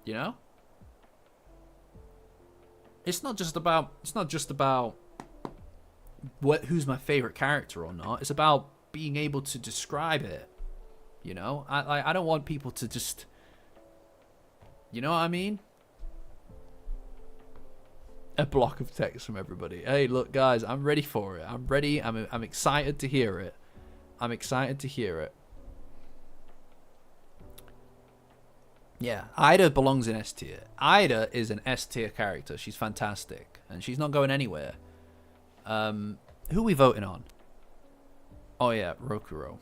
You know? It's not just about who's my favorite character or not. It's about being able to describe it. You know? I don't want people to just... You know what I mean? A block of text from everybody. Hey, look, guys, I'm ready for it. I'm ready. I'm excited to hear it. I'm excited to hear it. Yeah, Ida belongs in S tier. Ida is an S tier character. She's fantastic. And she's not going anywhere. Who are we voting on? Oh, yeah, Rokuro.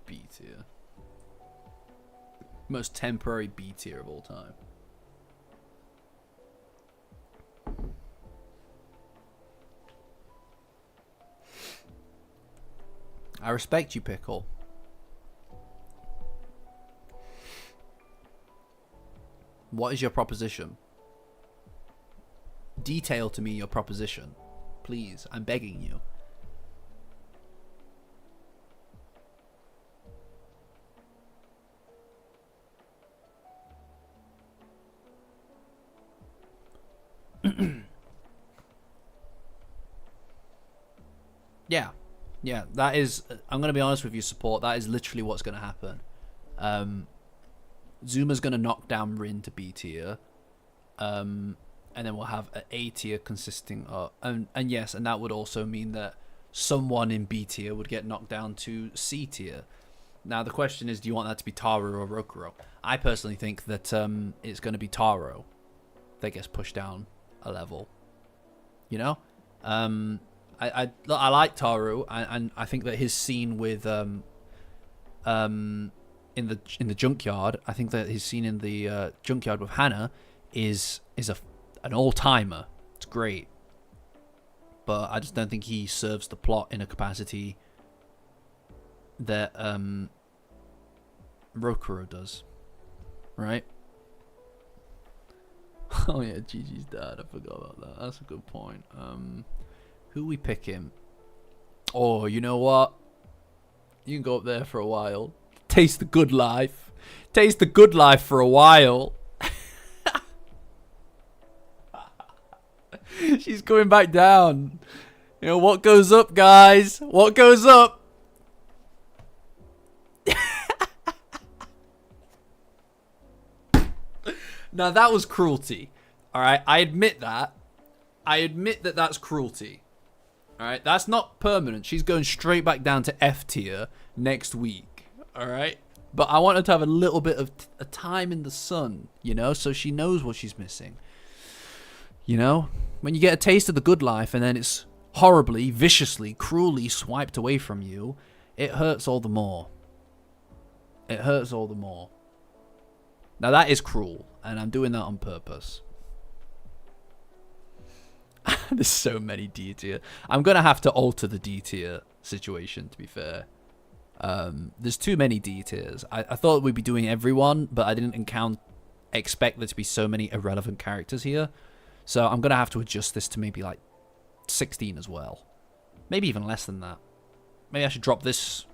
B tier. Most temporary B tier of all time. I respect you, Pickle. What is your proposition? Detail to me your proposition. Please, I'm begging you. Yeah, that is, I'm going to be honest with you, support, that is literally what's going to happen. Zuma's going to knock down Rin to B tier. And then we'll have an A tier consisting of, and yes, and that would also mean that someone in B tier would get knocked down to C tier. Now the question is, do you want that to be Taro or Rokuro? I personally think that it's going to be Taro that gets pushed down a level. You know? I like Taru, and I think that his scene with in the junkyard, I think that his scene in the junkyard with Hannah is an all-timer. It's great, but I just don't think he serves the plot in a capacity that Rokuro does, right? Oh yeah, Gigi's dad. I forgot about that. That's a good point. Who we picking? Oh, you know what? You can go up there for a while. Taste the good life. Taste the good life for a while. She's coming back down. You know, what goes up, guys? What goes up? Now, that was cruelty. Alright, I admit that. I admit that that's cruelty. Alright, that's not permanent. She's going straight back down to F tier next week. Alright? But I want her to have a little bit of a time in the sun, you know, so she knows what she's missing. You know, when you get a taste of the good life and then it's horribly, viciously, cruelly swiped away from you, it hurts all the more. It hurts all the more. Now that is cruel, and I'm doing that on purpose. There's so many D tier. I'm going to have to alter the D tier situation, to be fair. There's too many D tiers. I thought we'd be doing everyone, but I didn't expect there to be so many irrelevant characters here. So I'm going to have to adjust this to maybe like 16 as well. Maybe even less than that. Maybe I should drop this.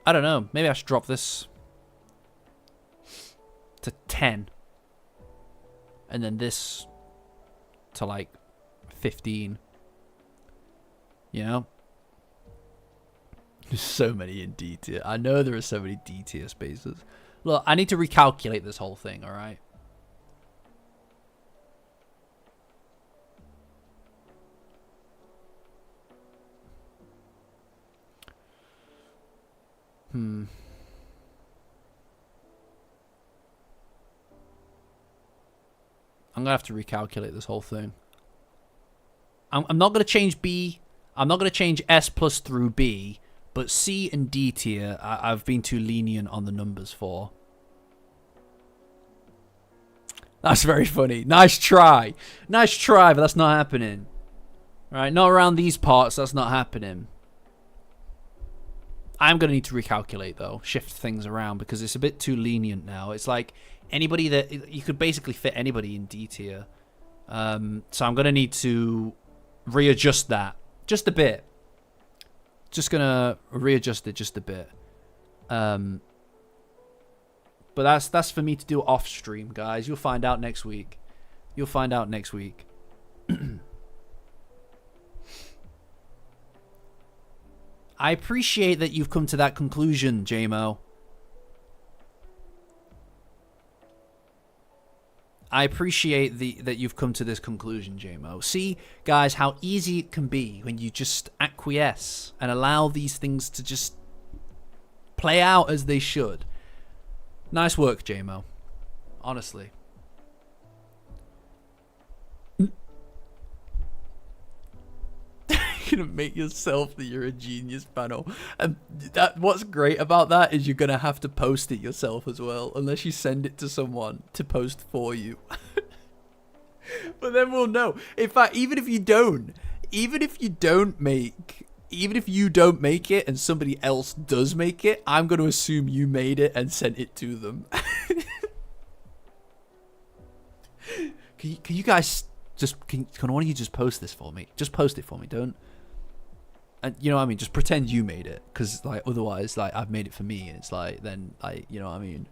I don't know. Maybe I should drop this to 10. And then this to like 15. You know? There's so many in D tier. I know there are so many D tier spaces. Look, I need to recalculate this whole thing, alright? I'm gonna have to recalculate this whole thing. I'm not gonna change B. I'm not gonna change S plus through B, but C and D tier I've been too lenient on the numbers for. That's very funny. Nice try. Nice try, but that's not happening. Right, not around these parts, that's not happening. I'm going to need to recalculate, though. Shift things around, because it's a bit too lenient now. It's like anybody that... You could basically fit anybody in D tier. So I'm going to need to readjust that. Just a bit. Just going to readjust it just a bit. But that's for me to do off stream, guys. You'll find out next week. You'll find out next week. I appreciate that you've come to that conclusion, JMO. I appreciate that you've come to this conclusion, JMO. See, guys, how easy it can be when you just acquiesce and allow these things to just play out as they should. Nice work, JMO. Honestly. Gonna make yourself that you're a genius panel, and what's great about that is you're gonna have to post it yourself as well, unless you send it to someone to post for you. But then we'll know. In fact, even if you don't make it and somebody else does make it, I'm gonna assume you made it and sent it to them. Can you guys just can one of you just post this for me? Just post it for me. Don't. And you know what I mean? Just pretend you made it, because like otherwise, like I've made it for me, and it's like then like you know what I mean.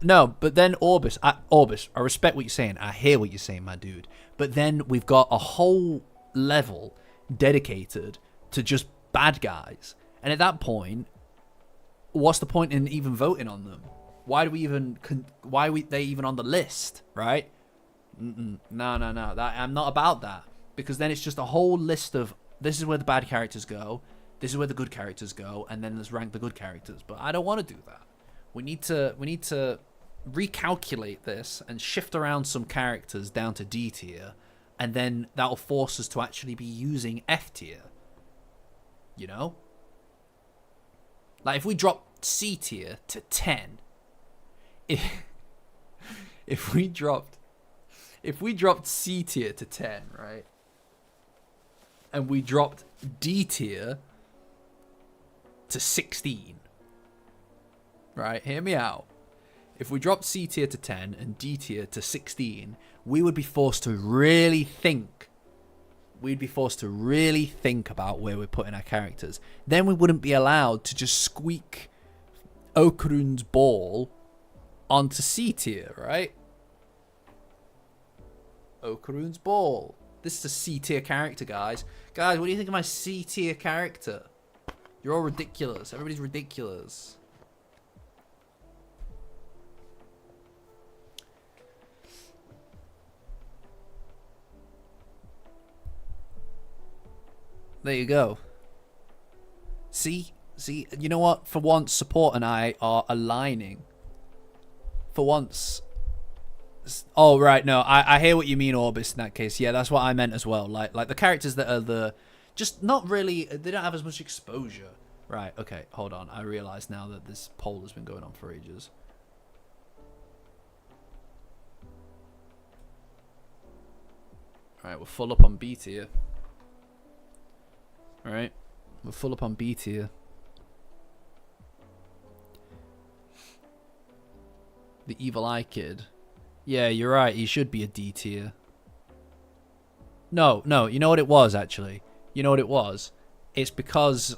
No, but then Orbis, I respect what you're saying. I hear what you're saying, my dude. But then we've got a whole level dedicated to just bad guys, and at that point, what's the point in even voting on them? Why do we even? Why are they even on the list, right? No. I'm not about that, because then it's just a whole list of this is where the bad characters go, this is where the good characters go, and then let's rank the good characters. But I don't want to do that. We need to recalculate this and shift around some characters down to D tier, and then that'll force us to actually be using F tier. You know, like if we drop C tier to 10, if we dropped C tier to 10, right? And we dropped D tier to 16. Right? Hear me out. If we dropped C tier to 10 and D tier to 16, we would be forced to really think. We'd be forced to really think about where we're putting our characters. Then we wouldn't be allowed to just squeak Okarun's ball onto C tier, right? Okarun's ball. This is a C tier character, guys. Guys, what do you think of my C tier character? You're all ridiculous. Everybody's ridiculous. There you go. See, you know what? For once, support and I are aligning. For once. Oh, right, no, I hear what you mean, Orbis, in that case. Yeah, that's what I meant as well. Like the characters that are just not really, they don't have as much exposure. Right, okay, hold on. I realise now that this poll has been going on for ages. Alright, we're full up on B tier. Alright, we're full up on B tier. The Evil Eye Kid. Yeah, you're right. He should be a D tier. No, you know what it was, actually? You know what it was? It's because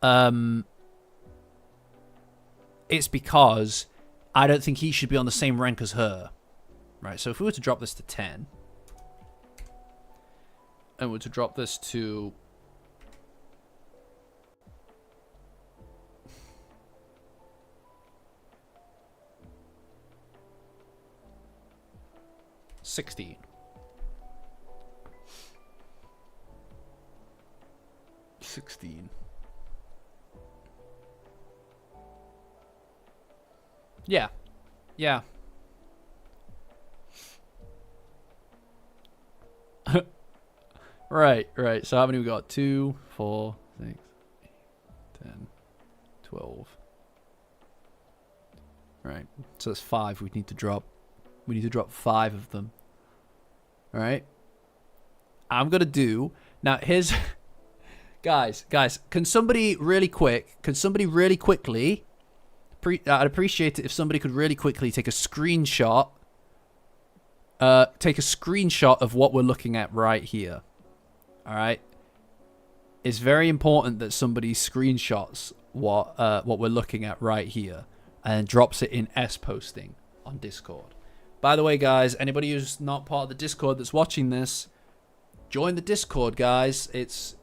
I don't think he should be on the same rank as her. Right, so if we were to drop this to 10, and we're to drop this to 16. Yeah. Yeah. Right. So how many we got? 2, 4, 6, 8, 10, 12. Right. So that's 5 we need to drop. We need to drop 5 of them. Alright. I'm gonna do... Now, here's... Guys, can somebody really quickly... I'd appreciate it if somebody could really quickly take a screenshot. Take a screenshot of what we're looking at right here. Alright? It's very important that somebody screenshots what we're looking at right here. And drops it in S posting on Discord. By the way, guys, anybody who's not part of the Discord that's watching this, join the Discord, guys. It's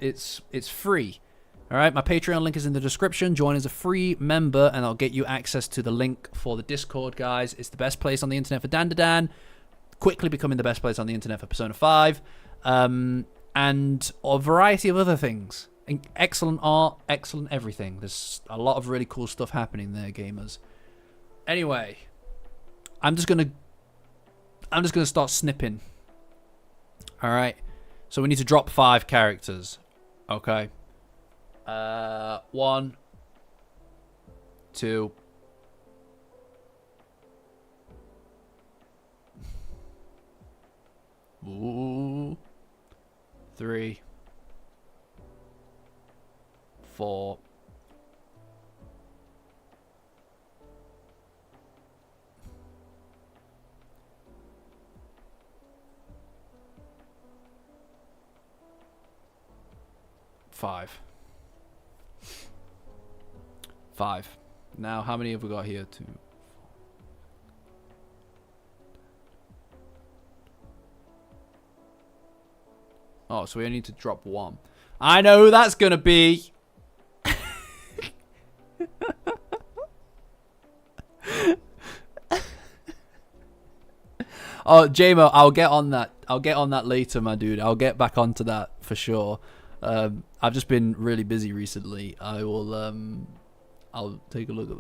free. All right, my Patreon link is in the description. Join as a free member, and I'll get you access to the link for the Discord, guys. It's the best place on the internet for Dandadan. Quickly becoming the best place on the internet for Persona 5. And a variety of other things. Excellent art, excellent everything. There's a lot of really cool stuff happening there, gamers. Anyway, I'm just gonna start snipping. All right. So we need to drop 5 characters. Okay. 1, 2. 3, 4. 5. Now, how many have we got here? 2. Oh, so we only need to drop 1. I know who that's gonna be. Oh, JMO, I'll get on that. I'll get on that later, my dude. I'll get back onto that for sure. I've just been really busy recently. I will, I'll take a look at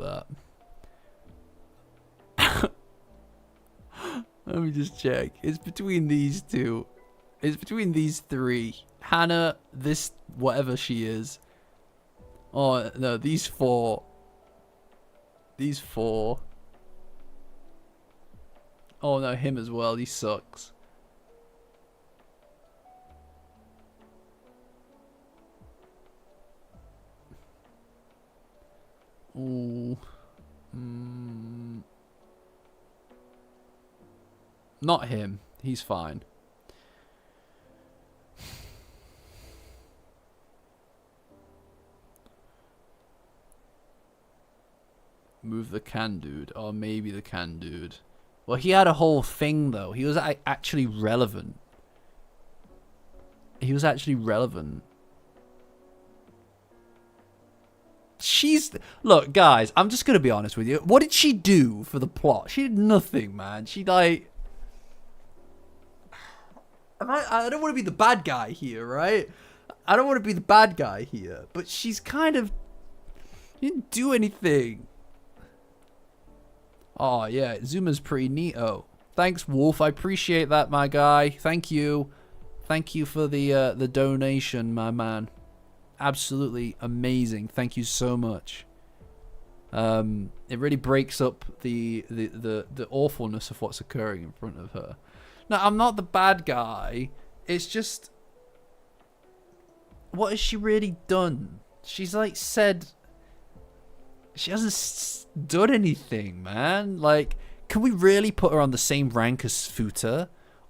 that. Let me just check. It's between these 2. It's between these 3. Hannah, this, whatever she is. Oh, no, these 4. These 4. Oh, no, him as well. He sucks. Ooh. Not him. He's fine. Move the can dude. Or maybe the can dude. Well, he had a whole thing, though. He was actually relevant. He was actually relevant. Look, guys, I'm just going to be honest with you. What did she do for the plot? She did nothing, man. She, like... I don't want to be the bad guy here, right? I don't want to be the bad guy here, but she's kind of... She didn't do anything. Oh, yeah, Zuma's pretty neato. Thanks, Wolf. I appreciate that, my guy. Thank you. Thank you for the donation, my man. Absolutely amazing. Thank you so much. It really breaks up the awfulness of what's occurring in front of her. No, I'm not the bad guy. It's just... What has she really done? She's like said... She hasn't done anything, man. Like, can we really put her on the same rank as Futa?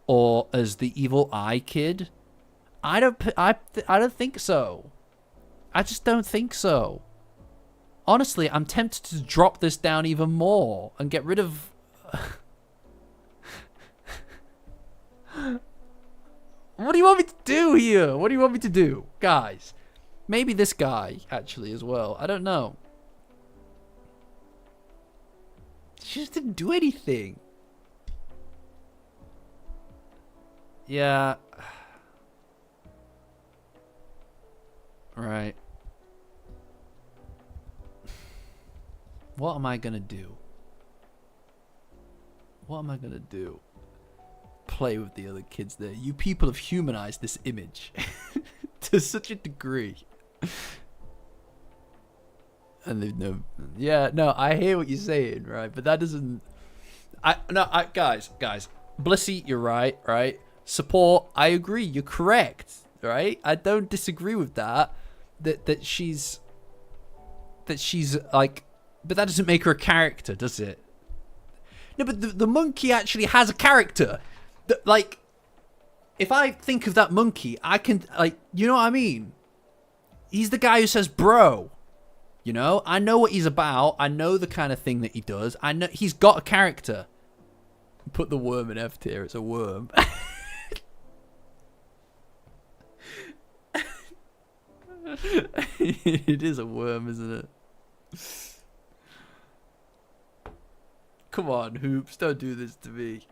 Or as the Evil Eye Kid? I don't think so. I just don't think so. Honestly, I'm tempted to drop this down even more and get rid of... What do you want me to do here? What do you want me to do? Guys, maybe this guy, actually, as well. I don't know. She just didn't do anything. Yeah. Right. What am I gonna do? What am I gonna do? Play with the other kids there. You people have humanized this image to such a degree. And they've no... Yeah, no, I hear what you're saying, right? But that doesn't... Guys. Blissy, you're right? Support, I agree, you're correct, right? I don't disagree with that. That she's like... But that doesn't make her a character, does it? No, but the monkey actually has a character. Like, if I think of that monkey, I can, like, you know what I mean? He's the guy who says, bro. You know? I know what he's about. I know the kind of thing that he does. I know he's got a character. Put the worm in F tier. It's a worm. It is a worm, isn't it? Come on, Hoops. Don't do this to me.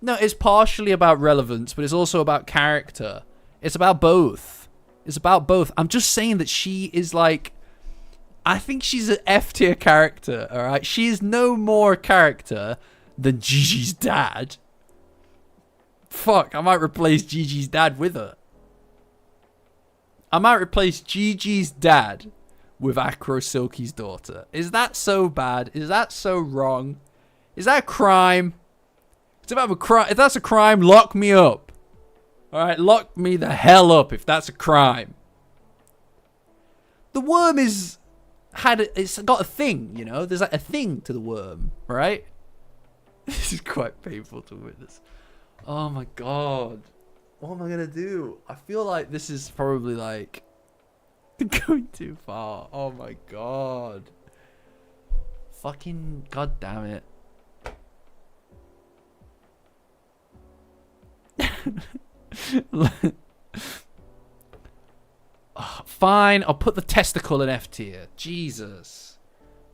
No, it's partially about relevance, but it's also about character. It's about both. It's about both. I'm just saying that she is like... I think she's an F tier character, alright? She is no more a character than Gigi's dad. Fuck, I might replace Gigi's dad with her. I might replace Gigi's dad with Acro Silky's daughter. Is that so bad? Is that so wrong? Is that a crime? If that's a crime, lock me up. Alright, lock me the hell up if that's a crime. The worm it's got a thing, you know? There's like a thing to the worm, right? This is quite painful to witness. Oh my god. What am I gonna do? I feel like this is probably like going too far. Oh my god. Fucking god damn it. Oh, fine, I'll put the testicle in F tier. Jesus.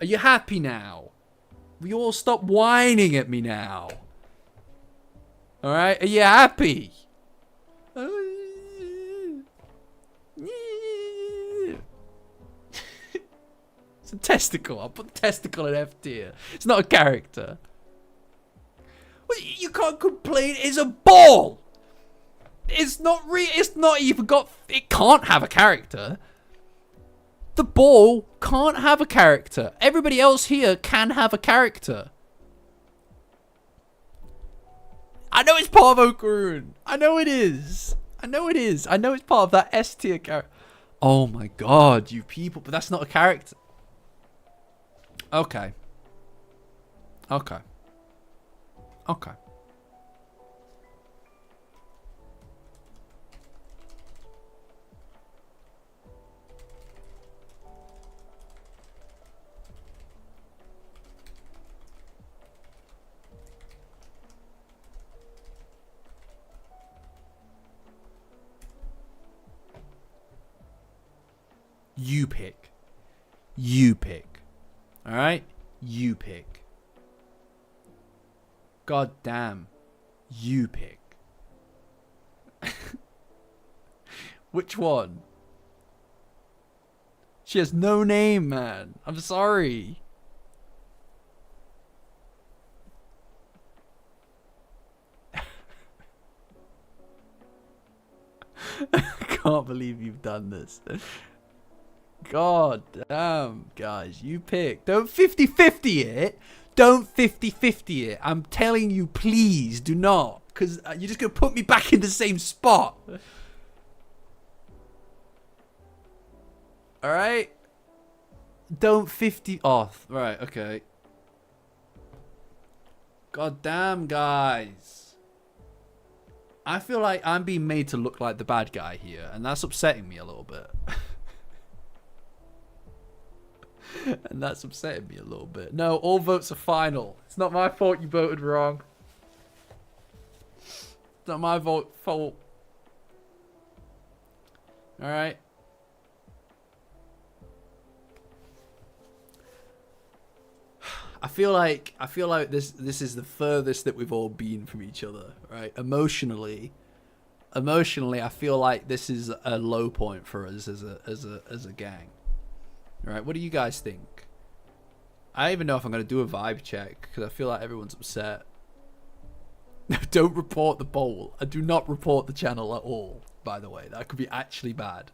Are you happy now? Will you all stop whining at me now? Alright, are you happy? It's a testicle. I'll put the testicle in F tier. It's not a character. Well, you can't complain. It's a ball. It's not even got... It can't have a character. The ball can't have a character. Everybody else here can have a character. I know it's part of Okarun. I know it is. I know it's part of that S tier character. Oh my god, you people. But that's not a character. Okay. You pick. Alright? You pick. God damn. You pick. Which one? She has no name, man. I'm sorry. I can't believe you've done this. God damn, guys. You pick. Don't 50-50 it. Don't 50-50 it. I'm telling you, please do not. Because you're just going to put me back in the same spot. Alright? Don't 50 off. Right, okay. God damn, guys. I feel like I'm being made to look like the bad guy here. And that's upsetting me a little bit. And that's upsetting me a little bit. No, all votes are final. It's not my fault you voted wrong. It's not my fault. Alright. I feel like this is the furthest that we've all been from each other, right? Emotionally, I feel like this is a low point for us as a gang. Right? What do you guys think? I don't even know if I'm gonna do a vibe check because I feel like everyone's upset. Don't report the poll. I do not report the channel at all. By the way, that could be actually bad.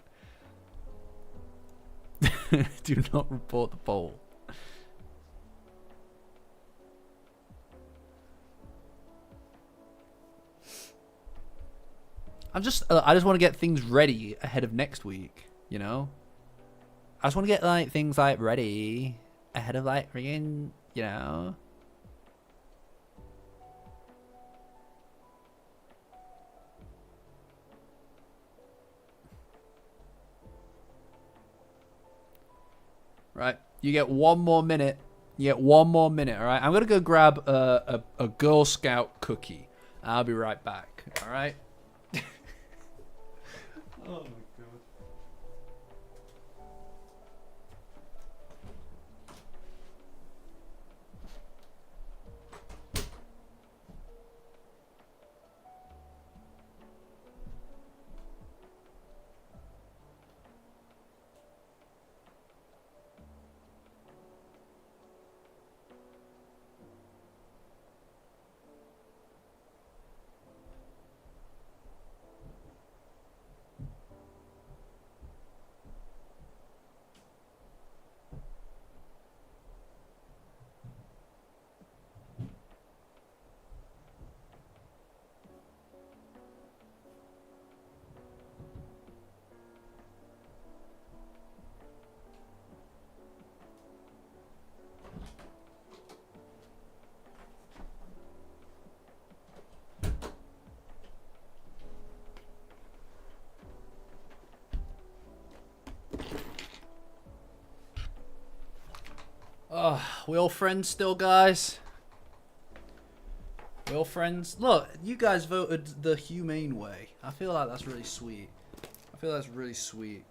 Do not report the poll. I just want to get things ready ahead of next week, you know? I just want to get like things like ready ahead of like freaking, you know? Right, you get one more minute. You get one more minute, all right? I'm going to go grab a Girl Scout cookie. I'll be right back, all right? Oh my god. Oh, we all friends still, guys? We all friends? Look, you guys voted the humane way. I feel like that's really sweet. I feel that's really sweet.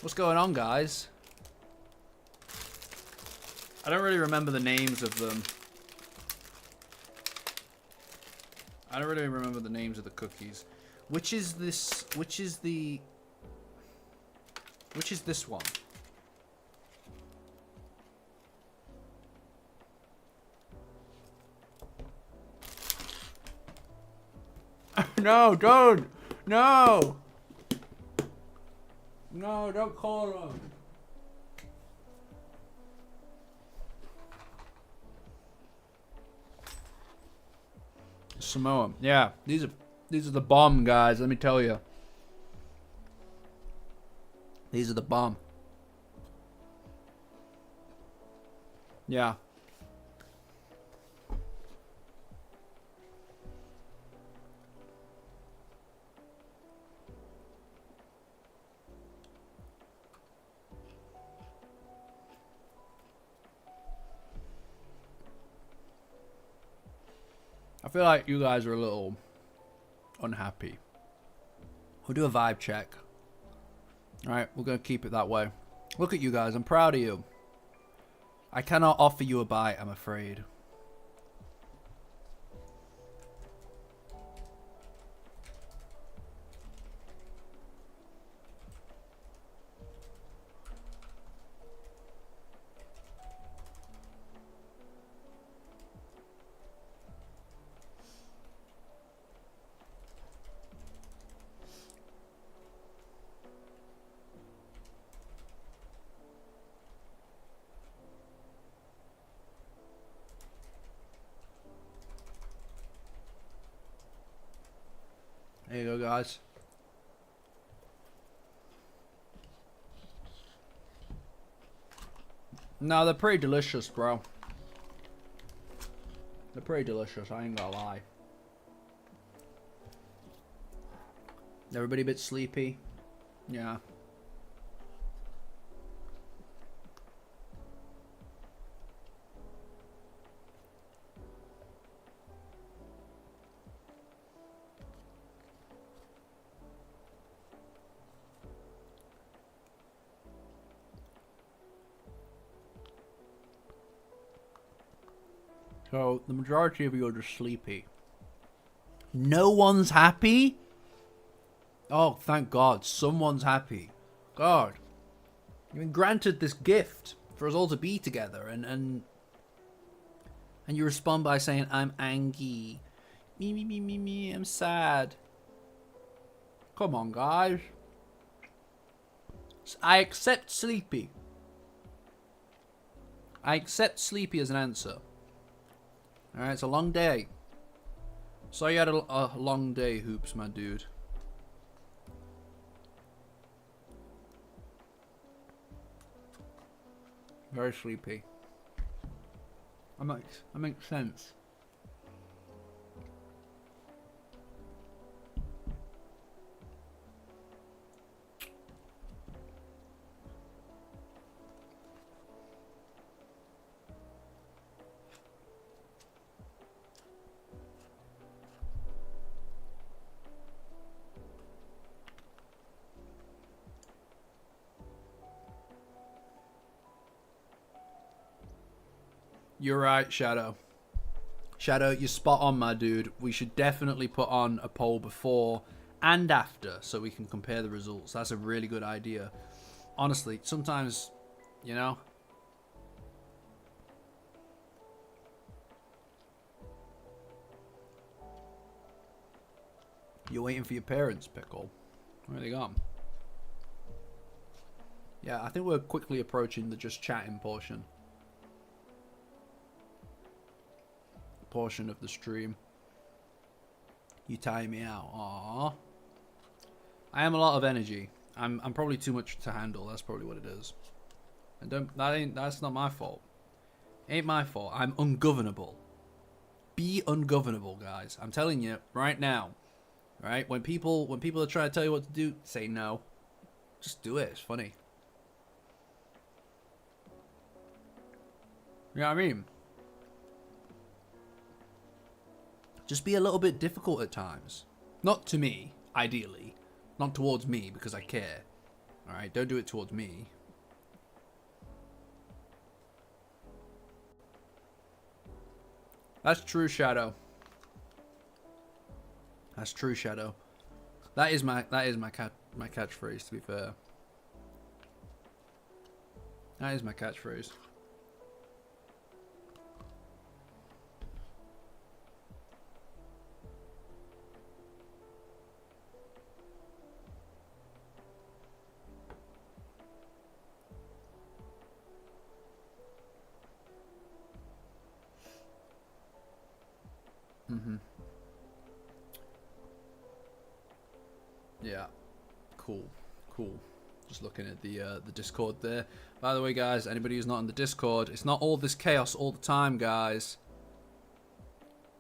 What's going on, guys? I don't really remember the names of them. I don't really remember the names of the cookies. Which is this? Which is the? Which is this one? No, don't! No! No, don't call them. Samoa. Yeah, these are the bomb, guys, let me tell you. These are the bomb. Yeah. I feel like you guys are a little unhappy. We'll do a vibe check. Alright, we're going to keep it that way. Look at you guys, I'm proud of you. I cannot offer you a bite, I'm afraid. There you go, guys. No, they're pretty delicious, bro. They're pretty delicious, I ain't gonna lie. Everybody a bit sleepy? Yeah. So, the majority of you are just sleepy. No one's happy? Oh, thank God. Someone's happy. God. You've been granted this gift for us all to be together, and you respond by saying, I'm angry. Me, I'm sad. Come on, guys. I accept sleepy. I accept sleepy as an answer. Alright, it's a long day. So you had a long day, Hoops, my dude. Very sleepy. That makes sense. You're right, Shadow. Shadow, you're spot on, my dude. We should definitely put on a poll before and after so we can compare the results. That's a really good idea. Honestly, sometimes, you know. You're waiting for your parents, Pickle. Where are they gone? Yeah, I think we're quickly approaching the just chatting portion. Of the stream. You tire me out. Aww. I am a lot of energy. I'm probably too much to handle. That's probably what it is. And that's not my fault. Ain't my fault. I'm ungovernable. Be ungovernable, guys. I'm telling you right now. Right? When people are trying to tell you what to do, say no. Just do it. It's funny. You know what I mean? Just be a little bit difficult at times. Not to me, ideally. Not towards me, because I care. Alright, don't do it towards me. That's true, Shadow. That's true, Shadow. That is my catchphrase, to be fair. That is my catchphrase. Yeah, cool. Just looking at the Discord there. By the way, guys, anybody who's not in the Discord, it's not all this chaos all the time, guys.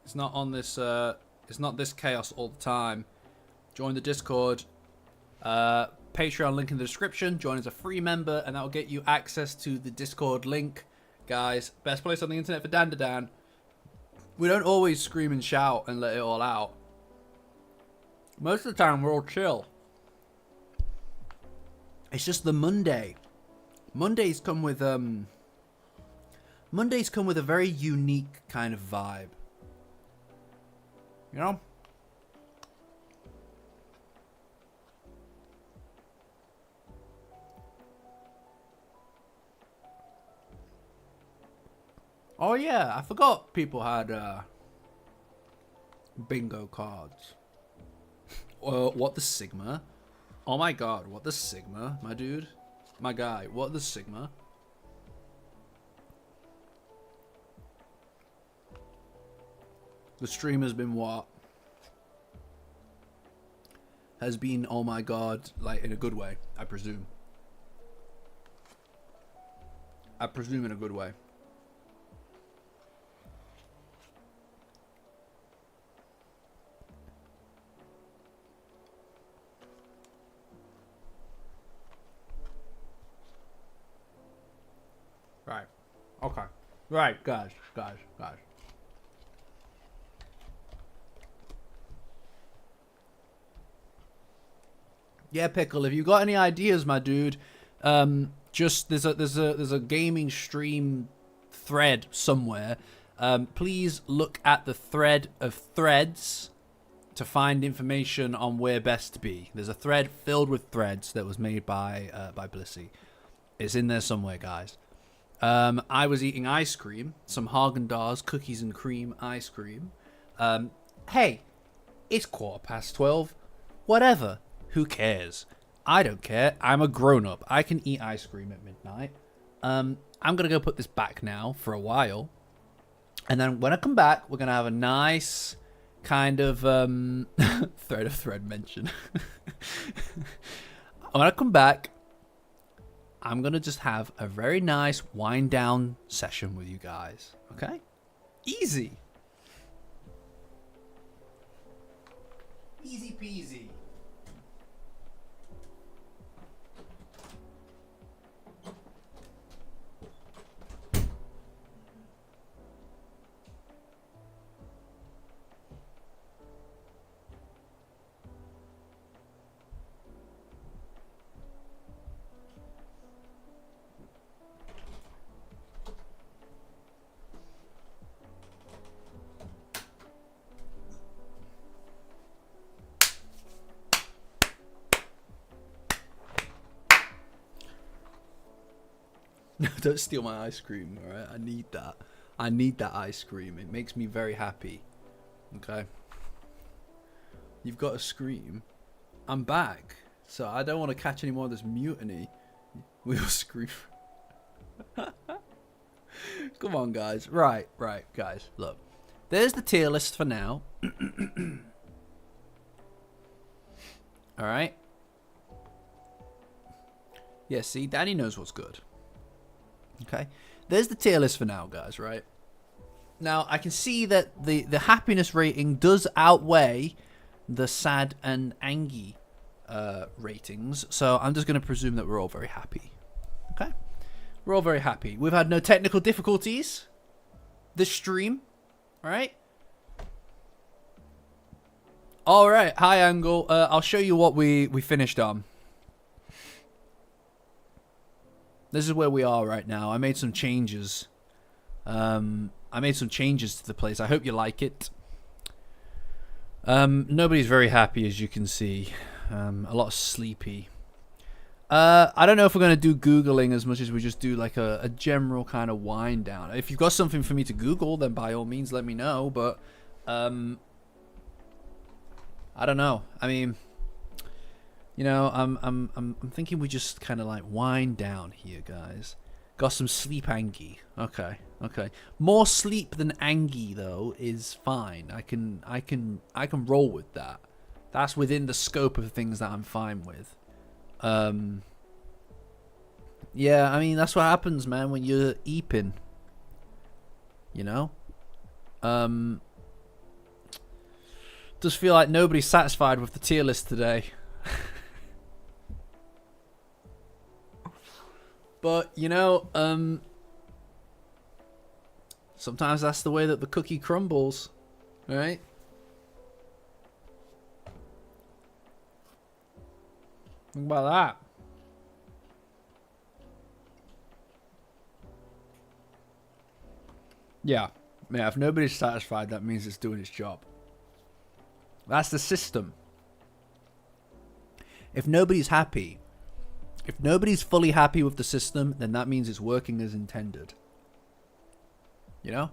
It's not on this. It's not this chaos all the time. Join the Discord. Patreon link in the description. Join as a free member, and that will get you access to the Discord link, guys. Best place on the internet for Dandadan. We don't always scream and shout and let it all out. Most of the time, we're all chill. It's just the Monday. Mondays come with a very unique kind of vibe. You know? Oh yeah, I forgot people had bingo cards. What the Sigma? Oh my god, what the Sigma, my dude? My guy, what the Sigma? The stream has been what? has been, oh my god, like in a good way, I presume. I presume in a good way. Right. Okay. Right, guys. Yeah, Pickle, if you got any ideas, my dude, just there's a gaming stream thread somewhere. Please look at the thread of threads to find information on where best to be. There's a thread filled with threads that was made by Blissy. It's in there somewhere, guys. I was eating ice cream, some Haagen-Dazs cookies and cream ice cream. Hey, it's 12:15. Whatever. Who cares? I don't care. I'm a grown-up. I can eat ice cream at midnight. I'm going to go put this back now for a while. And then when I come back, we're going to have a nice kind of thread mention. When I come back, I'm going to just have a very nice wind down session with you guys. Okay? Easy. Easy peasy. No, don't steal my ice cream, alright? I need that. I need that ice cream. It makes me very happy. Okay? You've got to scream. I'm back. So I don't want to catch any more of this mutiny. We'll scream. Come on, guys. Right, guys. Look. There's the tier list for now. Alright? Yeah, see? Danny knows what's good. Okay, there's the tier list for now, guys, right? Now, I can see that the happiness rating does outweigh the sad and angry ratings, so I'm just going to presume that we're all very happy. Okay? We're all very happy. We've had no technical difficulties this stream, all right? All right, hi, Angle. I'll show you what we finished on. This is where we are right now. I made some changes. I made some changes to the place. I hope you like it. Nobody's very happy, as you can see. A lot of sleepy. I don't know if we're going to do Googling as much as we just do like a general kind of wind down. If you've got something for me to Google, then by all means let me know. But I don't know. I mean, you know, I'm thinking we just kind of like wind down here, guys. Got some sleep angy. Okay. More sleep than angy though is fine. I can roll with that. That's within the scope of things that I'm fine with. Yeah, I mean that's what happens, man, when you're eeping. You know? Does feel like nobody's satisfied with the tier list today. But, you know, sometimes that's the way that the cookie crumbles, right? Think about that. Yeah, if nobody's satisfied, that means it's doing its job. That's the system. If nobody's happy, if nobody's fully happy with the system, then that means it's working as intended. You know?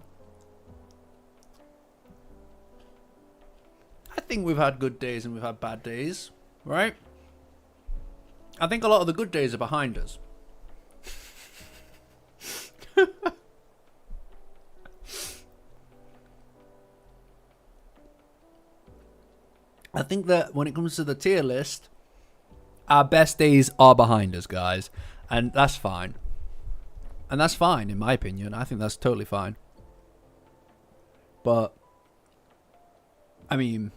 I think we've had good days and we've had bad days, right? I think a lot of the good days are behind us. I think that when it comes to the tier list, our best days are behind us, guys. And that's fine. And that's fine, in my opinion. I think that's totally fine. But, I mean,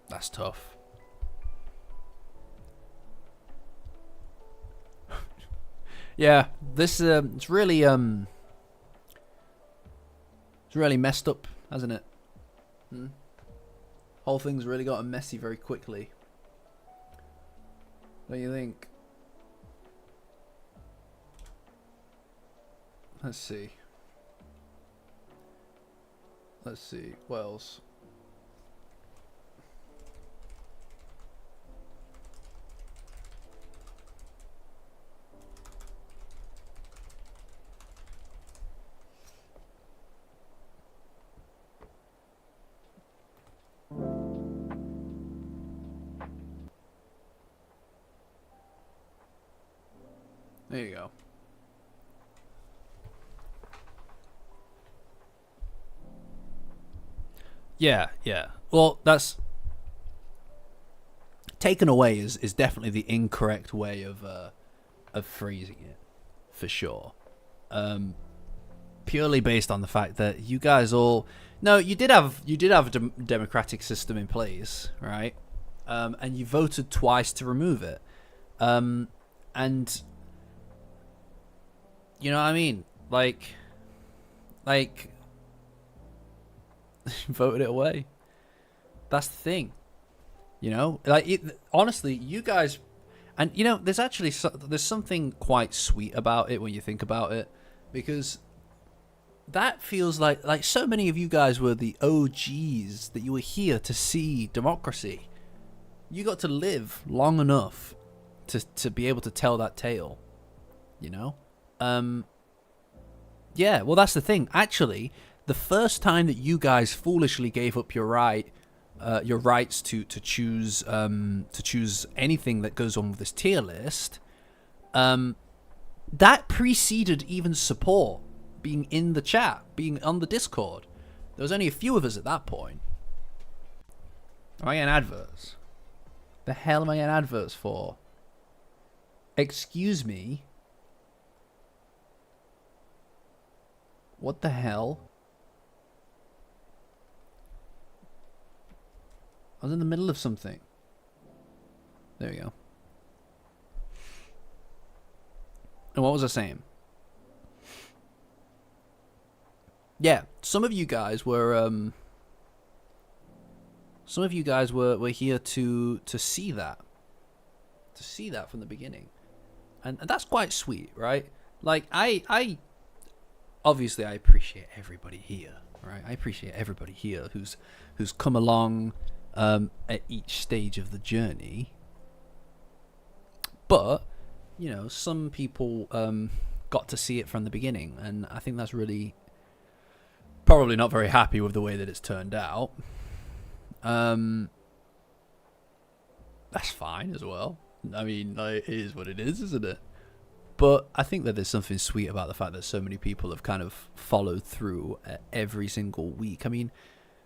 that's tough. Yeah, this it's really messed up, hasn't it? Whole thing's really gotten messy very quickly. What do you think? Let's see. Let's see. What else? There you go. Yeah, yeah. Well, that's taken away is definitely the incorrect way of phrasing it, for sure. Purely based on the fact that you guys all you did have a democratic system in place, right? And you voted twice to remove it, and you know what I mean, like voted it away. That's the thing, you know. Like honestly, you guys, and you know, there's actually there's something quite sweet about it when you think about it, because that feels like so many of you guys were the OGs, that you were here to see democracy. You got to live long enough to be able to tell that tale, you know. Yeah, well, that's the thing. Actually, the first time that you guys foolishly gave up your rights to choose anything that goes on with this tier list, that preceded even support being in the chat, being on the Discord. There was only a few of us at that point. Am I getting adverts? The hell am I getting adverts for? Excuse me? What the hell? I was in the middle of something. There we go. And what was I saying? Yeah, some of you guys were here to see that. To see that from the beginning. And that's quite sweet, right? Like I obviously I appreciate everybody here, right? I appreciate everybody here who's come along at each stage of the journey. But, you know, some people got to see it from the beginning, and I think that's really probably not very happy with the way that it's turned out. That's fine as well. I mean, like, it is what it is, isn't it? But I think that there's something sweet about the fact that so many people have kind of followed through every single week. I mean,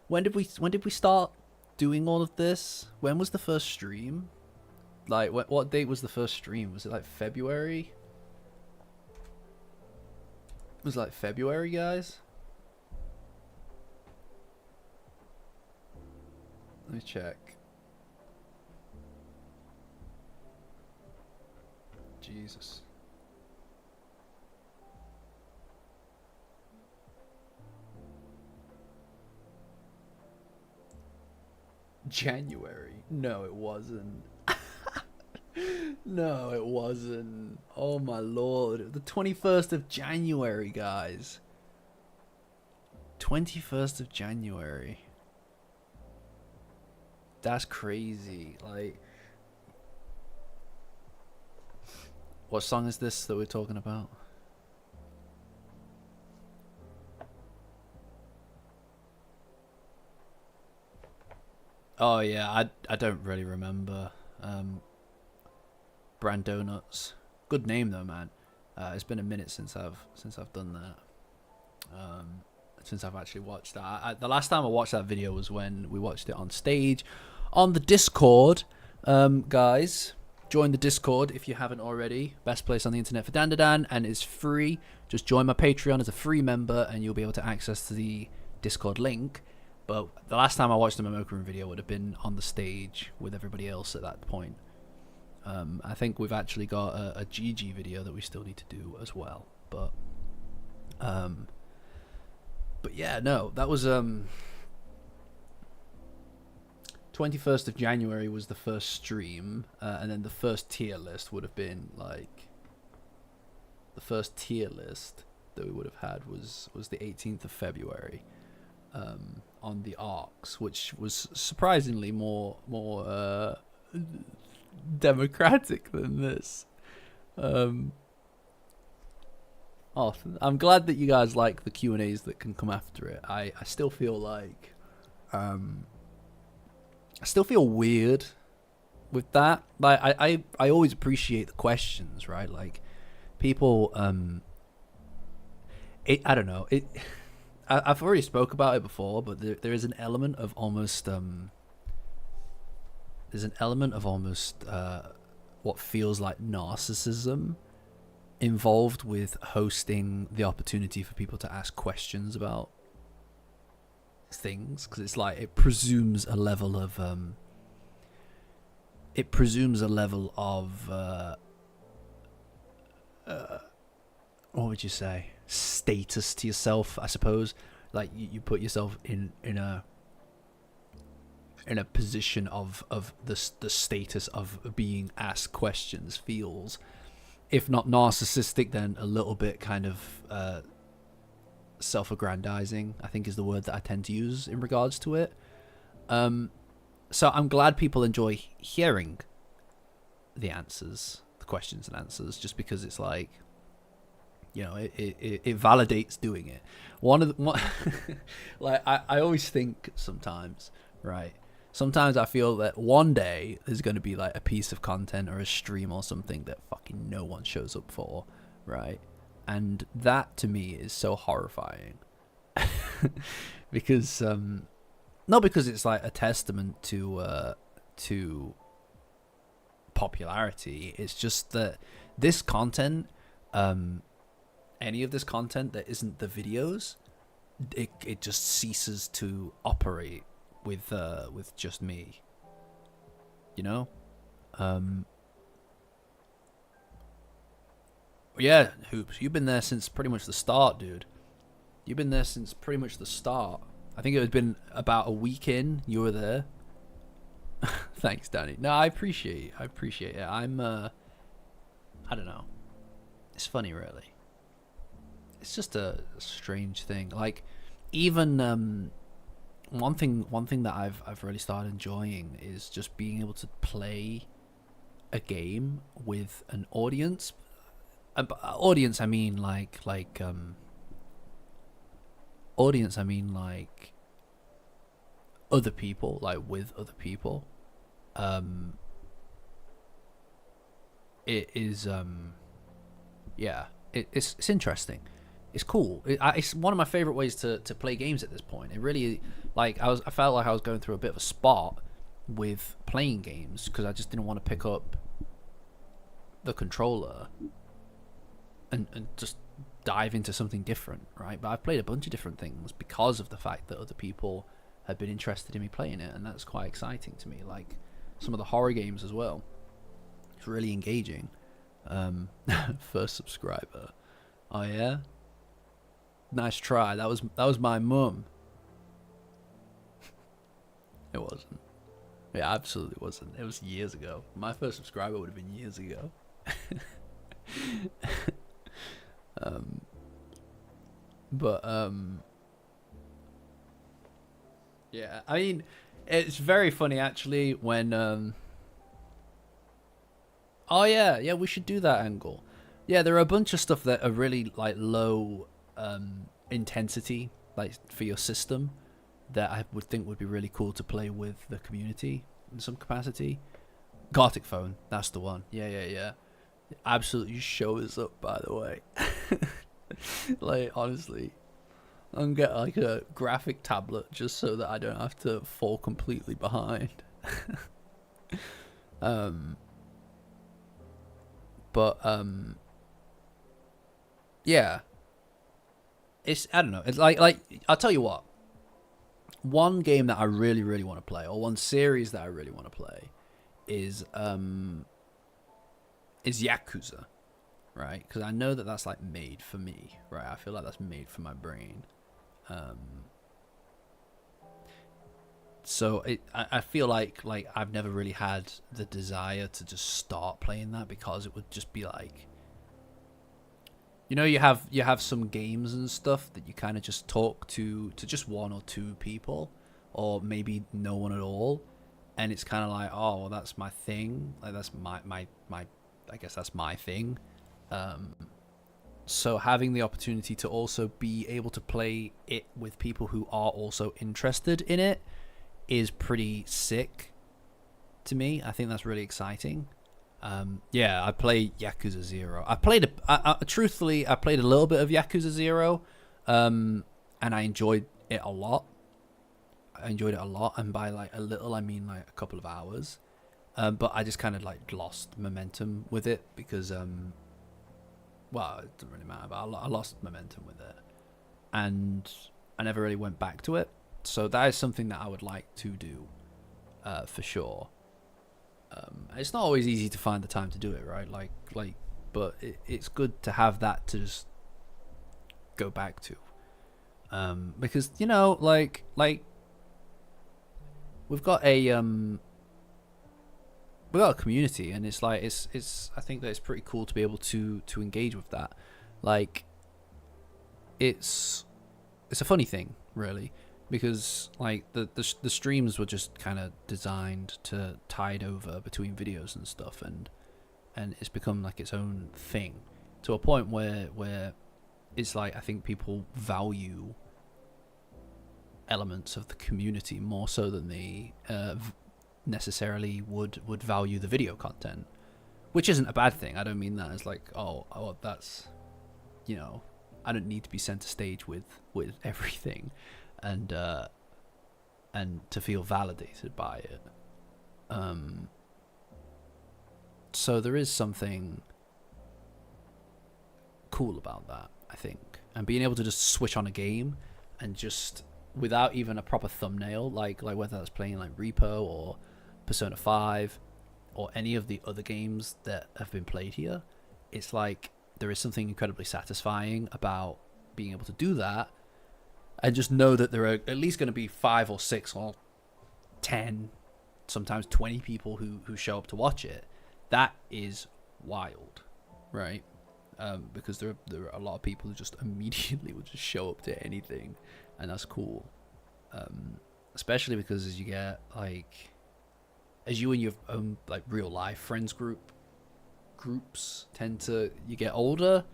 when did we start doing all of this? When was the first stream? Like, what date was the first stream? Was it like February? It was like February, guys? Let me check. Jesus. January? No, it wasn't. No, it wasn't. Oh my lord. The 21st of January, guys. 21st of January. That's crazy. Like, what song is this that we're talking about? Oh yeah, I don't really remember. Brand Donuts. Good name though, man. It's been a minute since I've done that. since I've actually watched that. The last time I watched that video was when we watched it on stage on the Discord. Guys, join the Discord if you haven't already. Best place on the internet for Dandadan, and it's free. Just join my Patreon as a free member and you'll be able to access the Discord link. But the last time I watched the Momoka Room video would have been on the stage with everybody else at that point. I think we've actually got a GG video that we still need to do as well. But yeah, no, that was 21st of January was the first stream, and then the first tier list would have been like, the first tier list that we would have had was the 18th of February, on the arcs, which was surprisingly more democratic than this. I'm glad that you guys like the Q&As that can come after it. I still feel like I still feel weird with that. Like I always appreciate the questions, right? Like people I don't know. I've already spoke about it before, but there is an element of almost what feels like narcissism involved with hosting the opportunity for people to ask questions about things, because it's like it presumes a level of what would you say, status to yourself, I suppose. Like you put yourself in a position of the status of being asked questions feels, if not narcissistic, then a little bit kind of self-aggrandizing, I think is the word that I tend to use in regards to it. So I'm glad people enjoy hearing the answers, the questions and answers, just because it's like, you know, it validates doing it. Like I always think sometimes, right? Sometimes I feel that one day there's going to be like a piece of content or a stream or something that fucking no one shows up for, right? And that to me is so horrifying. Because not because it's like a testament to popularity, it's just that this content, any of this content that isn't the videos, it just ceases to operate with just me, you know. Yeah, Hoops, you've been there since pretty much the start, dude. You've been there since pretty much the start. I think it had been about a week in you were there. Thanks, Danny. No, I appreciate it. I'm I don't know, it's funny, really. It's just a strange thing. Like, even one thing that I've really started enjoying is just being able to play a game with an audience. Audience, I mean like audience, I mean like other people, like with other people. It is yeah, it's interesting. It's cool. It's one of my favorite ways to play games at this point. It really, like, I felt like I was going through a bit of a spot with playing games because I just didn't want to pick up the controller and just dive into something different, right? But I've played a bunch of different things because of the fact that other people had been interested in me playing it, and that's quite exciting to me. Like some of the horror games as well. It's really engaging. First subscriber. Oh yeah? Nice try. That was my mum. It wasn't. It absolutely wasn't. It was years ago. My first subscriber would have been years ago. Yeah, I mean, it's very funny actually when oh yeah, we should do that angle. Yeah, there are a bunch of stuff that are really like low intensity, like for your system, that I would think would be really cool to play with the community in some capacity. Gartic phone, that's the one. Yeah. Absolutely show us up, by the way. Like, honestly, and get like a graphic tablet just so that I don't have to fall completely behind. But yeah, it's, I don't know. It's like I'll tell you what. One game that I really really want to play, or one series that I really want to play, is Yakuza, right? Because I know that that's like made for me, right? I feel like that's made for my brain. So I feel like I've never really had the desire to just start playing that, because it would just be like, you know, you have some games and stuff that you kind of just talk to just one or two people, or maybe no one at all, and it's kind of like, oh, well, that's my thing, like that's my I guess that's my thing. So having the opportunity to also be able to play it with people who are also interested in it is pretty sick to me. I think that's really exciting. Yeah, I play Yakuza 0. Truthfully, I played a little bit of Yakuza 0, and I enjoyed it a lot. And by like a little, I mean like a couple of hours. But I just kind of like lost momentum with it because, well, it doesn't really matter, but I lost momentum with it, and I never really went back to it. So that is something that I would like to do, for sure. It's not always easy to find the time to do it, right? But it's good to have that to just go back to, because, you know, like we've got a community, and it's like it's I think that it's pretty cool to be able to engage with that. Like, it's a funny thing, really, because like the streams were just kind of designed to tide over between videos and stuff, and it's become like its own thing to a point where it's like, I think people value elements of the community more so than they necessarily would value the video content, which isn't a bad thing. I don't mean that as like, oh that's, you know, I don't need to be center stage with everything, and to feel validated by it. So there is something cool about that, I think, and being able to just switch on a game and just, without even a proper thumbnail, like whether that's playing like Repo or Persona 5 or any of the other games that have been played here, it's like there is something incredibly satisfying about being able to do that, and just know that there are at least going to be 5 or 6 or 10, sometimes 20 people who show up to watch it. That is wild, right? Because there are a lot of people who just immediately will just show up to anything, and that's cool. Especially because as you and your own like real life friends groups you get older,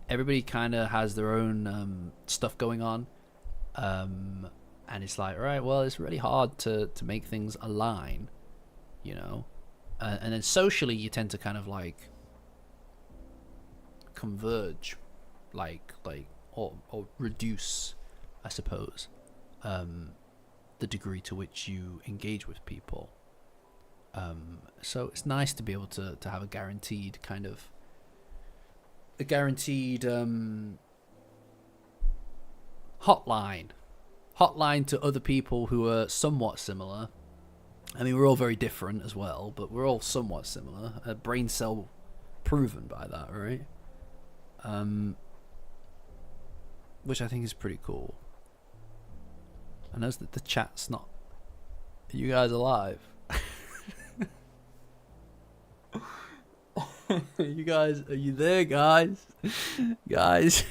everybody kind of has their own stuff going on, and it's like, all right, well, it's really hard to make things align, you know, and then socially you tend to kind of like converge, or reduce, I suppose, the degree to which you engage with people. So it's nice to be able to have a guaranteed hotline to other people who are somewhat similar. I mean, we're all very different as well, but we're all somewhat similar. Brain cell proven by that, right? Which I think is pretty cool. I know that the chat's not. Are you guys alive? You guys, are you there, guys? Guys,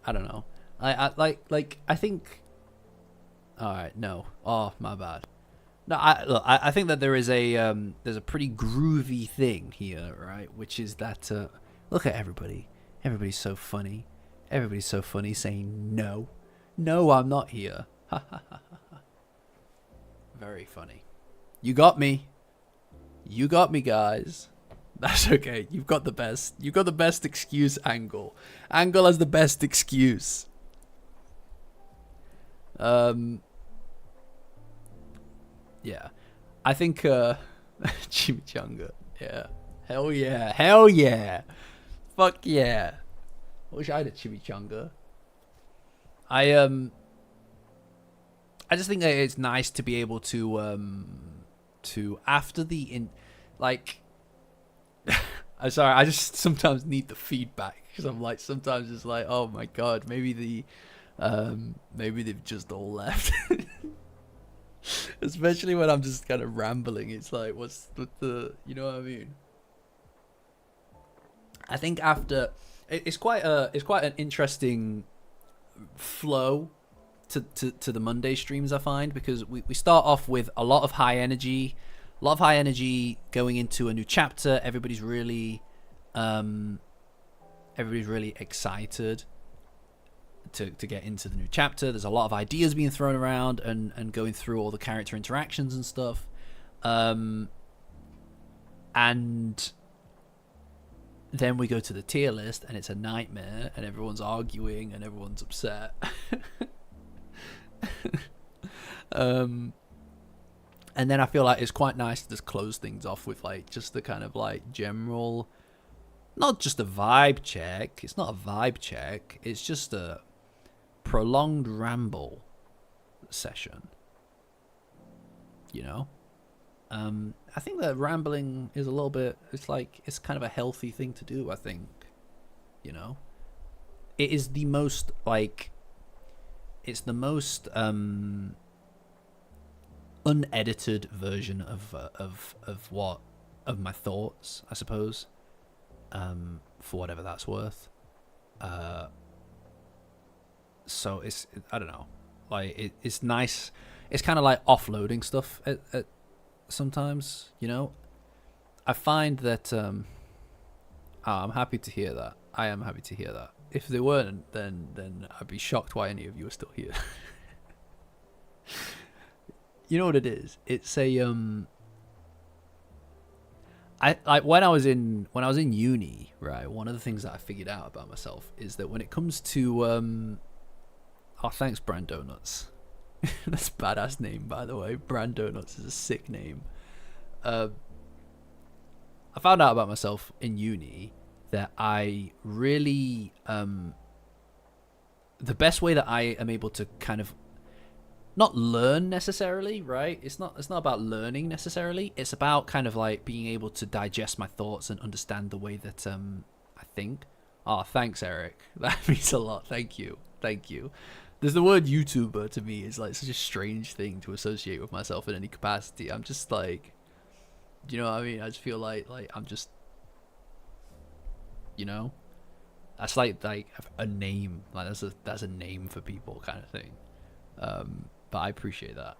I don't know. I think. All right, no. Oh, my bad. No, I think that there's a pretty groovy thing here, right? Which is that look at everybody. Everybody's so funny. Everybody's so funny saying no. No, I'm not here. Very funny. You got me. You got me, guys. That's okay. You've got the best. You've got the best excuse, Angle. Angle has the best excuse. Um, yeah, I think chimichanga. Yeah, hell yeah, hell yeah, fuck yeah. I wish I had a chimichanga. I I just think that it's nice to be able to after the like. I'm sorry, I just sometimes need the feedback because I'm like sometimes it's like, oh my god, maybe they've just all left. Especially when I'm just kind of rambling, it's like, what's the you know what I mean? I think after it's quite an interesting flow to the Monday streams, I find, because we start off with a lot of high energy, going into a new chapter. Everybody's really excited to get into the new chapter. There's a lot of ideas being thrown around and going through all the character interactions and stuff. And then we go to the tier list and it's a nightmare and everyone's arguing and everyone's upset. And then I feel like it's quite nice to just close things off with like just the kind of like general, not just a vibe check. It's not a vibe check. It's just a prolonged ramble session. You know? I think that rambling is a little bit, it's like, it's kind of a healthy thing to do, I think. You know? It is the most, like, it's the most unedited version of my thoughts, I suppose, for whatever that's worth. So I don't know, like it's nice. It's kind of like offloading stuff at sometimes, you know. I find that I'm happy to hear that. I am happy to hear that. If they weren't, then I'd be shocked why any of you are still here. You know what it is? It's a I like when I was in uni, right? One of the things that I figured out about myself is that when it comes to oh, thanks, Brand Donuts. That's a badass name, by the way. Brand Donuts is a sick name. I found out about myself in uni that I really the best way that I am able to kind of not learn necessarily, right? It's not about learning necessarily. It's about kind of like being able to digest my thoughts and understand the way that I think. Oh, thanks, Eric. That means a lot. Thank you. There's the word YouTuber to me is like such a strange thing to associate with myself in any capacity. I'm just like, you know what I mean? I just feel like I'm just, you know, that's like a name. Like that's a name for people kind of thing. But I appreciate that.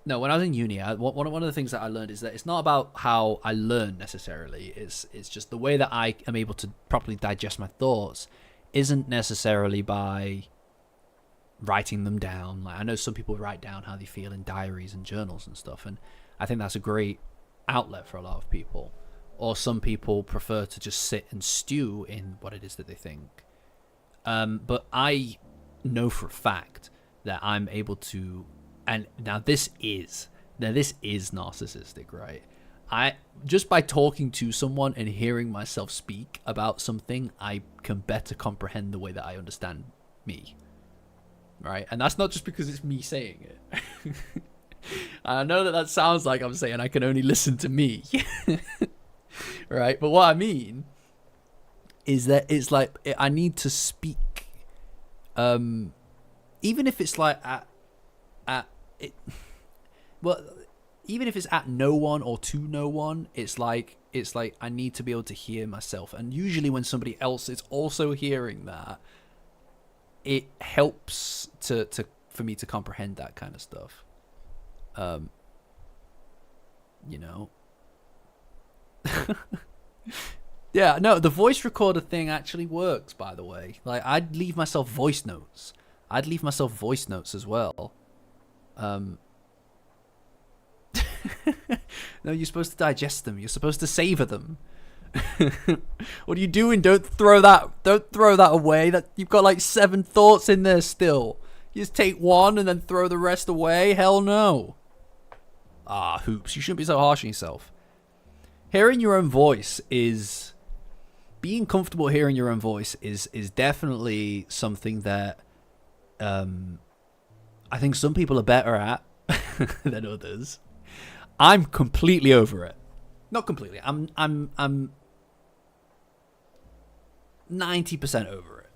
No, when I was in uni, one of the things that I learned is that it's not about how I learn necessarily. It's just the way that I am able to properly digest my thoughts isn't necessarily by writing them down. Like I know some people write down how they feel in diaries and journals and stuff, and I think that's a great outlet for a lot of people. Or some people prefer to just sit and stew in what it is that they think. But I know for a fact that I'm able to, and now this is narcissistic, right? I just by talking to someone and hearing myself speak about something, I can better comprehend the way that I understand me, right? And that's not just because it's me saying it. I know that sounds like I'm saying I can only listen to me, right? But what I mean is that it's like I need to speak, even if it's like at it. Well, even if it's at no one or to no one, it's like I need to be able to hear myself. And usually when somebody else is also hearing that, it helps for me to comprehend that kind of stuff. You know. Yeah, no, the voice recorder thing actually works, by the way. Like I'd leave myself voice notes. As well. No, you're supposed to digest them. You're supposed to savor them. What are you doing? Don't throw that away. That you've got like 7 thoughts in there still. You just take one and then throw the rest away? Hell no. Ah, Hoops, you shouldn't be so harsh on yourself. Hearing your own voice is... Being comfortable hearing your own voice is definitely something that I think some people are better at than others. I'm completely over it. Not completely. I'm 90% over it.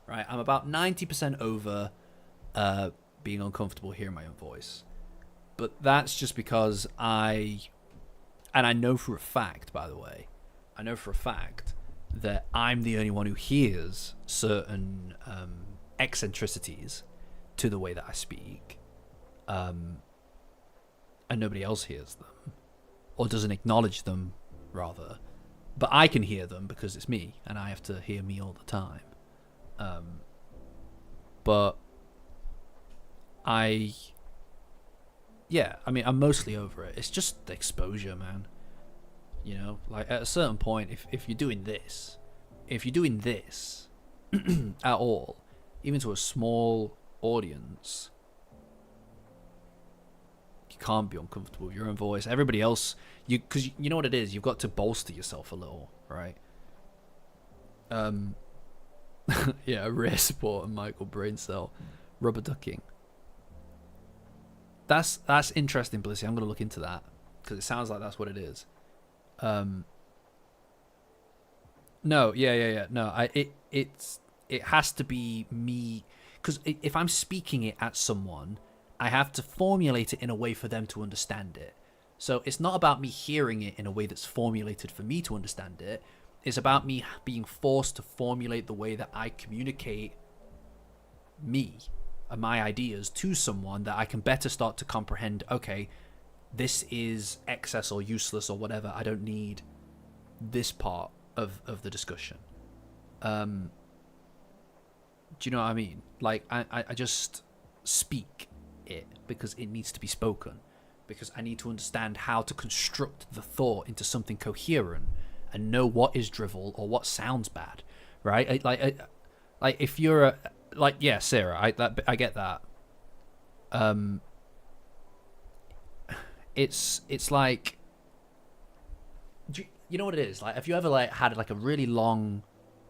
Right? I'm about 90% over being uncomfortable hearing my own voice. But that's just because and I know for a fact, by the way, that I'm the only one who hears certain eccentricities to the way that I speak, and nobody else hears them, or doesn't acknowledge them, rather. But I can hear them because it's me, and I have to hear me all the time. But I'm mostly over it. It's just exposure, man. You know, like at a certain point, if you're doing this at all, even to a small audience, you can't be uncomfortable with your own voice. Everybody else, because you know what it is, you've got to bolster yourself a little, right? Yeah, rare support and Michael Braincell, rubber ducking. That's interesting, Blissy. I'm gonna look into that because it sounds like that's what it is. No, yeah. No, it has to be me, because if I'm speaking it at someone, I have to formulate it in a way for them to understand it. So it's not about me hearing it in a way that's formulated for me to understand it. It's about me being forced to formulate the way that I communicate me and my ideas to someone, that I can better start to comprehend, okay, this is excess or useless or whatever. I don't need this part of the discussion. Do you know what I mean? Like, I just speak it because it needs to be spoken, because I need to understand how to construct the thought into something coherent and know what is drivel or what sounds bad, right? Like if you're yeah, Sarah, I get that. It's like, you know what it is? Like, have you ever like had like a really long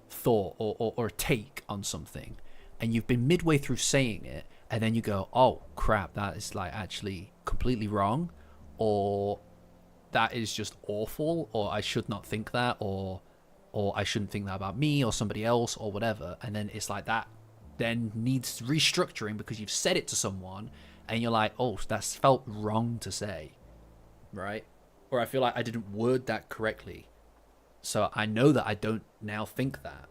thought or a take on something, and you've been midway through saying it, and then you go, oh crap, that is like actually completely wrong, or that is just awful, or I should not think that, or I shouldn't think that about me or somebody else or whatever, and then it's like that then needs restructuring because you've said it to someone and you're like, oh, that's felt wrong to say, right? Or I feel like I didn't word that correctly, so I know that I don't now think that.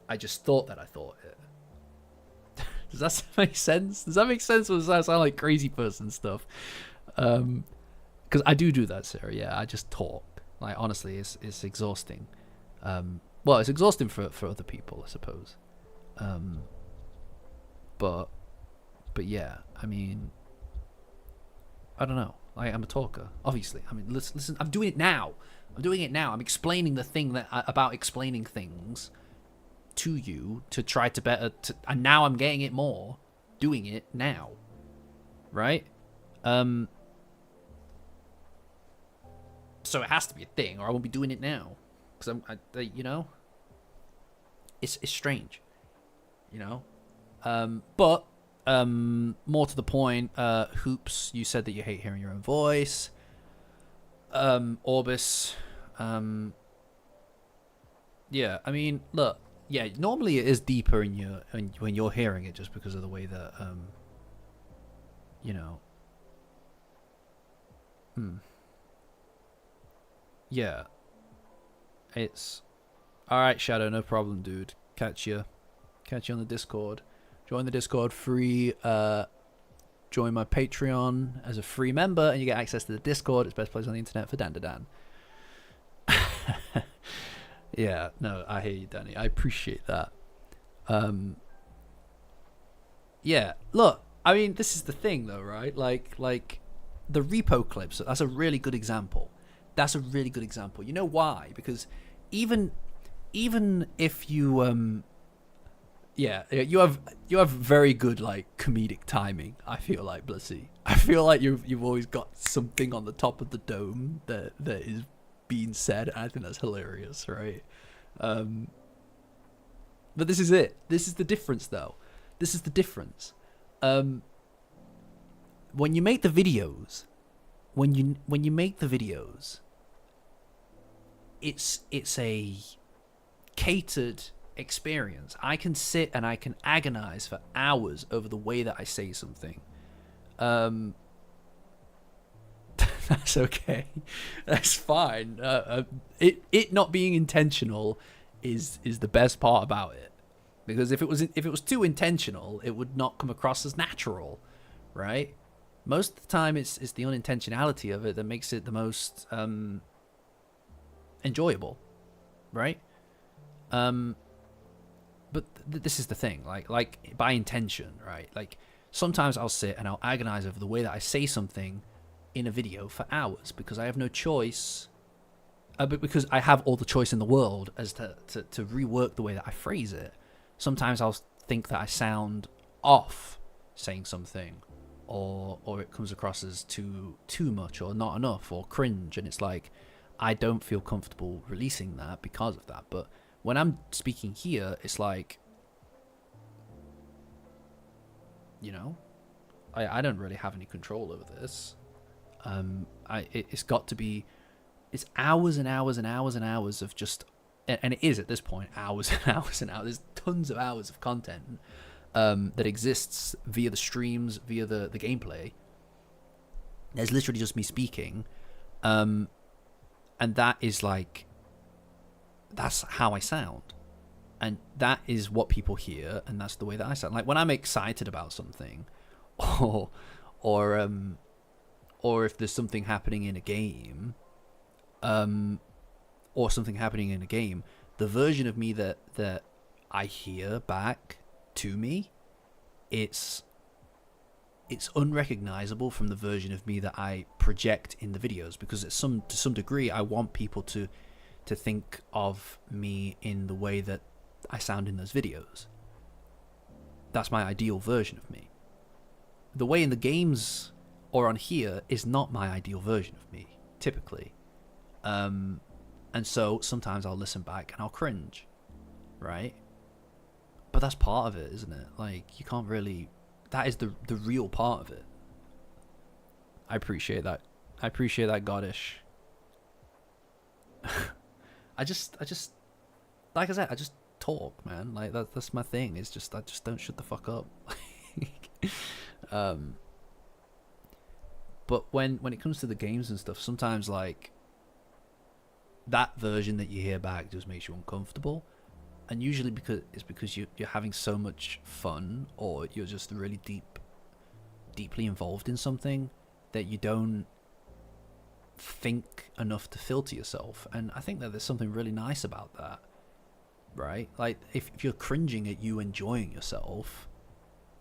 I just thought that I thought it. Does that make sense? Does that make sense, or does that sound like crazy person stuff? Because I do that, Sarah. Yeah, I just talk. Like, honestly, it's exhausting. Well, it's exhausting for other people, I suppose. But yeah, I mean, I don't know. I'm a talker, obviously. I mean, listen, I'm doing it now. I'm explaining the thing about explaining things to you to try to better, and now I'm getting it more, doing it now, right? So it has to be a thing, or I won't be doing it now, because you know, it's strange, you know. But more to the point, Hoops, you said that you hate hearing your own voice. Orbis, yeah, I mean, look, yeah, normally it is deeper when you're hearing it, just because of the way that, you know, yeah, it's all right. Shadow, no problem, dude. Catch you on the Discord. Join the Discord free. Join my Patreon as a free member, and you get access to the Discord. It's the best place on the internet for Dandadan. Yeah, no, I hear you, Danny. I appreciate that. Yeah, look, I mean, this is the thing, though, right? Like the repo clips. That's a really good example. You know why? Because even even if you yeah, you have very good like comedic timing. I feel like, Blissy. I feel like you've always got something on the top of the dome that is being said. And I think that's hilarious, right? Um, but this is it. This is the difference, though. This is the difference. Um, when you make the videos, when you make the videos, it's a catered experience. I can sit and I can agonize for hours over the way that I say something. That's okay. That's fine. It not being intentional is the best part about it, because if it was too intentional, it would not come across as natural, right? Most of the time, it's the unintentionality of it that makes it the most enjoyable, right? But this is the thing, like by intention, right? Like sometimes I'll sit and I'll agonize over the way that I say something in a video for hours because I have no choice, but because I have all the choice in the world as to rework the way that I phrase it. Sometimes I'll think that I sound off saying something, or it comes across as too much or not enough or cringe, and it's like I don't feel comfortable releasing that because of that. But when I'm speaking here, it's like, you know, I don't really have any control over this. It's got to be, it's hours and hours and hours and hours of just, and it is at this point hours and hours and hours. There's tons of hours of content that exists via the streams, via the gameplay. There's literally just me speaking, and that is like, that's how I sound, and that is what people hear, and that's the way that I sound. Like when I'm excited about something, or if there's something happening in a game, or something happening in a game, the version of me that I hear back to me, it's unrecognizable from the version of me that I project in the videos, because to some degree I want people to think of me in the way that I sound in those videos. That's my ideal version of me. The way in the games or on here is not my ideal version of me, typically. And so sometimes I'll listen back and I'll cringe, right? But that's part of it, isn't it? Like, you can't really... That is the real part of it. I appreciate that. I appreciate that, Goddish. I just like I said, I just talk, man. Like that's my thing. It's just I just don't shut the fuck up. But when it comes to the games and stuff, sometimes like that version that you hear back just makes you uncomfortable, and usually because you're having so much fun, or you're just really deeply involved in something that you don't think enough to filter yourself. And I think that there's something really nice about that, right? Like if you're cringing at you enjoying yourself,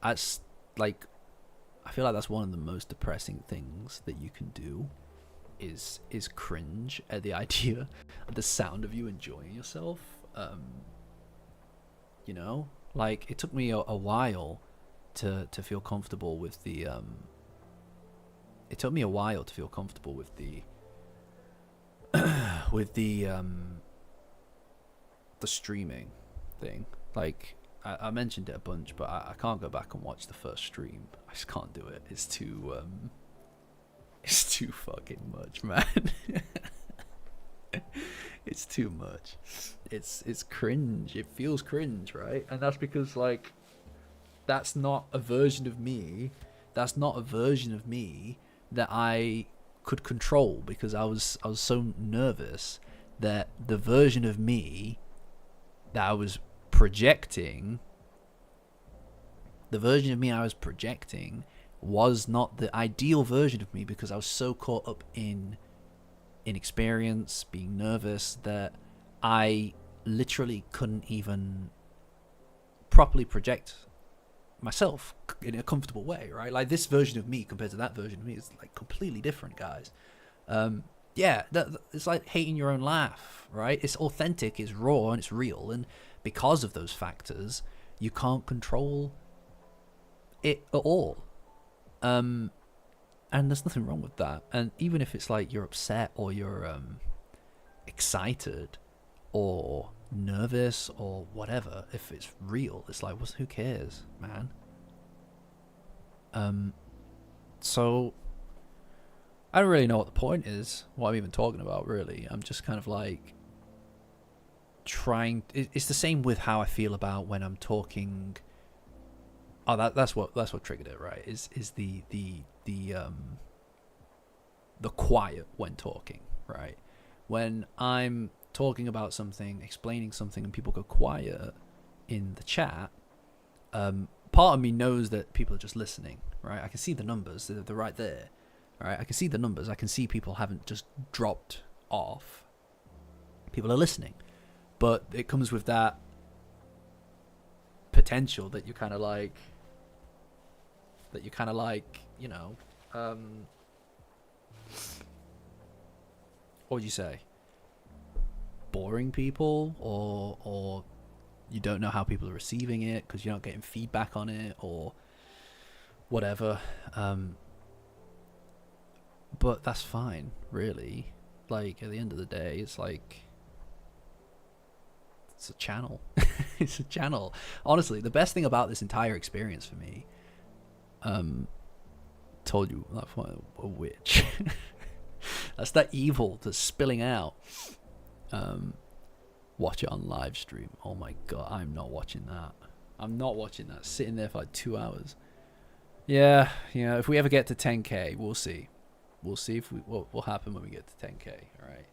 that's like, I feel like that's one of the most depressing things that you can do is cringe at the idea of the sound of you enjoying yourself. You know, like it took me a while to feel comfortable with the it took me a while to feel comfortable with the streaming thing. Like I mentioned it a bunch, but I can't go back and watch the first stream. I just can't do it. It's too fucking much, man. It's too much. It's cringe. It feels cringe, right? And that's because like that's not a version of me. That's not a version of me that I could control, because I was so nervous that the version of me that I was projecting, was not the ideal version of me, because I was so caught up in inexperience, being nervous, that I literally couldn't even properly project myself in a comfortable way, right? Like this version of me compared to that version of me is like completely different, guys. Yeah, it's like hating your own laugh, right? It's authentic, it's raw, and it's real. And because of those factors, you can't control it at all. And there's nothing wrong with that. And even if it's like you're upset or you're excited or nervous or whatever, if it's real, it's like, who cares, man? So I don't really know what the point is, what I'm even talking about, really. I'm just kind of like trying. It's the same with how I feel about when I'm talking. Oh, that's what triggered it, right? Is the quiet when talking, right? When I'm talking about something, explaining something, and people go quiet in the chat, part of me knows that people are just listening, right? I can see the numbers; they're right there, right? I can see the numbers. I can see people haven't just dropped off. People are listening, but it comes with that potential that you kind of like. You know, what would you say? Boring people, or you don't know how people are receiving it because you're not getting feedback on it, or whatever. But that's fine, really. Like, at the end of the day, it's like, it's a channel. It's a channel. Honestly, the best thing about this entire experience for me, told you, that's a witch. That's that evil that's spilling out. Watch it on live stream. Oh my god, I'm not watching that. I'm not watching that. Sitting there for like 2 hours. Yeah, you know, if we ever get to 10k, we'll see. We'll see if what will happen when we get to 10k. All right.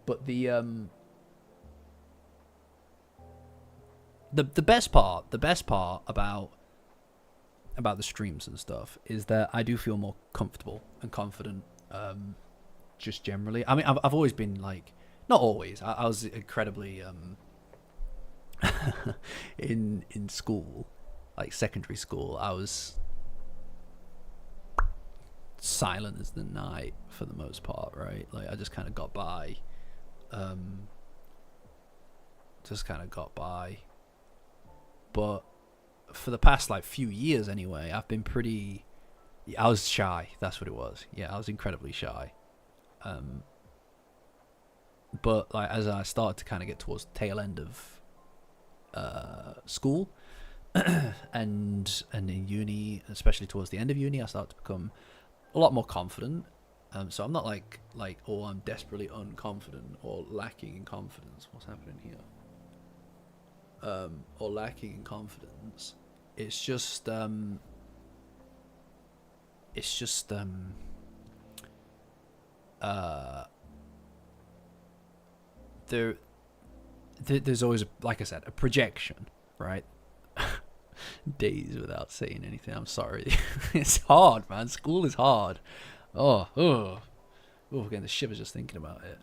But the best part about the streams and stuff is that I do feel more comfortable and confident, just generally. I mean, I've always been like, not always. I was incredibly in school, like secondary school. I was silent as the night for the most part, right? Like I just kind of got by. But for the past like few years anyway, I've been pretty. I was shy. That's what it was. Yeah, I was incredibly shy. But like as I started to kind of get towards the tail end of school and in uni, especially towards the end of uni, I started to become a lot more confident. So I'm not like oh, I'm desperately unconfident or lacking in confidence. What's happening here? Or lacking in confidence. It's just there's always, like I said, a projection, right? Days without saying anything. I'm sorry. It's hard, man. School is hard. Oh, getting the shivers just thinking about it.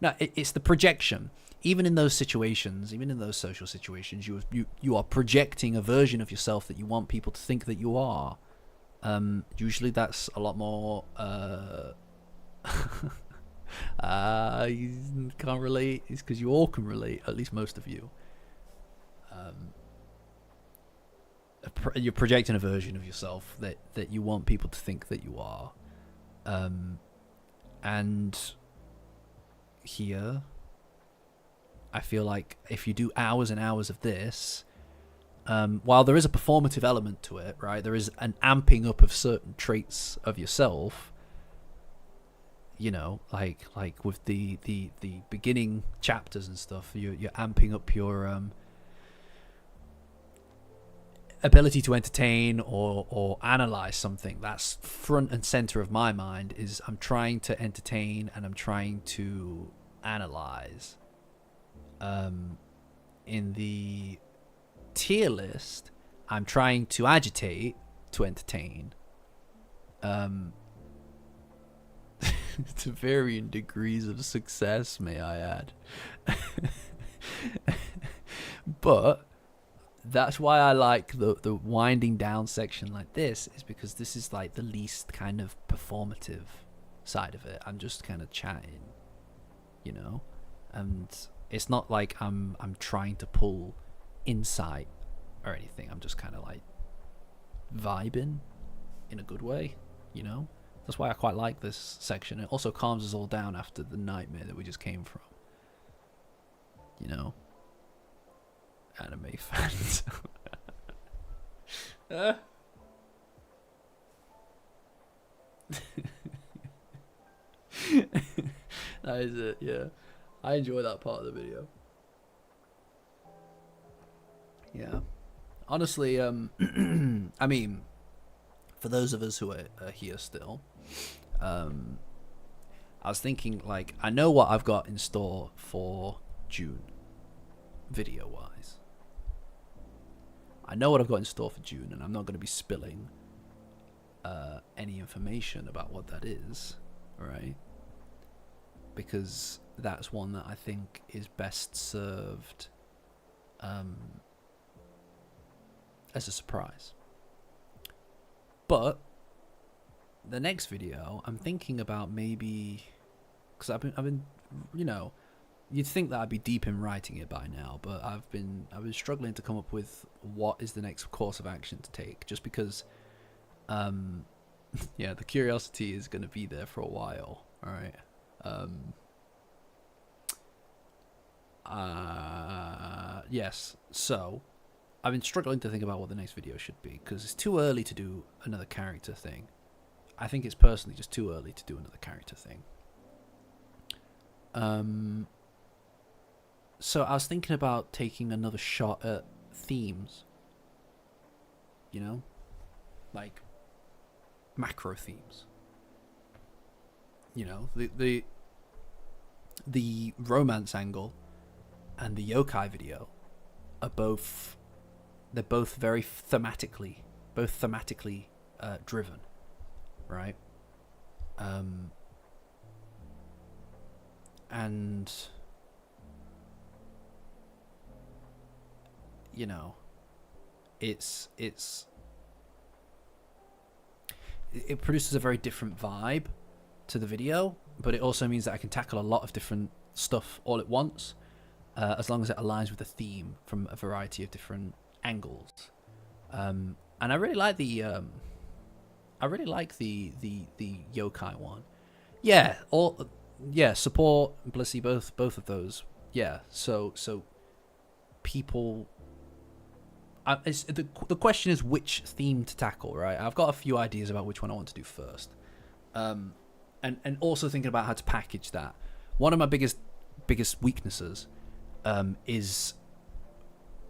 No, it's the projection. Even in those situations, even in those social situations, you are projecting a version of yourself that you want people to think that you are. Usually that's a lot more. You can't relate. It's because you all can relate. At least most of you. You're projecting a version of yourself that you want people to think that you are. And here, I feel like if you do hours and hours of this, while there is a performative element to it, right? There is an amping up of certain traits of yourself. You know, like with the beginning chapters and stuff, you're amping up your ability to entertain or analyze something. That's front and center of my mind. Is I'm trying to entertain and I'm trying to analyze. In the tier list, I'm trying to agitate to entertain. To varying degrees of success, may I add. But that's why I like the winding down section like this, is because this is like the least kind of performative side of it. I'm just kind of chatting, you know, and it's not like I'm trying to pull insight or anything. I'm just kind of like vibing in a good way, you know. That's why I quite like this section. It also calms us all down after the nightmare that we just came from, you know. Anime fans. That is it, yeah. I enjoy that part of the video. Yeah. Honestly, I mean, for those of us who are here still, I was thinking, like, I know what I've got in store for June, video-wise. I know what I've got in store for June, and I'm not going to be spilling any information about what that is, right? Because that's one that I think is best served as a surprise. But the next video, I'm thinking about maybe, because I've been, you know, you'd think that I'd be deep in writing it by now, but I've been struggling to come up with what is the next course of action to take, just because, yeah, the curiosity is going to be there for a while. All right. Yes. So I've been struggling to think about what the next video should be, because it's too early to do another character thing. I think it's personally just too early to do another character thing. So I was thinking about taking another shot at themes. You know? Like macro themes. You know, the romance angle and the yokai video are both, they're both very thematically driven, right? And you know, it produces a very different vibe to the video, but it also means that I can tackle a lot of different stuff all at once, as long as it aligns with the theme from a variety of different angles. And I really like the yokai one. Yeah, support and Blissey, both of those. Yeah, so people. The question is which theme to tackle, right? I've got a few ideas about which one I want to do first, and also thinking about how to package that. One of my biggest weaknesses is,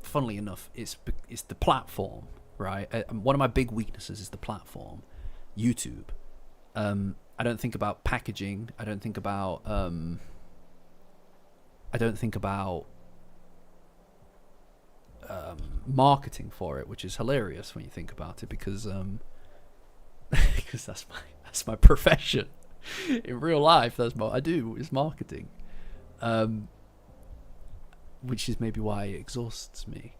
funnily enough, it's the platform, right? One of my big weaknesses is the platform, YouTube. I don't think about packaging. I don't think about marketing for it, which is hilarious when you think about it, because because that's my profession in real life. That's what I do, is marketing, which is maybe why it exhausts me.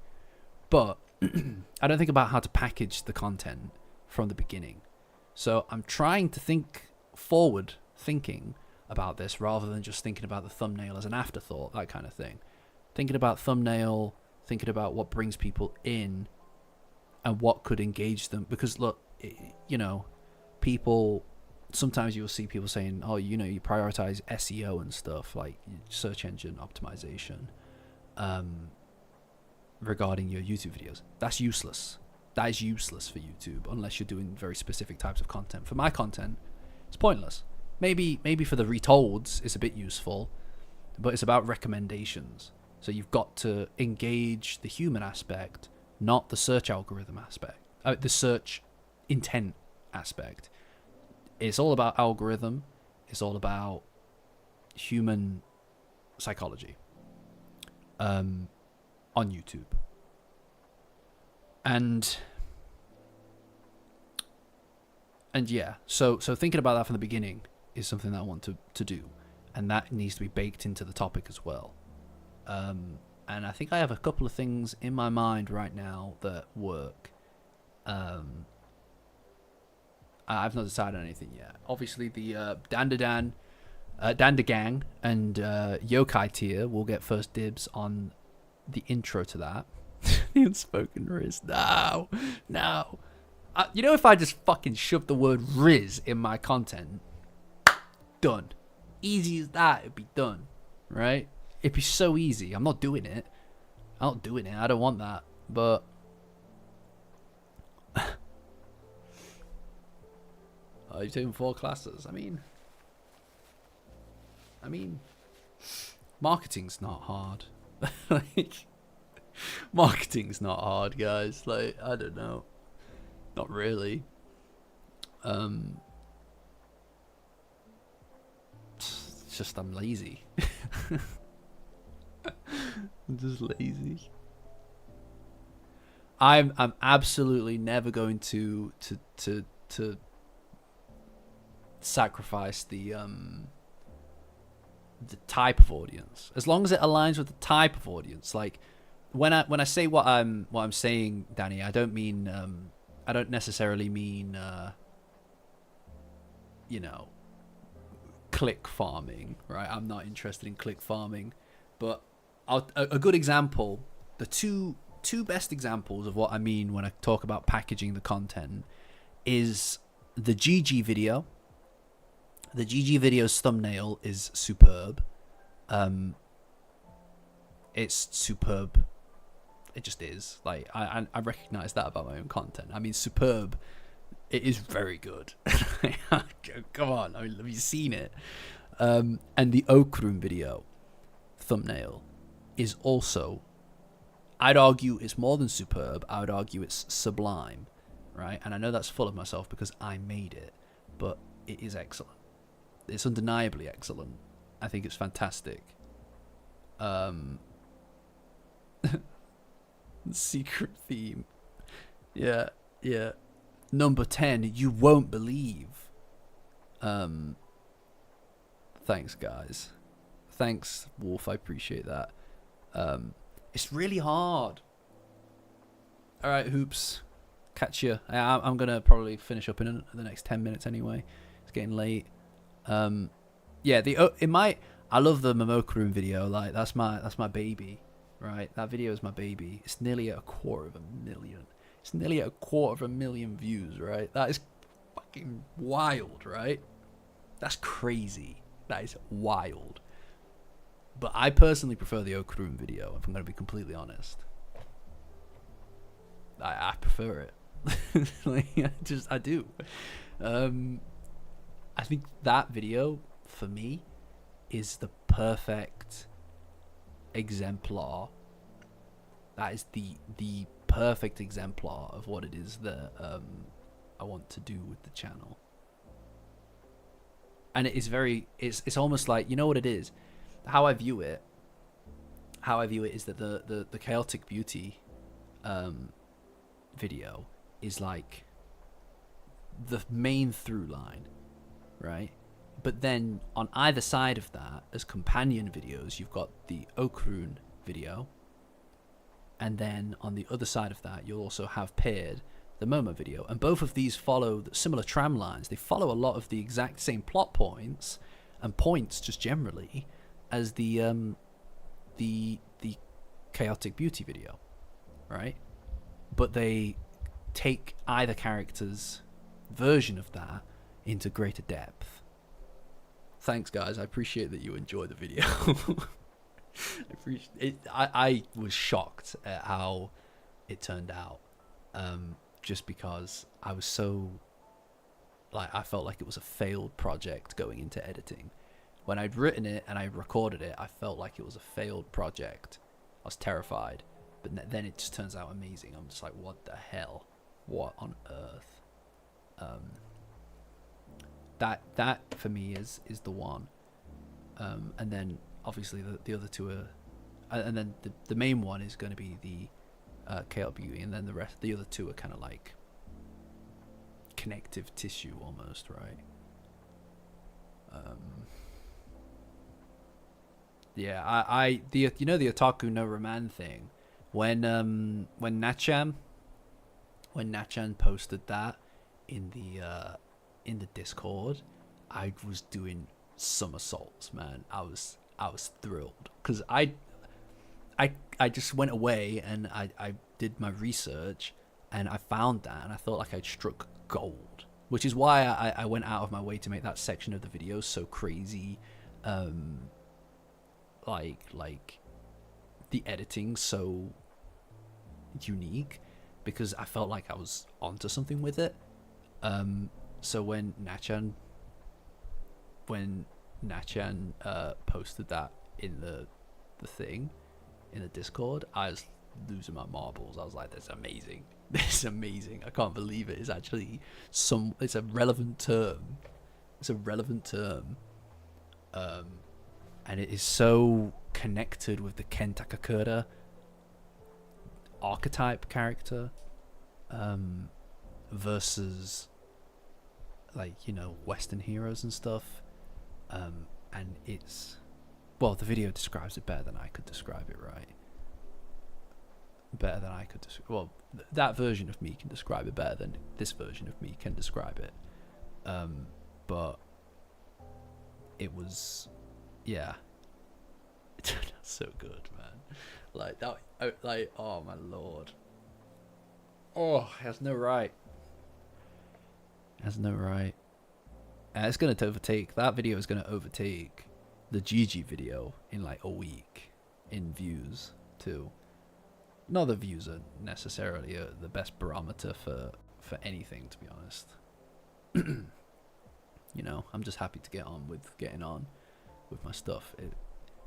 But I don't think about how to package the content from the beginning, so I'm trying to think forward thinking about this rather than just thinking about the thumbnail as an afterthought, that kind of thing. Thinking about thumbnail, thinking about what brings people in and what could engage them. Because look, you know, people, sometimes you'll see people saying, oh, you know, you prioritize SEO and stuff, like search engine optimization, regarding your YouTube videos. That's useless. That is useless for YouTube unless you're doing very specific types of content. For my content, it's pointless. Maybe for the retolds it's a bit useful, but it's about recommendations. So you've got to engage the human aspect, not the search algorithm aspect, the search intent aspect. It's all about algorithm. It's all about human psychology on YouTube. And yeah, so thinking about that from the beginning is something that I want to do, and that needs to be baked into the topic as well. And I think I have a couple of things in my mind right now that work. I've not decided on anything yet. Obviously, the Dandadan, Dandagang, and Yokai tier will get first dibs on the intro to that. The unspoken Riz. No. You know, if I just fucking shoved the word Riz in my content, done. Easy as that, it'd be done. Right? It'd be so easy. I'm not doing it. I don't want that. But oh, you've taken 4 classes. I mean, marketing's not hard. Like, marketing's not hard, guys. Like, I don't know. Not really. It's just I'm lazy. I'm just lazy. I'm absolutely never going to sacrifice the type of audience, as long as it aligns with the type of audience. Like when I say what I'm saying, Danny, I don't mean I don't necessarily mean you know, click farming, right? I'm not interested in click farming, but a good example, the two best examples of what I mean when I talk about packaging the content is the GG video. The GG video's thumbnail is superb. It's superb. It just is. Like, I recognize that about my own content. I mean, superb. It is very good. Come on. I mean, have you seen it? And the Oak Room video thumbnail is also, I'd argue it's more than superb. I would argue it's sublime, right? And I know that's full of myself because I made it, but it is excellent. It's undeniably excellent. I think it's fantastic. Secret theme. Yeah. Number 10, you won't believe. Thanks, guys. Thanks, Wolf. I appreciate that. It's really hard. All right, Hoops. Catch you. I'm going to probably finish up in the next 10 minutes anyway. It's getting late. Yeah, I love the Momoka Room video. Like, that's my baby, right? That video is my baby. It's nearly at 250,000. It's nearly at 250,000 views, right? That is fucking wild, right? That's crazy. That is wild. But I personally prefer the Oak Room video, if I'm going to be completely honest. I prefer it. Like, I do. I think that video, for me, is the perfect exemplar. That is the perfect exemplar of what it is that I want to do with the channel. And it is it's almost like, you know what it is? How I view it is that the Chaotic Beauty video is like the main through line, right? But then on either side of that, as companion videos, you've got the Okrun video, and then on the other side of that, you'll also have paired the Momo video, and both of these follow similar tram lines. They follow a lot of the exact same plot points and points just generally as the Chaotic Beauty video, right? But they take either character's version of that into greater depth. Thanks, guys. I appreciate that you enjoy the video. I appreciate it. I was shocked at how it turned out, just because I was so, like, I felt like it was a failed project going into editing. When I'd written it and I recorded it, I felt like it was a failed project. I was terrified, but then it just turns out amazing. I'm just like, what the hell? What on earth? That for me is the one. And then obviously the other two are, and then the main one is going to be the Chaotic Beauty, and then the other two are kind of like connective tissue almost, right? Yeah, the Otaku no Roman thing, when Nachan posted that in the in the Discord, I was doing somersaults, man. I was thrilled because I just went away and I did my research and I found that and I thought like I'd struck gold, which is why I went out of my way to make that section of the video so crazy, like the editing so unique, because I felt like I was onto something with it. So when Nachan posted that in the thing in the Discord, I was losing my marbles. I was like, "That's amazing! This is amazing! I can't believe it. It's actually it's a relevant term. It's a relevant term, and it is so connected with the Ken Takakura archetype character, versus like, you know, Western heroes and stuff, and it's, well, the video describes it better than I could describe it, right? Better than I could well, that version of me can describe it better than this version of me can describe it, but it was, yeah, it turned out so good, man. Like that, like, oh my lord, oh, it has no right. Has no right. And it's gonna overtake, that video is gonna overtake the GG video in like a week in views too. Not the views are necessarily the best barometer for anything, to be honest. You know, I'm just happy to get on with getting on with my stuff.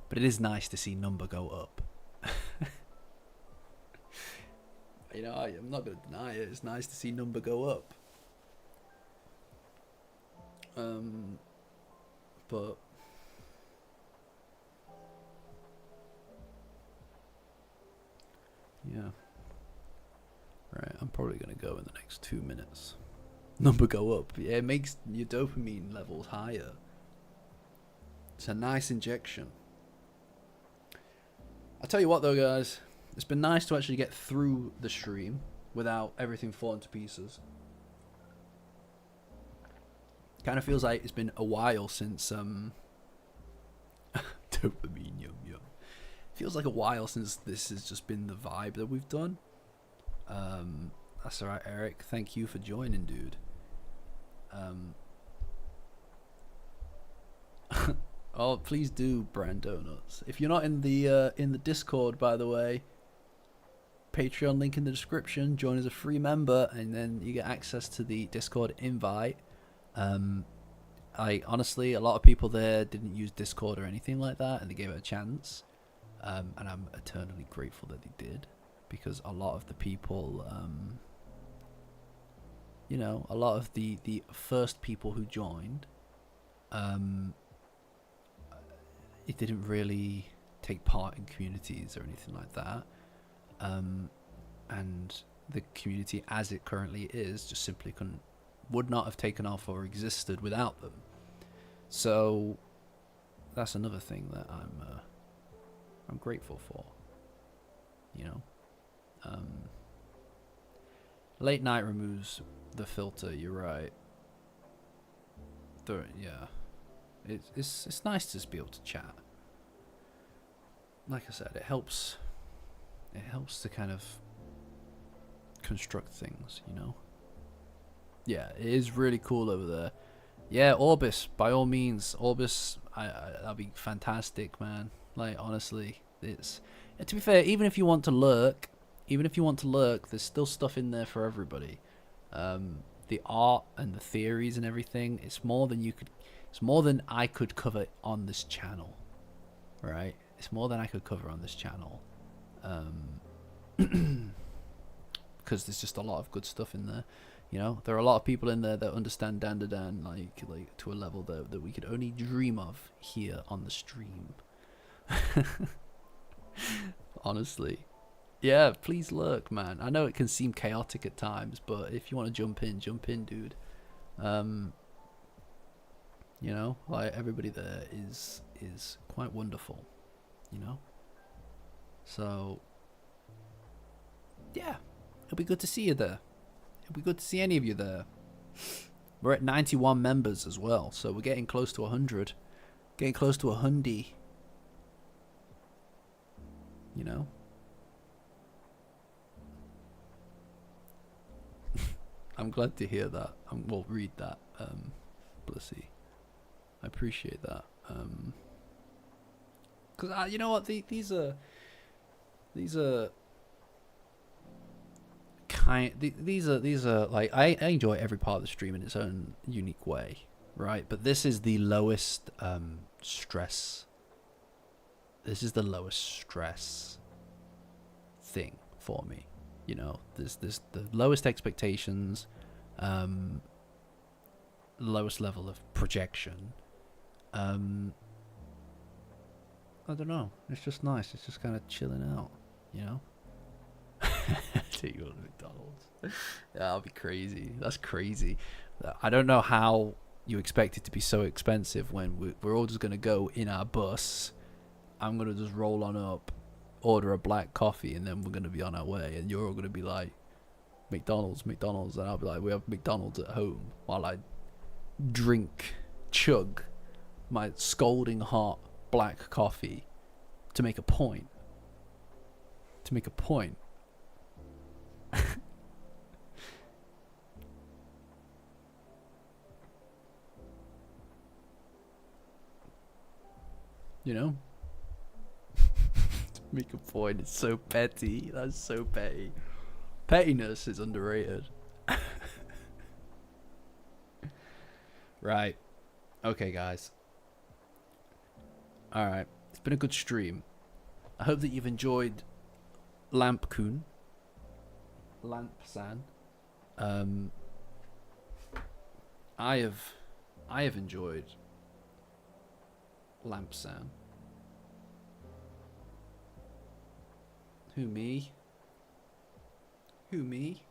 But it is nice to see number go up. You know, I'm not gonna deny it. It's nice to see number go up. But yeah, right, I'm probably gonna go in the next 2 minutes. Number go up. Yeah, it makes your dopamine levels higher. It's a nice injection. I'll tell you what though, guys, it's been nice to actually get through the stream without everything falling to pieces. Kind of feels like it's been a while since dopamine, yum yum. Feels like a while since this has just been the vibe that we've done. That's alright, Eric. Thank you for joining, dude. Oh, please do, Brand Donuts. If you're not in the Discord, by the way, Patreon link in the description. Join as a free member, and then you get access to the Discord invite. I honestly, a lot of people there didn't use Discord or anything like that, and they gave it a chance. And I'm eternally grateful that they did, because a lot of the people, you know, a lot of the first people who joined, it didn't really take part in communities or anything like that. And the community as it currently is just simply would not have taken off or existed without them. So that's another thing that I'm grateful for, you know. Late night removes the filter, you're right. Yeah, it's nice to just be able to chat. Like I said, it helps to kind of construct things, you know. Yeah, it is really cool over there. Yeah, Orbis, by all means, Orbis, that'd be fantastic, man. Like, honestly, it's, to be fair, even if you want to lurk, there's still stuff in there for everybody. The art and the theories and everything, it's more than I could cover on this channel, right? It's more than I could cover on this channel, because there's just a lot of good stuff in there. You know, there are a lot of people in there that understand Dandadan like to a level that we could only dream of here on the stream. Honestly. Yeah, please lurk, man. I know it can seem chaotic at times, but if you want to jump in, dude. You know, like, everybody there is quite wonderful, you know? So, yeah, it'll be good to see you there. It'll be good to see any of you there. We're at 91 members as well, so we're getting close to 100. Getting close to 100. You know? I'm glad to hear that. Well, read that, Blissy. I appreciate that. Because you know what? These are these are like I enjoy every part of the stream in its own unique way, right? But this is the lowest stress. This is the lowest stress thing for me. You know, there's the lowest expectations, lowest level of projection. I don't know. It's just nice. It's just kind of chilling out, you know. Take you on to McDonald's. Yeah, that'll be crazy. That's crazy. I don't know how you expect it to be so expensive when we're all just gonna go in our bus. I'm gonna just roll on up, order a black coffee, and then we're gonna be on our way. And you're all gonna be like, McDonald's, McDonald's, and I'll be like, we have McDonald's at home, while I chug my scalding hot black coffee to make a point. To make a point. You know? To make a point. It's so petty. That's so petty. Pettiness is underrated. Right. Okay, guys. Alright. It's been a good stream. I hope that you've enjoyed Lampcoon. Lampsan. I have enjoyed Lampsan. Who, me? Who, me?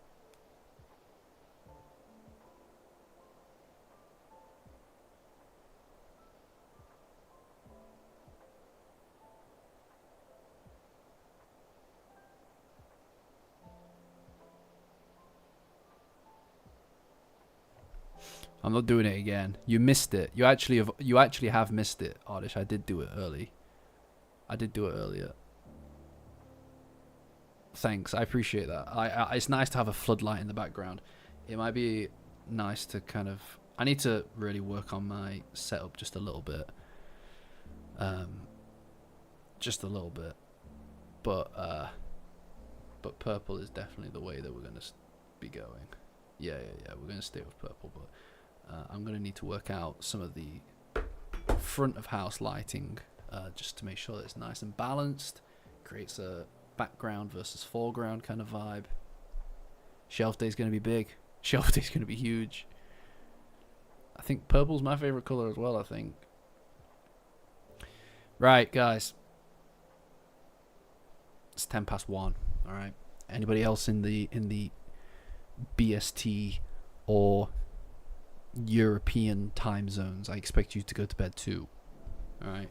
I'm not doing it again. You missed it. You actually have missed it, Ardish. I did do it early. I did do it earlier. Thanks. I appreciate that. It's nice to have a floodlight in the background. It might be nice to kind of... I need to really work on my setup just a little bit. Just a little bit. But purple is definitely the way that we're going to be going. Yeah. We're going to stay with purple, but... I'm going to need to work out some of the front of house lighting just to make sure that it's nice and balanced. Creates a background versus foreground kind of vibe. Shelf day is going to be big. Shelf day is going to be huge. I think purple's my favorite color as well, I think. Right, guys. It's 1:10. All right. Anybody else in the BST or European time zones, I expect you to go to bed too. Alright.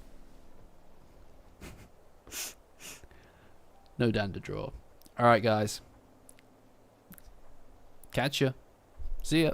No Dandadan. Alright, guys. Catch ya. See ya.